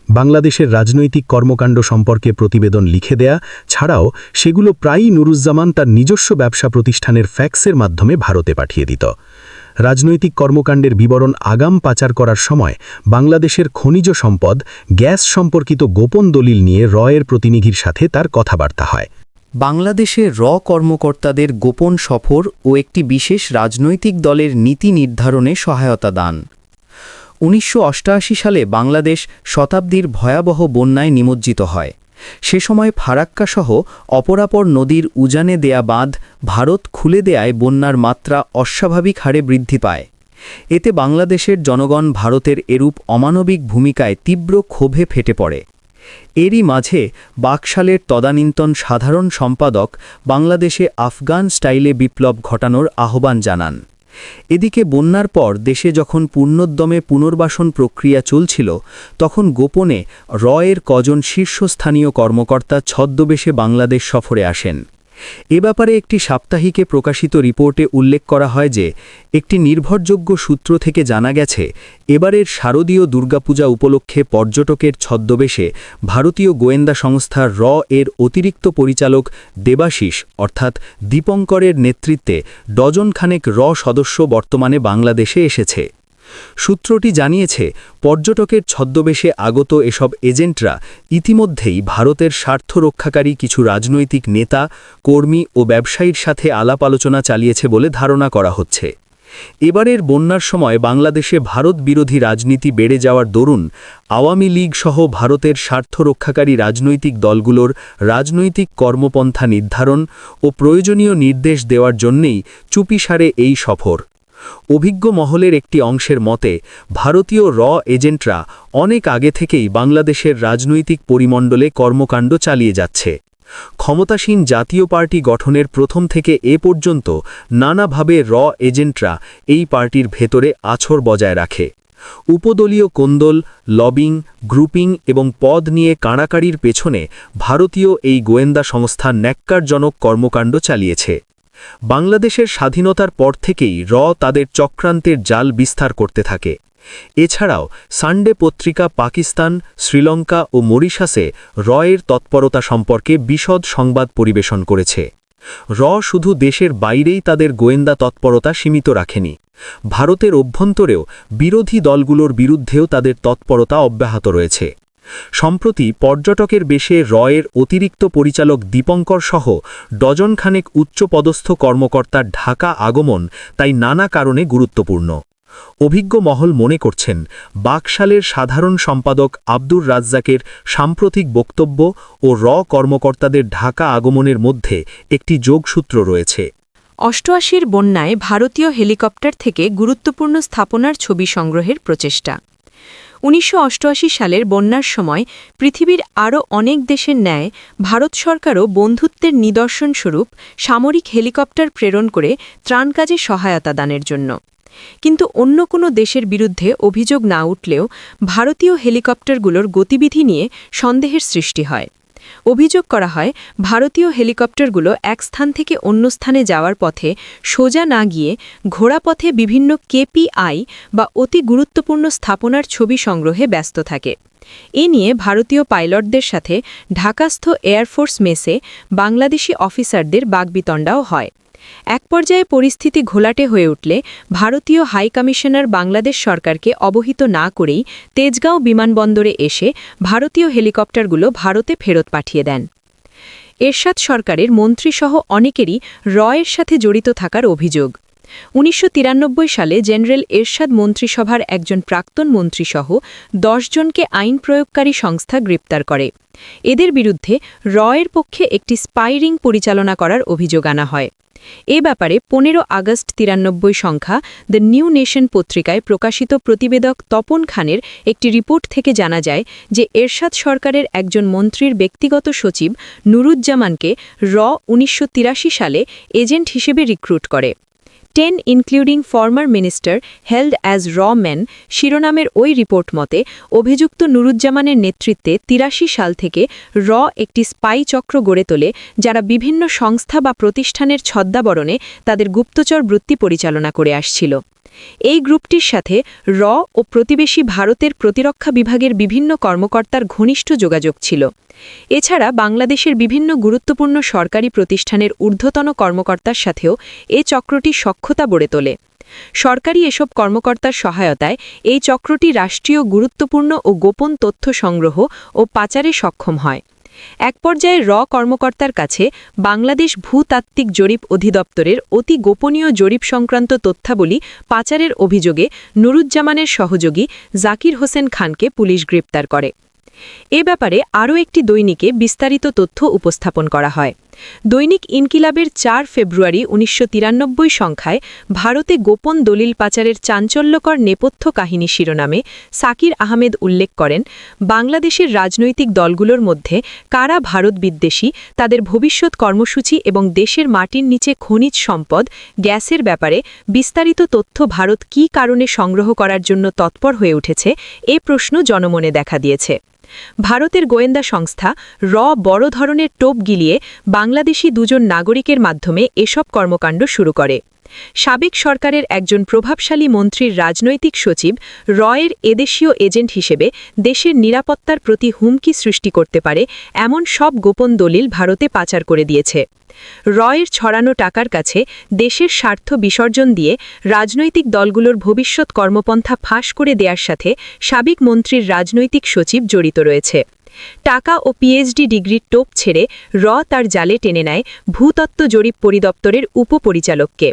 বাংলাদেশের রাজনৈতিক কর্মকাণ্ড সম্পর্কে প্রতিবেদন লিখে দেয়া ছাড়াও সেগুলো প্রায়ই নুরুজ্জামান তার নিজস্ব ব্যবসা প্রতিষ্ঠানের ফ্যাক্সের মাধ্যমে ভারতে পাঠিয়ে দিত। রাজনৈতিক কর্মকাণ্ডের বিবরণ আগাম পাচার করার সময় বাংলাদেশের খনিজ সম্পদ, গ্যাস সম্পর্কিত গোপন দলিল নিয়ে রয়ের প্রতিনিধির সাথে তার কথাবার্তা হয়। বাংলাদেশে কর্মকর্তাদের গোপন সফর ও একটি বিশেষ রাজনৈতিক দলের নীতি নির্ধারণে সহায়তা দান। ১৯৮৮ সালে বাংলাদেশ শতাব্দীর ভয়াবহ বন্যায় নিমজ্জিত হয়। সে সময় ফারাক্কাসহ অপরাপর নদীর উজানে দেয়া বাঁধ ভারত খুলে দেয়ায় বন্যার মাত্রা অস্বাভাবিক হারে বৃদ্ধি পায়। এতে বাংলাদেশের জনগণ ভারতের এরূপ অমানবিক ভূমিকায় তীব্র ক্ষোভে ফেটে পড়ে। এরই মাঝে বাকশালের তদানীন্তন সাধারণ সম্পাদক বাংলাদেশে আফগান স্টাইলে বিপ্লব ঘটানোর আহ্বান জানান। এদিকে বন্যার পর দেশে যখন পূর্ণোদ্যমে পুনর্বাসন প্রক্রিয়া চলছিল, তখন গোপনে রয়ের কজন শীর্ষস্থানীয় কর্মকর্তা ছদ্মবেশে বাংলাদেশ সফরে আসেন। এ ব্যাপারে একটি সাপ্তাহিকে প্রকাশিত রিপোর্টে উল্লেখ করা হয় যে একটি নির্ভরযোগ্য সূত্র থেকে জানা গেছে এবারের শারদীয় দুর্গাপূজা উপলক্ষে পর্যটকের ছদ্মবেশে ভারতীয় গোয়েন্দা সংস্থা এর অতিরিক্ত পরিচালক দেবাশিস অর্থাৎ দীপঙ্করের নেতৃত্বে ডজনখানেক সদস্য বর্তমানে বাংলাদেশে এসেছে। সূত্রটি জানিয়েছে পর্যটকের ছদ্মবেশে আগত এসব এজেন্টরা ইতিমধ্যেই ভারতের স্বার্থ রক্ষাকারী কিছু রাজনৈতিক নেতা, কর্মী ও ব্যবসায়ীর সাথে আলাপ আলোচনা চালিয়েছে বলে ধারণা করা হচ্ছে। এবারের বন্যার সময় বাংলাদেশে ভারত বিরোধী রাজনীতি বেড়ে যাওয়ার দরুন আওয়ামী লীগ সহ ভারতের স্বার্থ রক্ষাকারী রাজনৈতিক দলগুলোর রাজনৈতিক কর্মপন্থা নির্ধারণ ও প্রয়োজনীয় নির্দেশ দেওয়ার জন্যেই চুপিসারে এই সফর। অভিজ্ঞ মহলের একটি অংশের মতে ভারতীয় এজেন্টরা অনেক আগে থেকেই বাংলাদেশের রাজনৈতিক পরিমণ্ডলে কর্মকাণ্ড চালিয়ে যাচ্ছে। ক্ষমতাসীন জাতীয় পার্টি গঠনের প্রথম থেকে এ পর্যন্ত নানাভাবে এজেন্টরা এই পার্টির ভেতরে আছড় বজায় রাখে। উপদলীয় কোন্দল, লবিং, গ্রুপিং এবং পদ নিয়ে কাড়াকাড়ির পেছনে ভারতীয় এই গোয়েন্দা সংস্থা ন্যাক্কারজনক কর্মকাণ্ড চালিয়েছে। বাংলাদেশের স্বাধীনতার পর থেকেই তাদের চক্রান্তের জাল বিস্তার করতে থাকে। এছাড়াও সানডে পত্রিকা পাকিস্তান, শ্রীলঙ্কা ও মরিশাসে এর তৎপরতা সম্পর্কে বিশদ সংবাদ পরিবেশন করেছে। শুধু দেশের বাইরেই তাদের গোয়েন্দা তৎপরতা সীমিত রাখেনি, ভারতের অভ্যন্তরেও বিরোধী দলগুলোর বিরুদ্ধেও তাদের তৎপরতা অব্যাহত রয়েছে। সম্প্রতি পর্যটকের বেশে এর অতিরিক্ত পরিচালক দীপঙ্কর সহ ডজনখানেক উচ্চপদস্থ কর্মকর্তার ঢাকা আগমন তাই নানা কারণে গুরুত্বপূর্ণ। অভিজ্ঞ মহল মনে করছেন বাকশালের সাধারণ সম্পাদক আব্দুর রাজ্জাকের সাম্প্রতিক বক্তব্য ও কর্মকর্তাদের ঢাকা আগমনের মধ্যে একটি যোগসূত্র রয়েছে। ৮৮ বন্যায় ভারতীয় হেলিকপ্টার থেকে গুরুত্বপূর্ণ স্থাপনার ছবি সংগ্রহের প্রচেষ্টা। ১৯৮৮ সালের বন্যার সময় পৃথিবীর আরও অনেক দেশের ন্যায় ভারত সরকারও বন্ধুত্বের নিদর্শনস্বরূপ সামরিক হেলিকপ্টার প্রেরণ করে ত্রাণ কাজে সহায়তা দানের জন্য। কিন্তু অন্য কোনো দেশের বিরুদ্ধে অভিযোগ না উঠলেও ভারতীয় হেলিকপ্টারগুলোর গতিবিধি নিয়ে সন্দেহের সৃষ্টি হয়। অভিযোগ করা হয় ভারতীয় হেলিকপ্টারগুলো এক স্থান থেকে অন্য স্থানে যাওয়ার পথে সোজা না গিয়ে ঘোড়াপথে বিভিন্ন কেপিআই বা অতি গুরুত্বপূর্ণ স্থাপনার ছবি সংগ্রহে ব্যস্ত থাকে। এ নিয়ে ভারতীয় পাইলটদের সাথে ঢাকাস্থ এয়ারফোর্স মেসে বাংলাদেশি অফিসারদের বাগবিতণ্ডাও হয়। এক পর্যায়ে পরিস্থিতি ঘোলাটে হয়ে উঠলে ভারতীয় হাইকমিশনার বাংলাদেশ সরকারকে অবহিত না করেই তেজগাঁও বিমানবন্দরে এসে ভারতীয় হেলিকপ্টারগুলো ভারতে ফেরত পাঠিয়ে দেন। এরশাদ সরকারের মন্ত্রীসহ অনেকেরই এর সাথে জড়িত থাকার অভিযোগ। ১৯৯৩ সালে জেনারেল এরশাদ মন্ত্রিসভার একজন প্রাক্তন মন্ত্রীসহ ১০ জনকে আইন প্রয়োগকারী সংস্থা গ্রেপ্তার করে। এদের বিরুদ্ধে এর পক্ষে একটি স্পাইরিং পরিচালনা করার অভিযোগ আনা হয়। এ ব্যাপারে ১৫ আগস্ট ৯৩ সংখ্যা দ্য নিউ নেশন পত্রিকায় প্রকাশিত প্রতিবেদক তপন খানের একটি রিপোর্ট থেকে জানা যায় যে এরশাদ সরকারের একজন মন্ত্রীর ব্যক্তিগত সচিব নুরুজ্জামানকে ১৯৮৩ সালে এজেন্ট হিসেবে রিক্রুট করে। 10 including former minister held as men শিরোনামের ওই রিপোর্ট মতে অভিযুক্ত নুরুজ্জামানের নেতৃত্বে ৮৩ সাল থেকে একটি স্পাই চক্র গড়ে তোলে, যারা বিভিন্ন সংস্থা বা প্রতিষ্ঠানের ছদ্মাবরণে তাদের গুপ্তচর বৃত্তি পরিচালনা করে আসছিল। এই গ্রুপটির সাথে ও প্রতিবেশী ভারতের প্রতিরক্ষা বিভাগের বিভিন্ন কর্মকর্তার ঘনিষ্ঠ যোগাযোগ ছিল। এছাড়া বাংলাদেশের বিভিন্ন গুরুত্বপূর্ণ সরকারি প্রতিষ্ঠানের ঊর্ধ্বতন কর্মকর্তার সাথেও এ চক্রটি সখ্যতা গড়ে তোলে। সরকারি এসব কর্মকর্তার সহায়তায় এই চক্রটি রাষ্ট্রীয় গুরুত্বপূর্ণ ও গোপন তথ্য সংগ্রহ ও পাচারে সক্ষম হয়। এক পর্যায়ে কর্মকর্তার কাছে বাংলাদেশ ভূতাত্ত্বিক জরিপ অধিদপ্তরের অতি গোপনীয় জরিপ সংক্রান্ত তথ্যাবলী পাচারের অভিযোগে নুরুজ্জামানের সহযোগী জাকির হোসেন খানকে পুলিশ গ্রেপ্তার করে। এ ব্যাপারে আরও একটি দৈনিকে বিস্তারিত তথ্য উপস্থাপন করা হয়। দৈনিক ইনকিলাবের ৪ ফেব্রুয়ারি ১৯৯৩ সংখ্যায় ভারতে গোপন দলিল পাচারের চাঞ্চল্যকর নেপথ্য কাহিনী শিরোনামে সাকির আহমেদ উল্লেখ করেন, বাংলাদেশের রাজনৈতিক দলগুলোর মধ্যে কারা ভারত বিদ্বেষী, তাদের ভবিষ্যৎ কর্মসূচি এবং দেশের মাটির নিচে খনিজ সম্পদ, গ্যাসের ব্যাপারে বিস্তারিত তথ্য ভারত কী কারণে সংগ্রহ করার জন্য তৎপর হয়ে উঠেছে, এ প্রশ্ন জনমনে দেখা দিয়েছে। ভারতের গোয়েন্দা সংস্থা বড় ধরনের টোপ গিলিয়ে বাংলাদেশি দুজন নাগরিকের মাধ্যমে এসব কর্মকাণ্ড শুরু করে। সাবেক সরকারের একজন প্রভাবশালী মন্ত্রীর রাজনৈতিক সচিব এর এদেশীয় এজেন্ট হিসেবে দেশের নিরাপত্তার প্রতি হুমকি সৃষ্টি করতে পারে এমন সব গোপন দলিল ভারতে পাচার করে দিয়েছে। এর ছড়ানো টাকার কাছে দেশের স্বার্থ বিসর্জন দিয়ে রাজনৈতিক দলগুলোর ভবিষ্যৎ কর্মপন্থা ফাঁস করে দেওয়ার সাথে সাবেক মন্ত্রীর রাজনৈতিক সচিব জড়িত রয়েছে। টাকা ও পিএইচডি ডিগ্রির টোপ ছেড়ে তার জালে টেনে নেয় ভূতত্ত্ব জরিপ পরিদপ্তরের উপপরিচালককে।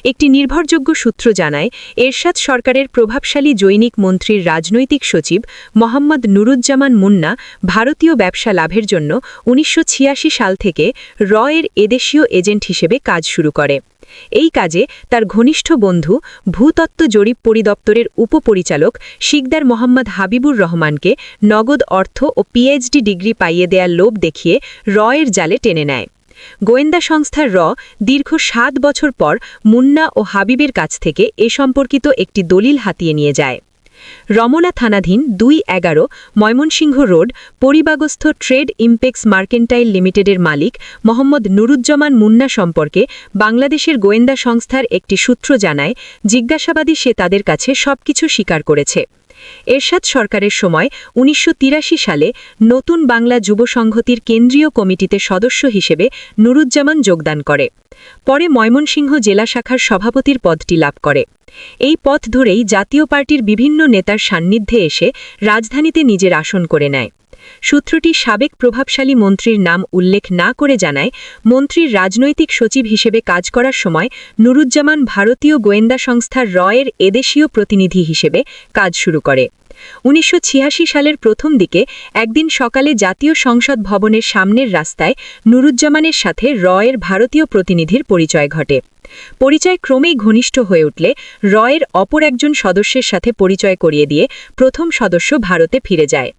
একটি নির্ভরযোগ্য সূত্র জানায়, এরশাদ সরকারের প্রভাবশালী জৈনিক মন্ত্রীর রাজনৈতিক সচিব মোহাম্মদ নুরুজ্জামান মুন্না ভারতীয় ব্যবসা লাভের জন্য ১৯৮৬ সাল থেকে এর এদেশীয় এজেন্ট হিসেবে কাজ শুরু করে। এই কাজে তার ঘনিষ্ঠ বন্ধু ভূতত্ত্ব জরিপ পরিদপ্তরের উপপরিচালক শিকদার মোহাম্মদ হাবিবুর রহমানকে নগদ অর্থ ও পিএইচডি ডিগ্রি পাইয়ে দেয়ার লোভ দেখিয়ে এর জালে টেনে নেয়। গোয়েন্দা সংস্থার দীর্ঘ ৭ বছর পর মুন্না ও হাবিবের কাছ থেকে এ সম্পর্কিত একটি দলিল হাতিয়ে নিয়ে যায়। রমনা থানাধীন ২-১১ ময়মনসিংহ রোড পরিবাগস্থ ট্রেড ইমপেক্স মার্কেন্টাইল লিমিটেডের মালিক মোহাম্মদ নুরুজ্জামান মুন্না সম্পর্কে বাংলাদেশের গোয়েন্দা সংস্থার একটি সূত্র জানায়, জিজ্ঞাসাবাদে সে তাদের কাছে সবকিছু স্বীকার করেছে। এরশাদ সরকারের সময় ১৯৮৩ সালে নতুন বাংলা যুব সংহতির কেন্দ্রীয় কমিটিতে সদস্য হিসেবে নুরুজ্জামান যোগদান করে। পরে ময়মনসিংহ জেলা শাখার সভাপতির পদটি লাভ করে। এই পথ ধরেই জাতীয় পার্টির বিভিন্ন নেতার সান্নিধ্যে এসে রাজধানীতে নিজের আসন করে নেয়। সূত্রটি সাবেক প্রভাবশালী মন্ত্রীর নাম উল্লেখ না করে জানায়, মন্ত্রীর রাজনৈতিক সচিব হিসেবে কাজ করার সময় নুরুজ্জামান ভারতীয় গোয়েন্দা সংস্থার এর এদেশীয় প্রতিনিধি হিসেবে কাজ শুরু করে। ১৯৮৬ সালের প্রথম দিকে একদিন সকালে জাতীয় সংসদ ভবনের সামনের রাস্তায় নুরুজ্জামানের সাথে এর ভারতীয় প্রতিনিধির পরিচয় ঘটে। পরিচয় ক্রমেই ঘনিষ্ঠ হয়ে উঠলে এর অপর একজন সদস্যের সাথে পরিচয় করিয়ে দিয়ে প্রথম সদস্য ভারতে ফিরে যায়।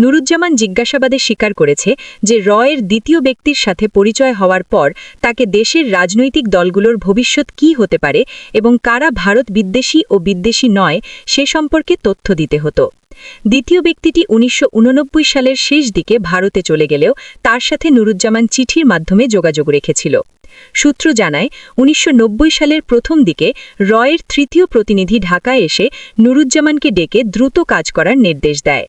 নুরুজ্জামান জিজ্ঞাসাবাদে স্বীকার করেছে যে এর দ্বিতীয় ব্যক্তির সাথে পরিচয় হওয়ার পর তাকে দেশের রাজনৈতিক দলগুলোর ভবিষ্যৎ কী হতে পারে এবং কারা ভারত বিদ্বেষী ও বিদ্বেষী নয় সে সম্পর্কে তথ্য দিতে হতো। দ্বিতীয় ব্যক্তিটি ১৯৮৯ সালের শেষ দিকে ভারতে চলে গেলেও তার সাথে নুরুজ্জামান চিঠির মাধ্যমে যোগাযোগ রেখেছিল। সূত্র জানায়, ১৯৯০ সালের প্রথম দিকে এর তৃতীয় প্রতিনিধি ঢাকায় এসে নুরুজ্জামানকে ডেকে দ্রুত কাজ করার নির্দেশ দেয়।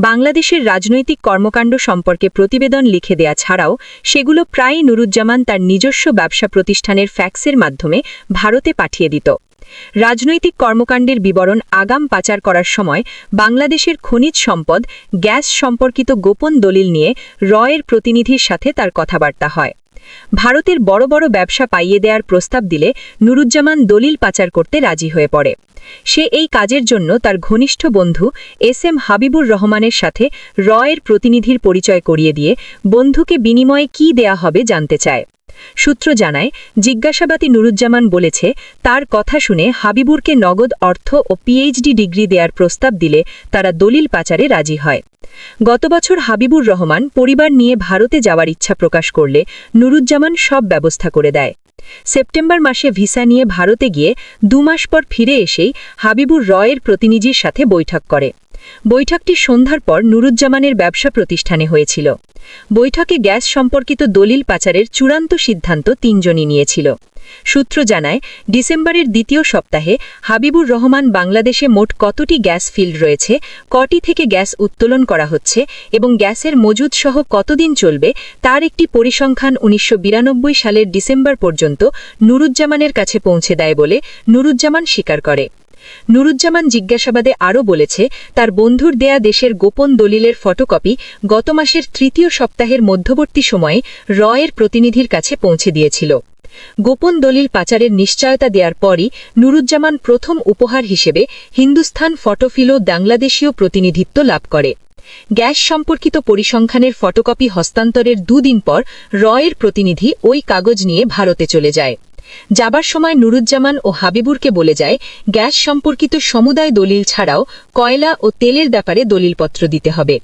বাংলাদেশের রাজনৈতিক কর্মকাণ্ড সম্পর্কে প্রতিবেদন লিখে দেয়া ছাড়াও সেগুলো প্রায়ই নুরুজ্জামান তার নিজস্ব ব্যবসা প্রতিষ্ঠানের ফ্যাক্সের মাধ্যমে ভারতে পাঠিয়ে দিত। রাজনৈতিক কর্মকাণ্ডের বিবরণ আগাম পাচার করার সময় বাংলাদেশের খনিজ সম্পদ, গ্যাস সম্পর্কিত গোপন দলিল নিয়ে এর প্রতিনিধির সাথে তার কথাবার্তা হয়। ভারতের বড় বড় ব্যবসা পাইয়ে দেওয়ার প্রস্তাব দিলে নুরুজ্জামান দলিল পাচার করতে রাজি হয়ে পড়ে। সে এই কাজের জন্য তার ঘনিষ্ঠ বন্ধু এম হাবিবুর রহমানের সাথে এর প্রতিনিধির পরিচয় করিয়ে দিয়ে বন্ধুকে বিনিময়ে কী দেয়া হবে জানতে চায়। সূত্র জানায়, জিজ্ঞাসাবাদে নুরুজ্জামান বলেছে, তার কথা শুনে হাবিবুরকে নগদ অর্থ ও পিএইচডি ডিগ্রি দেওয়ার প্রস্তাব দিলে তারা দলিল পাচারে রাজি হয়। গত বছর হাবিবুর রহমান পরিবার নিয়ে ভারতে যাওয়ার ইচ্ছা প্রকাশ করলে নুরুজ্জামান সব ব্যবস্থা করে দেয়। সেপ্টেম্বর মাসে ভিসা নিয়ে ভারতে গিয়ে ২ মাস পর ফিরে এসেই হাবিবুর এর প্রতিনিধির সাথে বৈঠক করে। বৈঠকটি সন্ধ্যার পর নুরুজ্জামানের ব্যবসা প্রতিষ্ঠানে হয়েছিল। বৈঠকে গ্যাস সম্পর্কিত দলিল পাচারের চূড়ান্ত সিদ্ধান্ত ৩ জনই নিয়েছিল। সূত্র জানায়, ডিসেম্বরের দ্বিতীয় সপ্তাহে হাবিবুর রহমান বাংলাদেশে মোট কতটি গ্যাস ফিল্ড রয়েছে, কটি থেকে গ্যাস উত্তোলন করা হচ্ছে এবং গ্যাসের মজুদ সহ কতদিন চলবে তার একটি পরিসংখ্যান ১৯৯২ সালের ডিসেম্বর পর্যন্ত নুরুজ্জামানের কাছে পৌঁছে দেয় বলে নুরুজ্জামান স্বীকার করে। নুরুজ্জামান জিজ্ঞাসাবাদে আরও বলেছে, তার বন্ধুর দেয়া দেশের গোপন দলিলের ফটোকপি গত মাসের তৃতীয় সপ্তাহের মধ্যবর্তী সময়ে এর প্রতিনিধির কাছে পৌঁছে দিয়েছিল। গোপন দলিল পাচারের নিশ্চয়তা দেওয়ার পরই নুরুজ্জামান প্রথম উপহার হিসেবে হিন্দুস্থান ফটোফিলো বাংলাদেশীয় প্রতিনিধিত্ব লাভ করে। গ্যাস সম্পর্কিত পরিসংখ্যানের ফটোকপি হস্তান্তরের ২ দিন পর এর প্রতিনিধি ওই কাগজ নিয়ে ভারতে চলে যায়। যাবার সময় নুরুজ্জামান ও হাবিবুরকে বলে যায়, গ্যাস সম্পর্কিত সমুদায় দলিল ছাড়াও কয়লা ও তেলের ব্যাপারে দলিলপত্র দিতে হবে।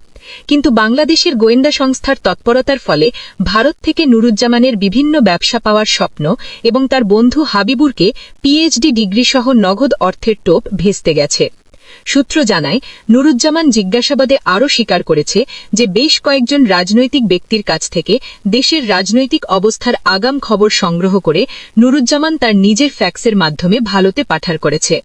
কিন্তু বাংলাদেশের গোয়েন্দা সংস্থার তৎপরতার ফলে ভারত থেকে নুরুজ্জামানের বিভিন্ন ব্যবসা পাওয়ার স্বপ্ন এবং তার বন্ধু হাবিবুরকে পিএইচডি ডিগ্রিসহ নগদ অর্থের টোপ ভেস্তে গেছে। সূত্র জানায়, নুরুজ্জামান জিজ্ঞাসাবাদে আরও স্বীকার করেছে যে বেশ কয়েকজন রাজনৈতিক ব্যক্তির কাছ থেকে দেশের রাজনৈতিক অবস্থার আগাম খবর সংগ্রহ করে নুরুজ্জামান তার নিজের ফ্যাক্সের মাধ্যমে ভারতে পাঠার করেছে।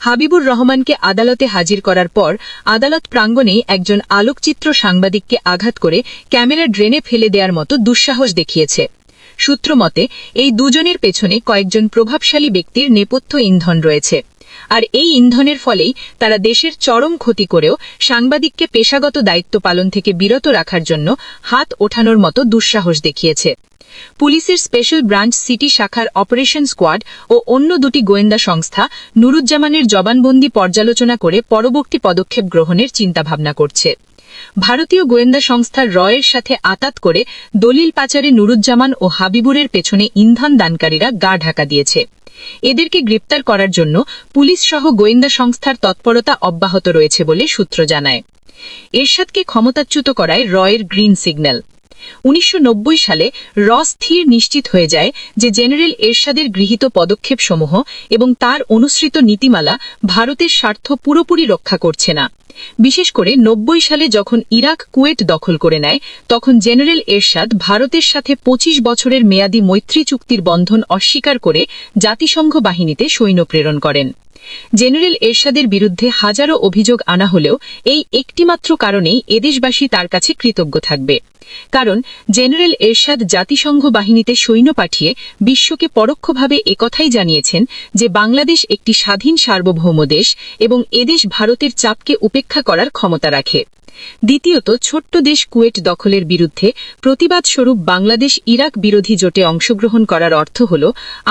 হাবিবুর রহমানকে আদালতে হাজির করার পর আদালত প্রাঙ্গণেই একজন আলোকচিত্র সাংবাদিককে আঘাত করে ক্যামেরা ড্রেনে ফেলে দেওয়ার মতো দুঃসাহস দেখিয়েছে। সূত্র মতে, এই দুজনের পেছনে কয়েকজন প্রভাবশালী ব্যক্তির নেপথ্য ইন্ধন রয়েছে, আর এই ইন্ধনের ফলেই তারা দেশের চরম ক্ষতি করেও সাংবাদিককে পেশাগত দায়িত্ব পালন থেকে বিরত রাখার জন্য হাত ওঠানোর মতো দুঃসাহস দেখিয়েছে। পুলিশের স্পেশাল ব্রাঞ্চ সিটি শাখার অপারেশন স্কোয়াড ও অন্য দুটি গোয়েন্দা সংস্থা নুরুজ্জামানের জবানবন্দি পর্যালোচনা করে পরবর্তী পদক্ষেপ গ্রহণের চিন্তাভাবনা করছে। ভারতীয় গোয়েন্দা সংস্থার রয়ের সাথে আতাত করে দলিল পাচারে নুরুজ্জামান ও হাবিবুরের পেছনে ইন্ধন দানকারীরা গা ঢাকা দিয়েছে। এদেরকে গ্রেপ্তার করার জন্য পুলিশ সহ গোয়েন্দা সংস্থার তৎপরতা অব্যাহত রয়েছে বলে সূত্র জানায়। এরশাদকে ক্ষমতাচ্যুত করায় রয়ের গ্রিন সিগন্যাল। 1990 সালে স্থির নিশ্চিত হয়ে যায় যে জেনারেল এরশাদের গৃহীত পদক্ষেপসমূহ এবং তার অনুসৃত নীতিমালা ভারতের স্বার্থ পুরোপুরি রক্ষা করছে না। বিশেষ করে 90 সালে যখন ইরাক কুয়েত দখল করে নেয়, তখন জেনারেল এরশাদ ভারতের সাথে 25 বছরের মেয়াদী মৈত্রী চুক্তির বন্ধন অস্বীকার করে জাতিসংঘ বাহিনীতে সৈন্য প্রেরণ করেন। জেনারেল এরশাদের বিরুদ্ধে হাজারো অভিযোগ আনা হলেও এই একটিমাত্র কারণেই এদেশবাসী তার কাছে কৃতজ্ঞ থাকবে। কারণ জেনারেল এরশাদ জাতিসংঘ বাহিনীতে সৈন্য পাঠিয়ে বিশ্বকে পরোক্ষভাবে একথাই জানিয়েছেন যে বাংলাদেশ একটি স্বাধীন সার্বভৌম দেশ এবং এদেশ ভারতের চাপকে উপেক্ষা করার ক্ষমতা রাখে। দ্বিতীয়ত, ছোট্ট দেশ কুয়েট দখলের বিরুদ্ধে প্রতিবাদস্বরূপ বাংলাদেশ ইরাক বিরোধী জোটে অংশগ্রহণ করার অর্থ হল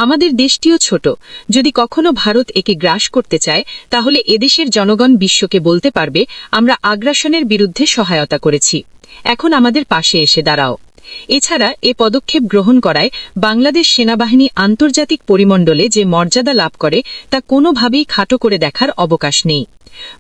আমাদের দেশটিও ছোট। যদি কখনো ভারত একে গ্রাস করতে চায়, তাহলে এদেশের জনগণ বিশ্বকে বলতে পারবে আমরা আগ্রাসনের বিরুদ্ধে সহায়তা করেছি, এখন আমাদের পাশে এসে দাঁড়াও। এছাড়া এ পদক্ষেপ গ্রহণ করায় বাংলাদেশ সেনাবাহিনী আন্তর্জাতিক পরিমণ্ডলে যে মর্যাদা লাভ করে তা কোনোভাবেই খাটো করে দেখার অবকাশ নেই।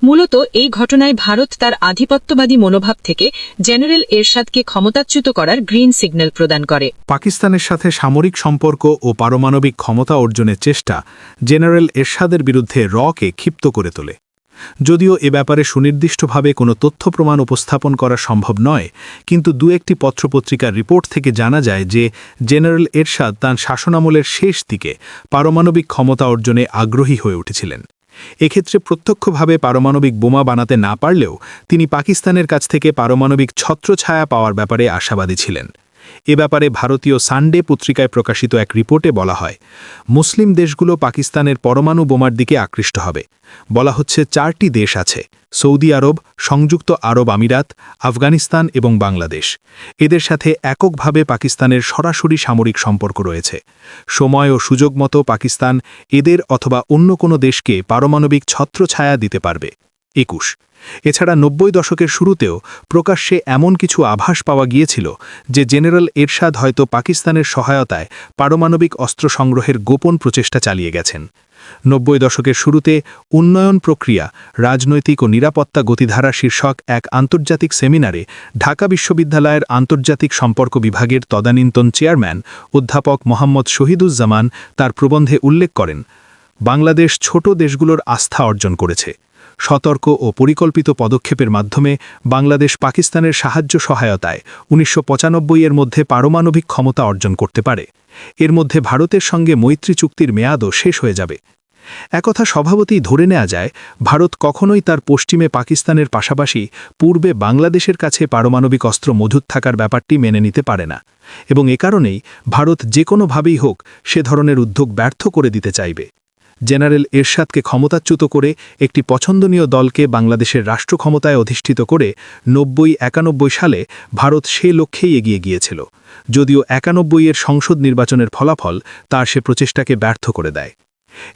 মূলত এই ঘটনায় ভারত তার আধিপত্যবাদী মনোভাব থেকে জেনারেল এরশাদকে ক্ষমতাচ্যুত করার গ্রিন সিগন্যাল প্রদান করে। পাকিস্তানের সাথে সামরিক সম্পর্ক ও পারমাণবিক ক্ষমতা অর্জনের চেষ্টা জেনারেল এরশাদের বিরুদ্ধে রকে ক্ষিপ্ত করে তোলে। যদিও এ ব্যাপারে সুনির্দিষ্টভাবে কোনো তথ্য প্রমাণ উপস্থাপন করা সম্ভব নয়, কিন্তু দু একটি পত্রপত্রিকার রিপোর্ট থেকে জানা যায় যে জেনারেল এরশাদ তাঁর শাসনামলের শেষ দিকে পারমাণবিক ক্ষমতা অর্জনে আগ্রহী হয়ে উঠেছিলেন। এক্ষেত্রে প্রত্যক্ষভাবে পারমাণবিক বোমা বানাতে না পারলেও তিনি পাকিস্তানের কাছ থেকে পারমাণবিক ছত্রছায়া পাওয়ার ব্যাপারে আশাবাদী ছিলেন। এ ব্যাপারে ভারতীয় সানডে পত্রিকায় প্রকাশিত এক রিপোর্টে বলা হয়, মুসলিম দেশগুলো পাকিস্তানের পরমাণু বোমার দিকে আকৃষ্ট হবে। বলা হচ্ছে 4টি দেশ আছে: সৌদি আরব, সংযুক্ত আরব আমিরাত, আফগানিস্তান এবং বাংলাদেশ। এদের সাথে এককভাবে পাকিস্তানের সরাসরি সামরিক সম্পর্ক রয়েছে। সময় ও সুযোগ মতো পাকিস্তান এদের অথবা অন্য কোনো দেশকে পারমাণবিক ছত্রছায়া দিতে পারবে। 21 এছাড়া 90 দশকের শুরুতেও প্রকাশ্যে এমন কিছু আভাস পাওয়া গিয়েছিল যে জেনারেল এরশাদ হয়তো পাকিস্তানের সহায়তায় পারমাণবিক অস্ত্র সংগ্রহের গোপন প্রচেষ্টা চালিয়ে গেছেন। 90 দশকের শুরুতে উন্নয়ন প্রক্রিয়া, রাজনৈতিক ও নিরাপত্তা গতিধারা শীর্ষক এক আন্তর্জাতিক সেমিনারে ঢাকা বিশ্ববিদ্যালয়ের আন্তর্জাতিক সম্পর্ক বিভাগের তদানীন্তন চেয়ারম্যান অধ্যাপক মোহাম্মদ শহীদুজ্জামান তার প্রবন্ধে উল্লেখ করেন, বাংলাদেশ ছোট দেশগুলোর আস্থা অর্জন করেছে। সতর্ক ও পরিকল্পিত পদক্ষেপের মাধ্যমে বাংলাদেশ পাকিস্তানের সাহায্য সহায়তায় 1995 এর মধ্যে পারমাণবিক ক্ষমতা অর্জন করতে পারে। এর মধ্যে ভারতের সঙ্গে মৈত্রী চুক্তির মেয়াদও শেষ হয়ে যাবে। একথা স্বভাবতই ধরে নেওয়া যায়, ভারত কখনোই তার পশ্চিমে পাকিস্তানের পাশাপাশি পূর্বে বাংলাদেশের কাছে পারমাণবিক অস্ত্র মজুত থাকার ব্যাপারটি মেনে নিতে পারে না, এবং এ কারণেই ভারত যে কোনোভাবেই হোক সে ধরনের উদ্যোগ ব্যর্থ করে দিতে চাইবে। জেনারেল এরশাদকে ক্ষমতাচ্যুত করে একটি পছন্দনীয় দলকে বাংলাদেশের রাষ্ট্র ক্ষমতায় অধিষ্ঠিত করে 90-91 সালে ভারত সে লক্ষ্যেই এগিয়ে গিয়েছিল, যদিও 91 সংসদ নির্বাচনের ফলাফল তার সে প্রচেষ্টাকে ব্যর্থ করে দেয়।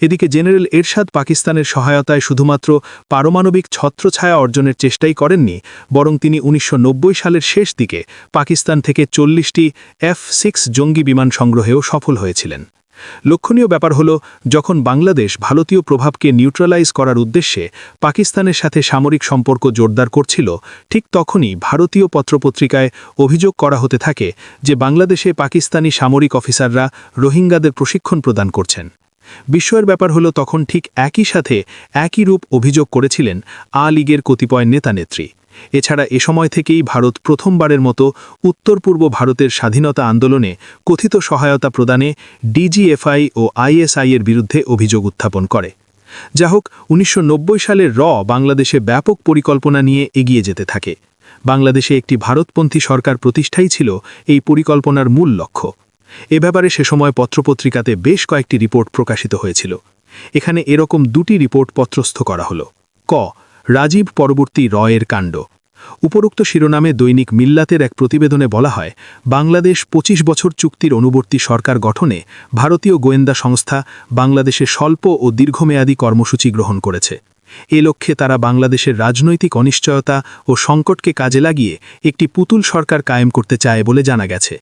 এদিকে জেনারেল এরশাদ পাকিস্তানের সহায়তায় শুধুমাত্র পারমাণবিক ছত্রছায়া অর্জনের চেষ্টাই করেননি, বরং তিনি 1990 সালের শেষ দিকে পাকিস্তান থেকে 40টি F-6 জঙ্গি বিমান সংগ্রহেও সফল হয়েছিলেন। লক্ষণীয় ব্যাপার হল, যখন বাংলাদেশ ভারতীয় প্রভাবকে নিউট্রালাইজ করার উদ্দেশ্যে পাকিস্তানের সাথে সামরিক সম্পর্ক জোরদার করছিল, ঠিক তখনই ভারতীয় পত্রপত্রিকায় অভিযোগ করা হতে থাকে যে বাংলাদেশে পাকিস্তানি সামরিক অফিসাররা রোহিঙ্গাদের প্রশিক্ষণ প্রদান করছেন। বিস্ময়ের ব্যাপার হলো তখন ঠিক একই সাথে একই রূপ অভিযোগ করেছিলেন আ লীগের কতিপয় নেতানেত্রী। এছাড়া এ সময় থেকেই ভারত প্রথমবারের মতো উত্তর পূর্ব ভারতের স্বাধীনতা আন্দোলনে কথিত সহায়তা প্রদানে ডিজিএফআই ও আইএসআই এর বিরুদ্ধে অভিযোগ উত্থাপন করে। যা হোক, ১৯৯০ সালের বাংলাদেশে ব্যাপক পরিকল্পনা নিয়ে এগিয়ে যেতে থাকে। বাংলাদেশে একটি ভারতপন্থী সরকার প্রতিষ্ঠাই ছিল এই পরিকল্পনার মূল লক্ষ্য। এ ব্যাপারে সে সময় পত্রপত্রিকাতে বেশ কয়েকটি রিপোর্ট প্রকাশিত হয়েছিল। এখানে এরকম দুটি রিপোর্ট পত্রস্থ করা হলো। ক, রাজীব পরবর্তী এর কাণ্ড। উপরোক্ত শিরোনামে দৈনিক মিল্লাতের এক প্রতিবেদনে বলা হয়, বাংলাদেশ ২৫ বছর চুক্তির অনুবর্তী সরকার গঠনে ভারতীয় গোয়েন্দা সংস্থা বাংলাদেশে স্বল্প ও দীর্ঘমেয়াদী কর্মসূচি গ্রহণ করেছে। এ লক্ষ্যে তারা বাংলাদেশের রাজনৈতিক অনিশ্চয়তা ও সংকটকে কাজে লাগিয়ে একটি পুতুল সরকার কায়েম করতে চায় বলে জানা গেছে।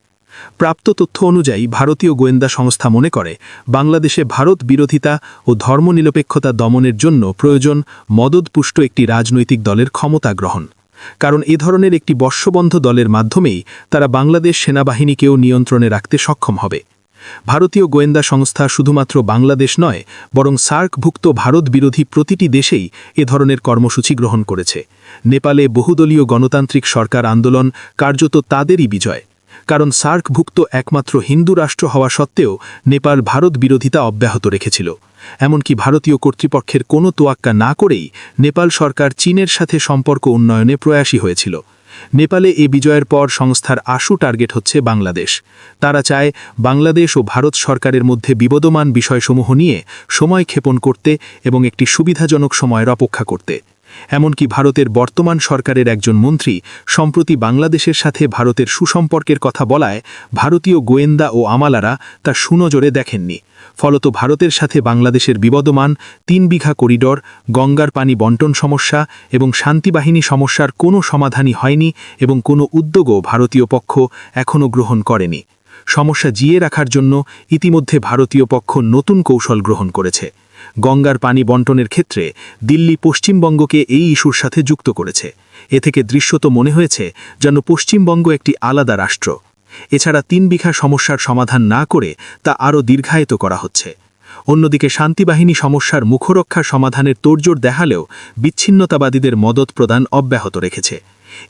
প্রাপ্ত তথ্য অনুযায়ী ভারতীয় গোয়েন্দা সংস্থা মনে করে বাংলাদেশে ভারত বিরোধিতা ও ধর্মনিরপেক্ষতা দমনের জন্য প্রয়োজন মদতপুষ্ট একটি রাজনৈতিক দলের ক্ষমতা গ্রহণ। কারণ এ ধরনের একটি বর্ষবন্ধ দলের মাধ্যমেই তারা বাংলাদেশ সেনাবাহিনীকেও নিয়ন্ত্রণে রাখতে সক্ষম হবে। ভারতীয় গোয়েন্দা সংস্থা শুধুমাত্র বাংলাদেশ নয়, বরং সার্কভুক্ত ভারত বিরোধী প্রতিটি দেশেই এ ধরনের কর্মসূচি গ্রহণ করেছে। নেপালে বহুদলীয় গণতান্ত্রিক সরকার আন্দোলন কার্যত তাদেরই বিজয়। কারণ সার্কভুক্ত একমাত্র হিন্দু রাষ্ট্র হওয়া সত্ত্বেও নেপাল ভারত বিরোধিতা অব্যাহত রেখেছিল। এমনকি ভারতীয় কর্তৃপক্ষের কোনো তোয়াক্কা না করেই নেপাল সরকার চীনের সাথে সম্পর্ক উন্নয়নে প্রয়াসী হয়েছিল। নেপালে এ বিজয়ের পর সংস্থার আশু টার্গেট হচ্ছে বাংলাদেশ। তারা চায় বাংলাদেশ ও ভারত সরকারের মধ্যে বিবদমান বিষয়সমূহ নিয়ে সময় ক্ষেপণ করতে এবং একটি সুবিধাজনক সময়ের অপেক্ষা করতে। এমনকি ভারতের বর্তমান সরকারের একজন মন্ত্রী সম্প্রতি বাংলাদেশের সাথে ভারতের সুসম্পর্কের কথা বলায় ভারতীয় গোয়েন্দা ও আমালারা তা সুনজরে দেখেননি। ফলত ভারতের সাথে বাংলাদেশের বিবদমান ৩ বিঘা করিডর, গঙ্গার পানি বন্টন সমস্যা এবং শান্তিবাহিনী সমস্যার কোনো সমাধানই হয়নি এবং কোনো উদ্যোগও ভারতীয় পক্ষ এখনও গ্রহণ করেনি। সমস্যা জিয়ে রাখার জন্য ইতিমধ্যে ভারতীয় পক্ষ নতুন কৌশল গ্রহণ করেছে। গঙ্গার পানি বন্টনের ক্ষেত্রে দিল্লি পশ্চিমবঙ্গকে এই ইস্যুর সাথে যুক্ত করেছে। এ থেকে দৃশ্যত মনে হয়েছে যেন পশ্চিমবঙ্গ একটি আলাদা রাষ্ট্র। এছাড়া ৩ বিঘা সমস্যার সমাধান না করে তা আরও দীর্ঘায়িত করা হচ্ছে। অন্যদিকে শান্তিবাহিনী সমস্যার মুখরক্ষার সমাধানের তোড়জোড় দেখালেও বিচ্ছিন্নতাবাদীদের মদত প্রদান অব্যাহত রেখেছে।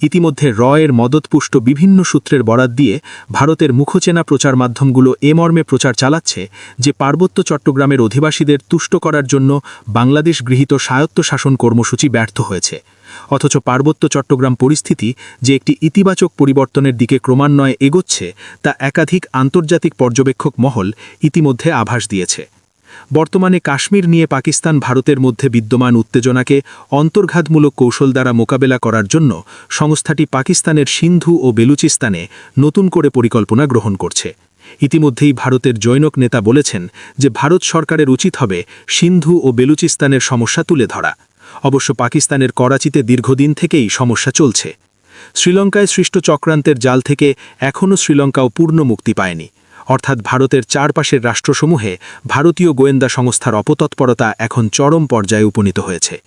ইতিমধ্যে এর মদতপুষ্ট বিভিন্ন সূত্রের বরাত দিয়ে ভারতের মুখচেনা প্রচার মাধ্যমগুলো এ মর্মে প্রচার চালাচ্ছে যে পার্বত্য চট্টগ্রামের অধিবাসীদের তুষ্ট করার জন্য বাংলাদেশ গৃহীত স্বায়ত্তশাসন কর্মসূচি ব্যর্থ হয়েছে। অথচ পার্বত্য চট্টগ্রাম পরিস্থিতি যে একটি ইতিবাচক পরিবর্তনের দিকে ক্রমান্বয়ে এগোচ্ছে তা একাধিক আন্তর্জাতিক পর্যবেক্ষক মহল ইতিমধ্যে আভাস দিয়েছে। বর্তমানে কাশ্মীর নিয়ে পাকিস্তান ভারতের মধ্যে বিদ্যমান উত্তেজনাকে অন্তর্ঘাতমূলক কৌশল দ্বারা মোকাবেলা করার জন্য সংস্থাটি পাকিস্তানের সিন্ধু ও বেলুচিস্তানে নতুন করে পরিকল্পনা গ্রহণ করছে। ইতিমধ্যেই ভারতের জৈনক নেতা বলেছেন যে ভারত সরকারের উচিত হবে সিন্ধু ও বেলুচিস্তানের সমস্যা তুলে ধরা। অবশ্য পাকিস্তানের করাচিতে দীর্ঘদিন থেকেই সমস্যা চলছে। শ্রীলঙ্কায় সৃষ্ট চক্রান্তের জাল থেকে এখনও শ্রীলঙ্কাও পূর্ণ মুক্তি পায়নি। অর্থাৎ ভারতের চারপাশের রাষ্ট্রসমূহে ভারতীয় গোয়েন্দা সংস্থার অপতৎপরতা এখন চরম পর্যায়ে উপনীত হয়েছে।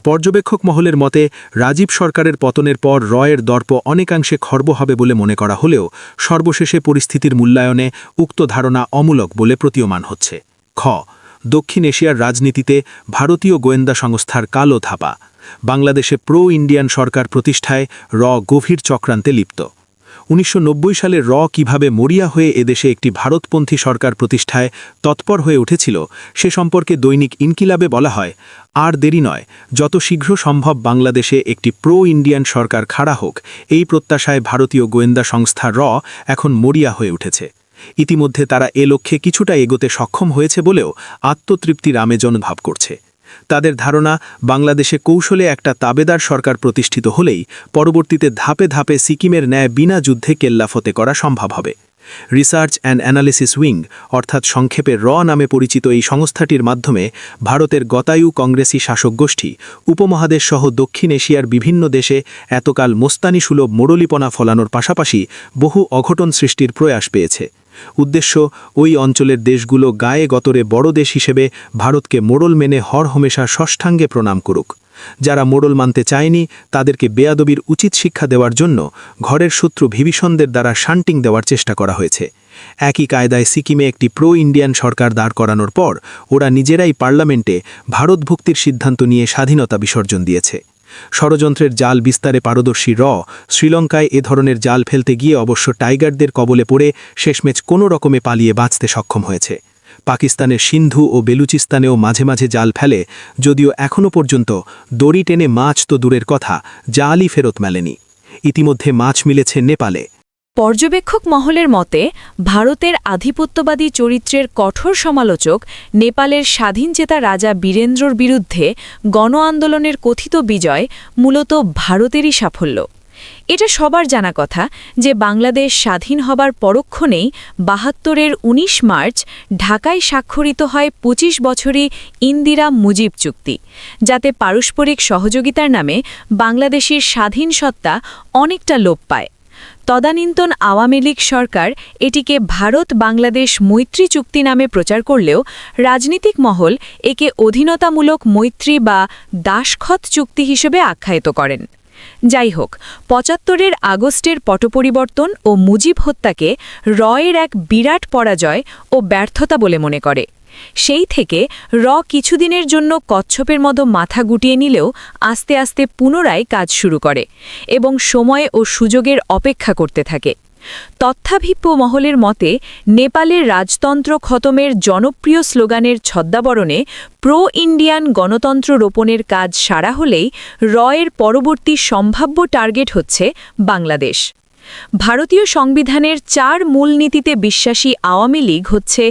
পর্যবেক্ষক মহলের মতে রাজীব সরকারের পতনের পর এর দর্প অনেকাংশে খর্ব হবে বলে মনে করা হলেও সর্বশেষে পরিস্থিতির মূল্যায়নে উক্ত ধারণা অমূলক বলে প্রতীয়মান হচ্ছে। খ, দক্ষিণ এশিয়ার রাজনীতিতে ভারতীয় গোয়েন্দা সংস্থার কালো ধাপা। বাংলাদেশে প্রো ইন্ডিয়ান সরকার প্রতিষ্ঠায় গভীর চক্রান্তে লিপ্ত। ১৯৯০ সালে কিভাবে মরিয়া হয়ে এদেশে একটি ভারতপন্থী সরকার প্রতিষ্ঠায় তৎপর হয়ে উঠেছিল সে সম্পর্কে দৈনিক ইনকিলাবে বলা হয়, আর দেরি নয়, যত শীঘ্র সম্ভব বাংলাদেশে একটি প্রো ইন্ডিয়ান সরকার খাড়া হোক, এই প্রত্যাশায় ভারতীয় গোয়েন্দা সংস্থা এখন মরিয়া হয়ে উঠেছে। ইতিমধ্যে তারা এ লক্ষ্যে কিছুটা এগোতে সক্ষম হয়েছে বলেও আত্মতৃপ্তির আমেজ অনুভব করছে। তাদের ধারণা বাংলাদেশে কৌশলে একটা তাবেদার সরকার প্রতিষ্ঠিত হলেই পরবর্তীতে ধাপে ধাপে সিকিমের ন্যায় বিনা যুদ্ধে কেল্লাফতে করা সম্ভব হবে। রিসার্চ অ্যান্ড অ্যানালিসিস উইং অর্থাৎ সংক্ষেপে নামে পরিচিত এই সংস্থাটির মাধ্যমে ভারতের গতায়ু কংগ্রেসি শাসক গোষ্ঠী উপমহাদেশসহ দক্ষিণ এশিয়ার বিভিন্ন দেশে এতকাল মোস্তানিসুলভ মোড়লিপনা ফলানোর পাশাপাশি বহু অঘটন সৃষ্টির প্রয়াস পেয়েছে। উদ্দেশ্য ওই অঞ্চলের দেশগুলো গায়ে গতরে বড় দেশ হিসেবে ভারতকে মোড়ল মেনে হরহমেশা ষষ্ঠাঙ্গে প্রণাম করুক। যারা মোড়ল মানতে চায়নি তাদেরকে বেয়াদবির উচিত শিক্ষা দেওয়ার জন্য ঘরের শত্রু বিভীষণদের দ্বারা শান্টিং দেওয়ার চেষ্টা করা হয়েছে। একই কায়দায় সিকিমে একটি প্রো ইন্ডিয়ান সরকার দাঁড় করানোর পর ওরা নিজেরাই পার্লামেন্টে ভারতভুক্তির সিদ্ধান্ত নিয়ে স্বাধীনতা বিসর্জন দিয়েছে। ষড়যন্ত্রের জাল বিস্তারে পারদর্শী শ্রীলঙ্কায় এ ধরনের জাল ফেলতে গিয়ে অবশ্য টাইগারদের কবলে পড়ে শেষমেশ কোনো রকমে পালিয়ে বাঁচতে সক্ষম হয়েছে। পাকিস্তানের সিন্ধু ও বেলুচিস্তানেও মাঝে মাঝে জাল ফেলে, যদিও এখনও পর্যন্ত দড়ি টেনে মাছ তো দূরের কথা, জালই ফেরত মেলেনি। ইতিমধ্যে মাছ মিলেছে নেপালে। পর্যবেক্ষক মহলের মতে ভারতের আধিপত্যবাদী চরিত্রের কঠোর সমালোচক নেপালের স্বাধীনচেতা রাজা বীরেন্দ্রর বিরুদ্ধে গণ আন্দোলনের কথিত বিজয় মূলত ভারতেরই সাফল্য। এটা সবার জানা কথা যে বাংলাদেশ স্বাধীন হবার পরক্ষণেই ৭২-এর ১৯ মার্চ ঢাকায় স্বাক্ষরিত হয় ২৫ বছরই ইন্দিরা মুজিব চুক্তি, যাতে পারস্পরিক সহযোগিতার নামে বাংলাদেশের স্বাধীন সত্তা অনেকটা লোপ পায়। তদানীন্তন আওয়ামী লীগ সরকার এটিকে ভারত বাংলাদেশ মৈত্রী চুক্তি নামে প্রচার করলেও রাজনীতিক মহল একে অধীনতামূলক মৈত্রী বা দাসখত চুক্তি হিসেবে আখ্যায়িত করেন। যাই হোক, ৭৫-এর আগস্টের পটপরিবর্তন ও মুজিব হত্যাকে রয়ের এক বিরাট পরাজয় ও ব্যর্থতা বলে মনে করে। সেই থেকে কিছুদিনের জন্য কচ্ছপের মতো মাথা গুটিয়ে নিলেও আস্তে আস্তে পুনরায় কাজ শুরু করে এবং সময় ও সুযোগের অপেক্ষা করতে থাকে। তথ্যাভিজ্ঞ মহলের মতে নেপালের রাজতন্ত্র খতমের জনপ্রিয় স্লোগানের ছদ্মাবরণে প্রো ইন্ডিয়ান গণতন্ত্র রোপণের কাজ সারা হলেই এর পরবর্তী সম্ভাব্য টার্গেট হচ্ছে বাংলাদেশ। ভারতীয় সংবিধানের ৪ মূলনীতিতে বিশ্বাসী আওয়ামী লীগ হচ্ছে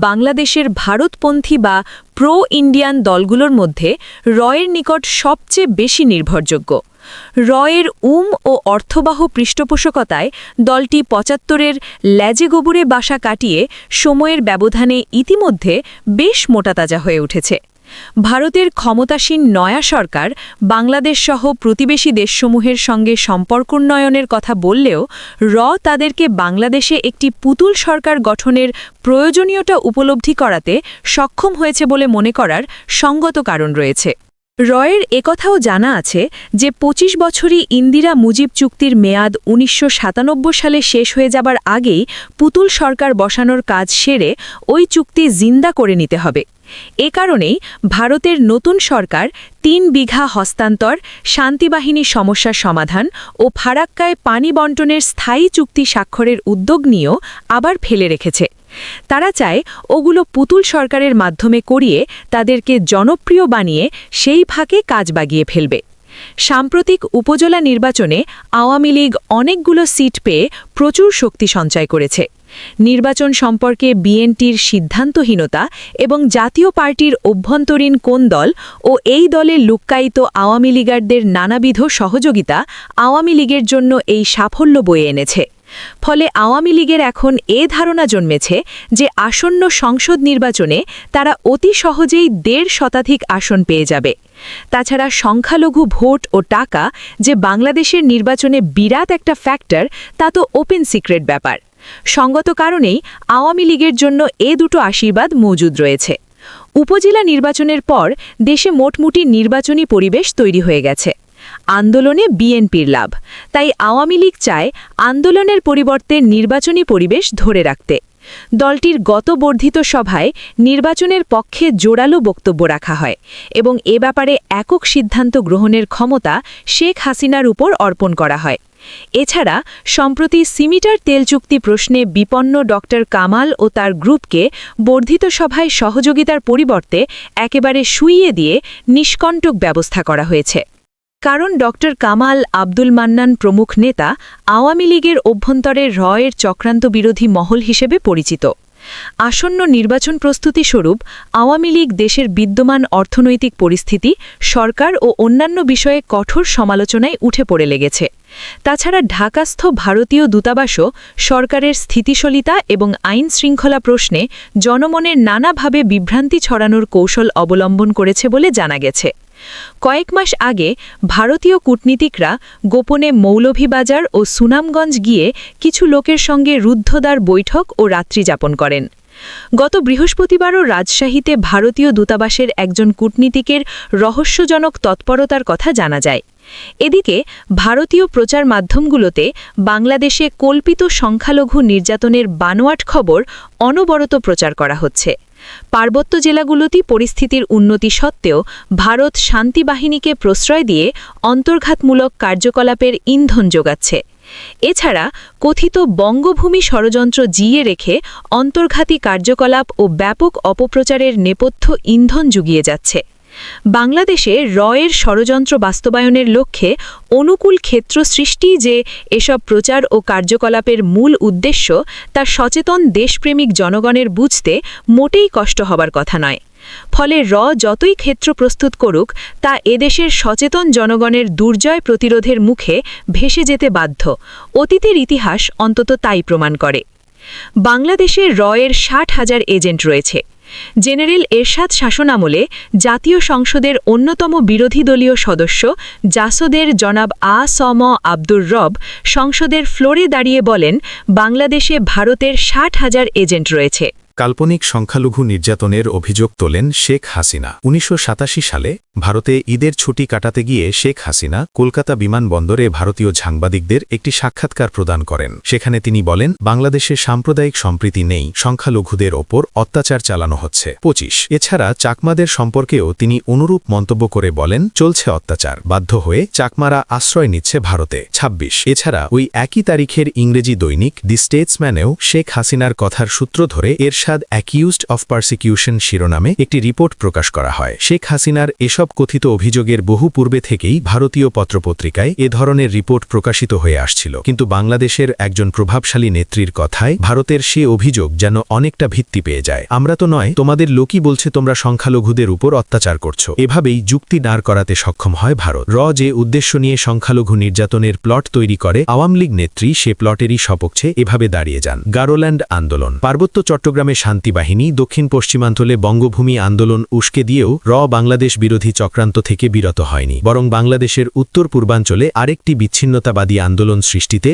বাংলাদেশের ভারতপন্থী বা প্রো ইন্ডিয়ান দলগুলোর মধ্যে এর নিকট সবচেয়ে বেশি নির্ভরযোগ্য। এর ও অর্থবাহ পৃষ্ঠপোষকতায় দলটি ৭৫-এর ল্যাজে গোবরে বাসা কাটিয়ে সময়ের ব্যবধানে ইতিমধ্যে বেশ মোটাতাজা হয়ে উঠেছে। ভারতের ক্ষমতাসীন নয়া সরকার বাংলাদেশসহ প্রতিবেশী দেশসমূহের সঙ্গে সম্পর্কোন্নয়নের কথা বললেও তাদেরকে বাংলাদেশে একটি পুতুল সরকার গঠনের প্রয়োজনীয়তা উপলব্ধি করাতে সক্ষম হয়েছে বলে মনে করার সঙ্গত কারণ রয়েছে। এর একথাও জানা আছে যে ২৫ বছরই ইন্দিরা মুজিব চুক্তির মেয়াদ ১৯৯৭ সালে শেষ হয়ে যাবার আগেই পুতুল সরকার বসানোর কাজ সেরে ওই চুক্তি জিন্দা করে নিতে হবে। এ কারণেই ভারতের নতুন সরকার ৩ বিঘা হস্তান্তর, শান্তিবাহিনী সমস্যার সমাধান ও ফারাক্কায় পানি বণ্টনের স্থায়ী চুক্তি স্বাক্ষরের উদ্যোগ নিয়েও আবার ফেলে রেখেছে। তারা চায় ওগুলো পুতুল সরকারের মাধ্যমে করিয়ে তাদেরকে জনপ্রিয় বানিয়ে সেই ফাঁকে কাজ বাগিয়ে ফেলবে। সাম্প্রতিক উপজেলা নির্বাচনে আওয়ামী লীগ অনেকগুলো সিট পেয়ে প্রচুর শক্তি সঞ্চয় করেছে। নির্বাচন সম্পর্কে বিএনপির সিদ্ধান্তহীনতা এবং জাতীয় পার্টির অভ্যন্তরীণ কোন্দল ও এই দলে লুক্কায়িত আওয়ামী লীগারদের নানাবিধ সহযোগিতা আওয়ামী লীগের জন্য এই সাফল্য বয়ে এনেছে। ফলে আওয়ামী লীগের এখন ধারণা জন্মেছে যে আসন্ন সংসদ নির্বাচনে তারা অতি সহজেই ১.৫ শতাধিক আসন পেয়ে যাবে। তাছাড়া সংখ্যালঘু ভোট ও টাকা যে বাংলাদেশের নির্বাচনে বিরাট একটা ফ্যাক্টর, তা তো ওপেন সিক্রেট ব্যাপার। সঙ্গত কারণেই আওয়ামী লীগের জন্য দুটো আশীর্বাদ মজুদ রয়েছে। উপজেলা নির্বাচনের পর দেশে মোটমুটি নির্বাচনী পরিবেশ তৈরি হয়ে গেছে। আন্দোলনে বিএনপির লাভ, তাই আওয়ামী লীগ চায় আন্দোলনের পরিবর্তে নির্বাচনী পরিবেশ ধরে রাখতে। দলটির গত বর্ধিত সভায় নির্বাচনের পক্ষে জোরালো বক্তব্য রাখা হয় এবং এ ব্যাপারে একক সিদ্ধান্ত গ্রহণের ক্ষমতা শেখ হাসিনার উপর অর্পণ করা হয়। এছাড়া সম্প্রতি সিমিটার তেল চুক্তি প্রশ্নে বিপন্ন ড কামাল ও তার গ্রুপকে বর্ধিত সভায় সহযোগিতার পরিবর্তে একেবারে শুইয়ে দিয়ে নিষ্কণ্টক ব্যবস্থা করা হয়েছে। কারণ ড কামাল, আব্দুল মান্নান প্রমুখ নেতা আওয়ামী লীগের অভ্যন্তরে এর চক্রান্ত বিরোধী মহল হিসেবে পরিচিত। আসন্ন নির্বাচন প্রস্তুতি স্বরূপ আওয়ামী লীগ দেশের বিদ্যমান অর্থনৈতিক পরিস্থিতি, সরকার ও অন্যান্য বিষয়ে কঠোর সমালোচনায় উঠে পড়ে লেগেছে। তাছাড়া ঢাকাস্থ ভারতীয় দূতাবাসও সরকারের স্থিতিশীলতা এবং আইন শৃঙ্খলা প্রশ্নে জনমনের নানাভাবে বিভ্রান্তি ছড়ানোর কৌশল অবলম্বন করেছে বলে জানা গেছে। কয়েক মাস আগে ভারতীয় কূটনীতিকরা গোপনে মৌলভীবাজার ও সুনামগঞ্জ গিয়ে কিছু লোকের সঙ্গে রুদ্ধদ্বার বৈঠক ও রাত্রি যাপন করেন। গত বৃহস্পতিবারও রাজশাহীতে ভারতীয় দূতাবাসের একজন কূটনীতিকের রহস্যজনক তৎপরতার কথা জানা যায়। এদিকে ভারতীয় প্রচার মাধ্যমগুলোতে বাংলাদেশে কল্পিত সংখ্যালঘু নির্যাতনের বানোয়াট খবর অনবরত প্রচার করা হচ্ছে। পার্বত্য জেলাগুলোতেই পরিস্থিতির উন্নতি সত্ত্বেও ভারত শান্তি বাহিনীকে প্রশ্রয় দিয়ে অন্তর্ঘাতমূলক কার্যকলাপের ইন্ধন যোগাচ্ছে। এছাড়া কথিত বঙ্গভূমি ষড়যন্ত্র জিইয়ে রেখে অন্তর্ঘাতী কার্যকলাপ ও ব্যাপক অপপ্রচারের নেপথ্য ইন্ধন জুগিয়ে যাচ্ছে। বাংলাদেশে রয়ের ষড়যন্ত্র বাস্তবায়নের লক্ষ্যে অনুকূল ক্ষেত্র সৃষ্টি যে এসব প্রচার ও কার্যকলাপের মূল উদ্দেশ্য তা সচেতন দেশপ্রেমিক জনগণের বুঝতে মোটেই কষ্ট হবার কথা নয়। ফলে যতই ক্ষেত্র প্রস্তুত করুক তা এদেশের সচেতন জনগণের দুর্জয় প্রতিরোধের মুখে ভেসে যেতে বাধ্য। অতীতের ইতিহাস অন্তত তাই প্রমাণ করে। বাংলাদেশে রয়ের 60,000 এজেন্ট রয়েছে। জেনারেল এরশাদ শাসনামলে জাতীয় সংসদের অন্যতম বিরোধী দলীয় সদস্য জাসদের জনাব আ.স.ম. আব্দুর রব সংসদের ফ্লোরে দাঁড়িয়ে বলেন, বাংলাদেশে ভারতের 60,000 এজেন্ট রয়েছে। কাল্পনিক সংখ্যালঘু নির্যাতনের অভিযোগ তোলেন শেখ হাসিনা। 1987 সালে ভারতে ঈদের ছুটি কাটাতে গিয়ে শেখ হাসিনা কলকাতা বিমানবন্দরে ভারতীয় সাংবাদিকদের একটি সাক্ষাৎকার প্রদান করেন। সেখানে তিনি বলেন, বাংলাদেশে সাম্প্রদায়িক সম্প্রীতি নেই, সংখ্যালঘুদের ওপর অত্যাচার চালানো হচ্ছে। 25 এছাড়া চাকমাদের সম্পর্কেও তিনি অনুরূপ মন্তব্য করে বলেন, চলছে অত্যাচার, বাধ্য হয়ে চাকমারা আশ্রয় নিচ্ছে ভারতে। 26 এছাড়া ওই একই তারিখের ইংরেজি দৈনিক দি স্টেটসম্যানেও শেখ হাসিনার কথার সূত্র ধরে এরশাদ অ্যাকিউজড অফ পারসিকিউশন শিরোনামে একটি রিপোর্ট প্রকাশ করা হয়। শেখ হাসিনার এসব কথিত অভিযোগের বহু পূর্বে থেকেই ভারতীয় পত্রপত্রিকায় এ ধরনের রিপোর্ট প্রকাশিত হয়ে আসছিল, কিন্তু বাংলাদেশের একজন প্রভাবশালী নেত্রীর কথায় ভারতের সে অভিযোগ যেন অনেকটা ভিত্তি পেয়ে যায়। আমরা তো নয়, তোমাদের লোকই বলছে তোমরা সংখ্যালঘুদের উপর অত্যাচার করছো। এভাবেই যুক্তি দাঁড় করাতে সক্ষম হয় ভারত। যে উদ্দেশ্য নিয়ে সংখ্যালঘু নির্যাতনের প্লট তৈরি করে আওয়ামী লীগ নেত্রী সে প্লটেরই সপক্ষে এভাবে দাঁড়িয়ে যান। গারোল্যান্ড আন্দোলন। পার্বত্য চট্টগ্রামে শান্তি বাহিনী দক্ষিণ পশ্চিমাঞ্চলে বঙ্গভূমি আন্দোলন উস্কে দিয়েও বাংলাদেশ বিরোধী চক্রান্ত থেকে বিরত হয়নি, বরং বাংলাদেশের উত্তর পূর্বাঞ্চলে আরেকটি বিচ্ছিন্নতাবাদী আন্দোলন সৃষ্টিতে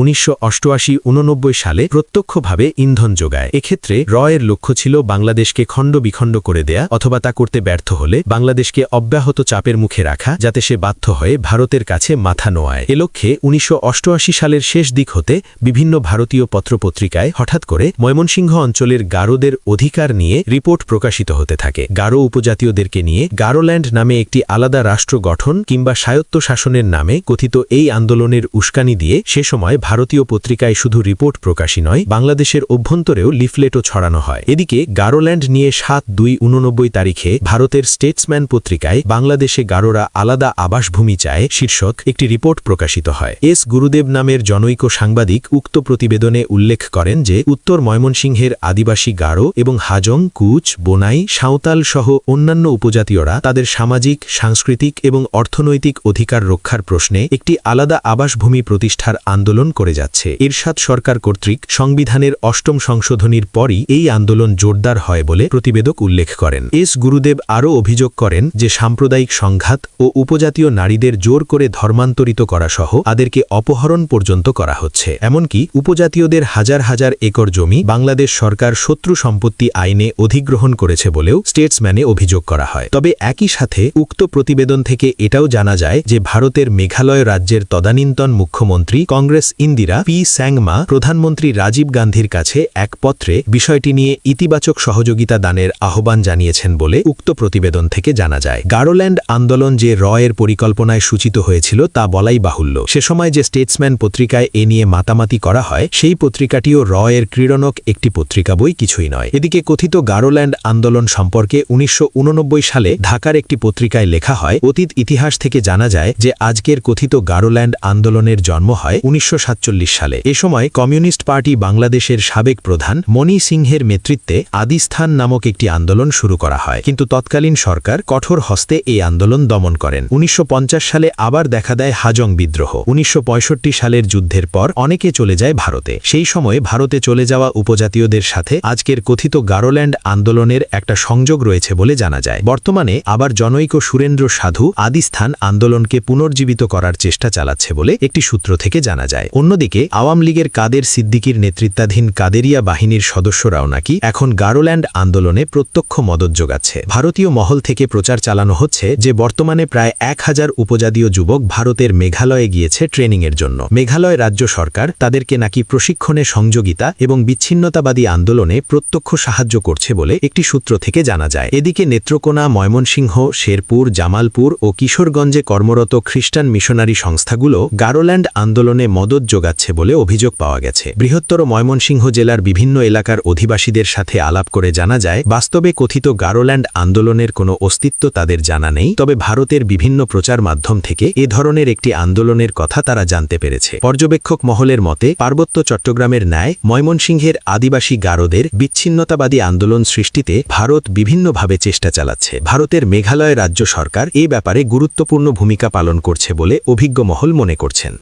1988-89 সালে প্রত্যক্ষভাবে ইন্ধন যোগায়। এক্ষেত্রে এর লক্ষ্য ছিল বাংলাদেশকে খণ্ড বিখণ্ড করে দেয়া, অথবা তা করতে ব্যর্থ হলে বাংলাদেশকে অব্যাহত চাপের মুখে রাখা, যাতে সে বাধ্য হয়ে ভারতের কাছে মাথা নোয়ায়। এ লক্ষ্যে 1988 সালের শেষ দিক হতে বিভিন্ন ভারতীয় পত্রপত্রিকায় হঠাৎ করে ময়মনসিংহ অঞ্চলের গারোদের অধিকার নিয়ে রিপোর্ট প্রকাশিত হতে থাকে। গারো উপজাতীয়দেরকে নিয়ে গারোল্যান্ড নামে একটি আলাদা রাষ্ট্র গঠন কিংবা স্বায়ত্ত শাসনের নামে কথিত এই আন্দোলনের উস্কানি দিয়ে সে সময় ভারতীয় পত্রিকায় শুধু রিপোর্ট প্রকাশই নয়, বাংলাদেশের অভ্যন্তরেও লিফলেটও ছড়ানো হয়। এদিকে গারোল্যান্ড নিয়ে 7/2/89 তারিখে ভারতের স্টেটসম্যান পত্রিকায় বাংলাদেশে গারোরা আলাদা আবাসভূমি চায় শীর্ষক একটি রিপোর্ট প্রকাশিত হয়। এস গুরুদেব নামের জনৈক সাংবাদিক উক্ত প্রতিবেদনে উল্লেখ করেন যে উত্তর ময়মনসিংহের আদিবাসী গারো এবং হাজং, কুচ, বোনাই, সাঁওতাল সহ অন্যান্য উপজাতীয়রা তাদের সামাজিক, সাংস্কৃতিক এবং অর্থনৈতিক অধিকার রক্ষার প্রশ্নে একটি আলাদা আবাসভূমি প্রতিষ্ঠার আন্দোলন করে যাচ্ছে। এরশাদ সরকার কর্তৃক সংবিধানের 8ম সংশোধনীর পরই এই আন্দোলন জোরদার হয় বলে প্রতিবেদক উল্লেখ করেন। এস গুরুদেব আরও অভিযোগ করেন যে সাম্প্রদায়িক সংঘাত ও উপজাতীয় নারীদের জোর করে ধর্মান্তরিত করা সহ তাদেরকে অপহরণ পর্যন্ত করা হচ্ছে। এমনকি উপজাতীয়দের হাজার হাজার একর জমি বাংলাদেশ সরকার শত্রু সম্পত্তি আইনে অধিগ্রহণ করেছে বলেও স্টেটসম্যানে অভিযোগ করা হয়। তবে একই সাথে উক্ত প্রতিবেদন থেকে এটাও জানা যায় যে ভারতের মেঘালয় রাজ্যের তদানীন্তন মুখ্যমন্ত্রী কংগ্রেস ইন্দিরা পি স্যাংমা প্রধানমন্ত্রী রাজীব গান্ধীর কাছে এক পত্রে বিষয়টি নিয়ে ইতিবাচক সহযোগিতা দানের আহ্বান জানিয়েছেন বলে উক্ত প্রতিবেদন থেকে জানা যায়। গারোল্যান্ড আন্দোলন যে এর পরিকল্পনায় সূচিত হয়েছিল তা বলাই বাহুল্য। সে সময় যে স্টেটসম্যান পত্রিকায় এ নিয়ে মাতামাতি করা হয় সেই পত্রিকাটিও এর ক্রীড়নক একটি পত্রিকা বই কিছুই নয়। এদিকে কথিত গারোল্যান্ড আন্দোলন সম্পর্কে 1989 সালে ঢাকার একটি পত্রিকায় লেখা হয়, অতীত ইতিহাস থেকে জানা যায় যে আজকের কথিত গারোল্যান্ড আন্দোলনের জন্ম হয় 1947 সালে। এ সময় কমিউনিস্ট পার্টি বাংলাদেশের সাবেক প্রধান মণি সিংহের নেতৃত্বে আদিস্থান নামক একটি আন্দোলন শুরু করা হয়, কিন্তু তৎকালীন সরকার কঠোর হস্তে এই আন্দোলন দমন করেন। 1950 সালে আবার দেখা দেয় হাজং বিদ্রোহ। 1965 সালের যুদ্ধের পর অনেকে চলে যায় ভারতে। সেই সময়ে ভারতে চলে যাওয়া উপজাতীয়দের সাথে আজকের কথিত গারোল্যান্ড আন্দোলনের একটা সংযোগ রয়েছে বলে জানা যায়। বর্তমানে আবার জনৈক সুরেন্দ্র সাধু আদিস্থান আন্দোলনকে পুনর্জীবিত করার চেষ্টা চালাচ্ছে বলে একটি সূত্র থেকে জানা যায়। অন্যদিকে আওয়ামী লীগের কাদের সিদ্দিকীর নেতৃত্বাধীন কাদেরিয়া বাহিনীর সদস্যরাও নাকি এখন গারোল্যান্ড আন্দোলনে প্রত্যক্ষ মদত যোগাচ্ছে। ভারতীয় মহল থেকে প্রচার চালানো হচ্ছে যে বর্তমানে প্রায় 1000 উপজাতীয় যুবক ভারতের মেঘালয়ে গিয়েছে ট্রেনিংয়ের জন্য। মেঘালয় রাজ্য সরকার তাদেরকে নাকি প্রশিক্ষণে সংযোগিতা এবং বিচ্ছিন্নতাবাদী আন্দোলনে প্রত্যক্ষ সাহায্য করছে বলে একটি সূত্র থেকে জানা যায়। এদিকে নেত্রকোনা, ময়মনসিংহ, শেরপুর, জামালপুর ও কিশোরগঞ্জে কর্মরত খ্রিস্টান মিশনারি সংস্থাগুলো গারোল্যান্ড আন্দোলনে মদত যোগাচ্ছে বলে অভিযোগ পাওয়া গেছে। বৃহত্তর ময়মনসিংহ জেলার বিভিন্ন এলাকার অধিবাসীদের সাথে আলাপ করে জানা যায়, বাস্তবে কথিত গারোল্যান্ড আন্দোলনের কোনো অস্তিত্ব তাদের জানা নেই, তবে ভারতের বিভিন্ন প্রচার মাধ্যম থেকে এ ধরনের একটি আন্দোলনের কথা তারা জানতে পেরেছে। পর্যবেক্ষক মহলের মতে পার্বত্য চট্টগ্রামের ন্যায় ময়মনসিংহের আদিবাসী গারোদের বিচ্ছিন্নতাবাদী আন্দোলন সৃষ্টিতে ভারত বিভিন্নভাবে চেষ্টা চালাচ্ছে। ভারতের মেঘালয় রাজ্য সরকার এ ব্যাপারে গুরুত্বপূর্ণ ভূমিকা পালন করছে বলে অভিজ্ঞ মহল মনে করছেন।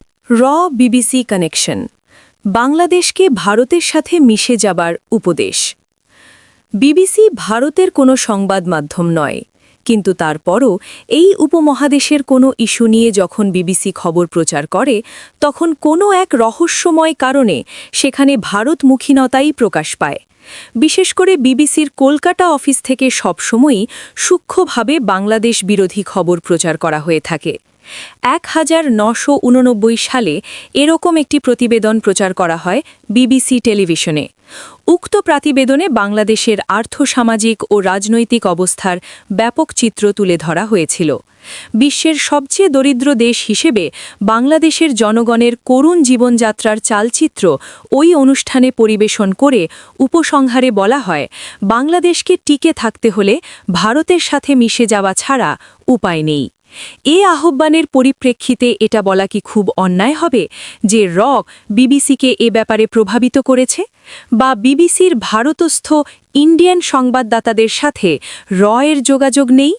বিবিসি কানেকশন, বাংলাদেশকে ভারতের সাথে মিশে যাবার উপদেশ। বিবিসি ভারতের কোনো সংবাদ মাধ্যম নয়, কিন্তু তারপরও এই উপমহাদেশের কোনো ইস্যু নিয়ে যখন বিবিসি খবর প্রচার করে, তখন কোনো এক রহস্যময় কারণে সেখানে ভারতমুখীনতাই প্রকাশ পায়। বিশেষ করে বিবিসির কলকাতা অফিস থেকে সবসময়ই সূক্ষ্মভাবে বাংলাদেশ বিরোধী খবর প্রচার করা হয়ে থাকে। 1989 সালে এরকম একটি প্রতিবেদন প্রচার করা হয় বিবিসি টেলিভিশনে। উক্ত প্রতিবেদনে বাংলাদেশের আর্থসামাজিক ও রাজনৈতিক অবস্থার ব্যাপক চিত্র তুলে ধরা হয়েছিল। বিশ্বের সবচেয়ে দরিদ্র দেশ হিসেবে বাংলাদেশের জনগণের করুণ জীবনযাত্রার চালচিত্র ওই অনুষ্ঠানে পরিবেশন করে উপসংহারে বলা হয়, বাংলাদেশকে টিকে থাকতে হলে ভারতের সাথে মিশে যাওয়া ছাড়া উপায় নেই। এ আহ্বানের পরিপ্রেক্ষিতে এটা বলা কি খুব অন্যায় হবে যে বিবিসিকে এ ব্যাপারে প্রভাবিত করেছে, বা বিবিসির ভারতস্থ ইন্ডিয়ান সংবাদদাতাদের সাথে এর যোগাযোগ নেই?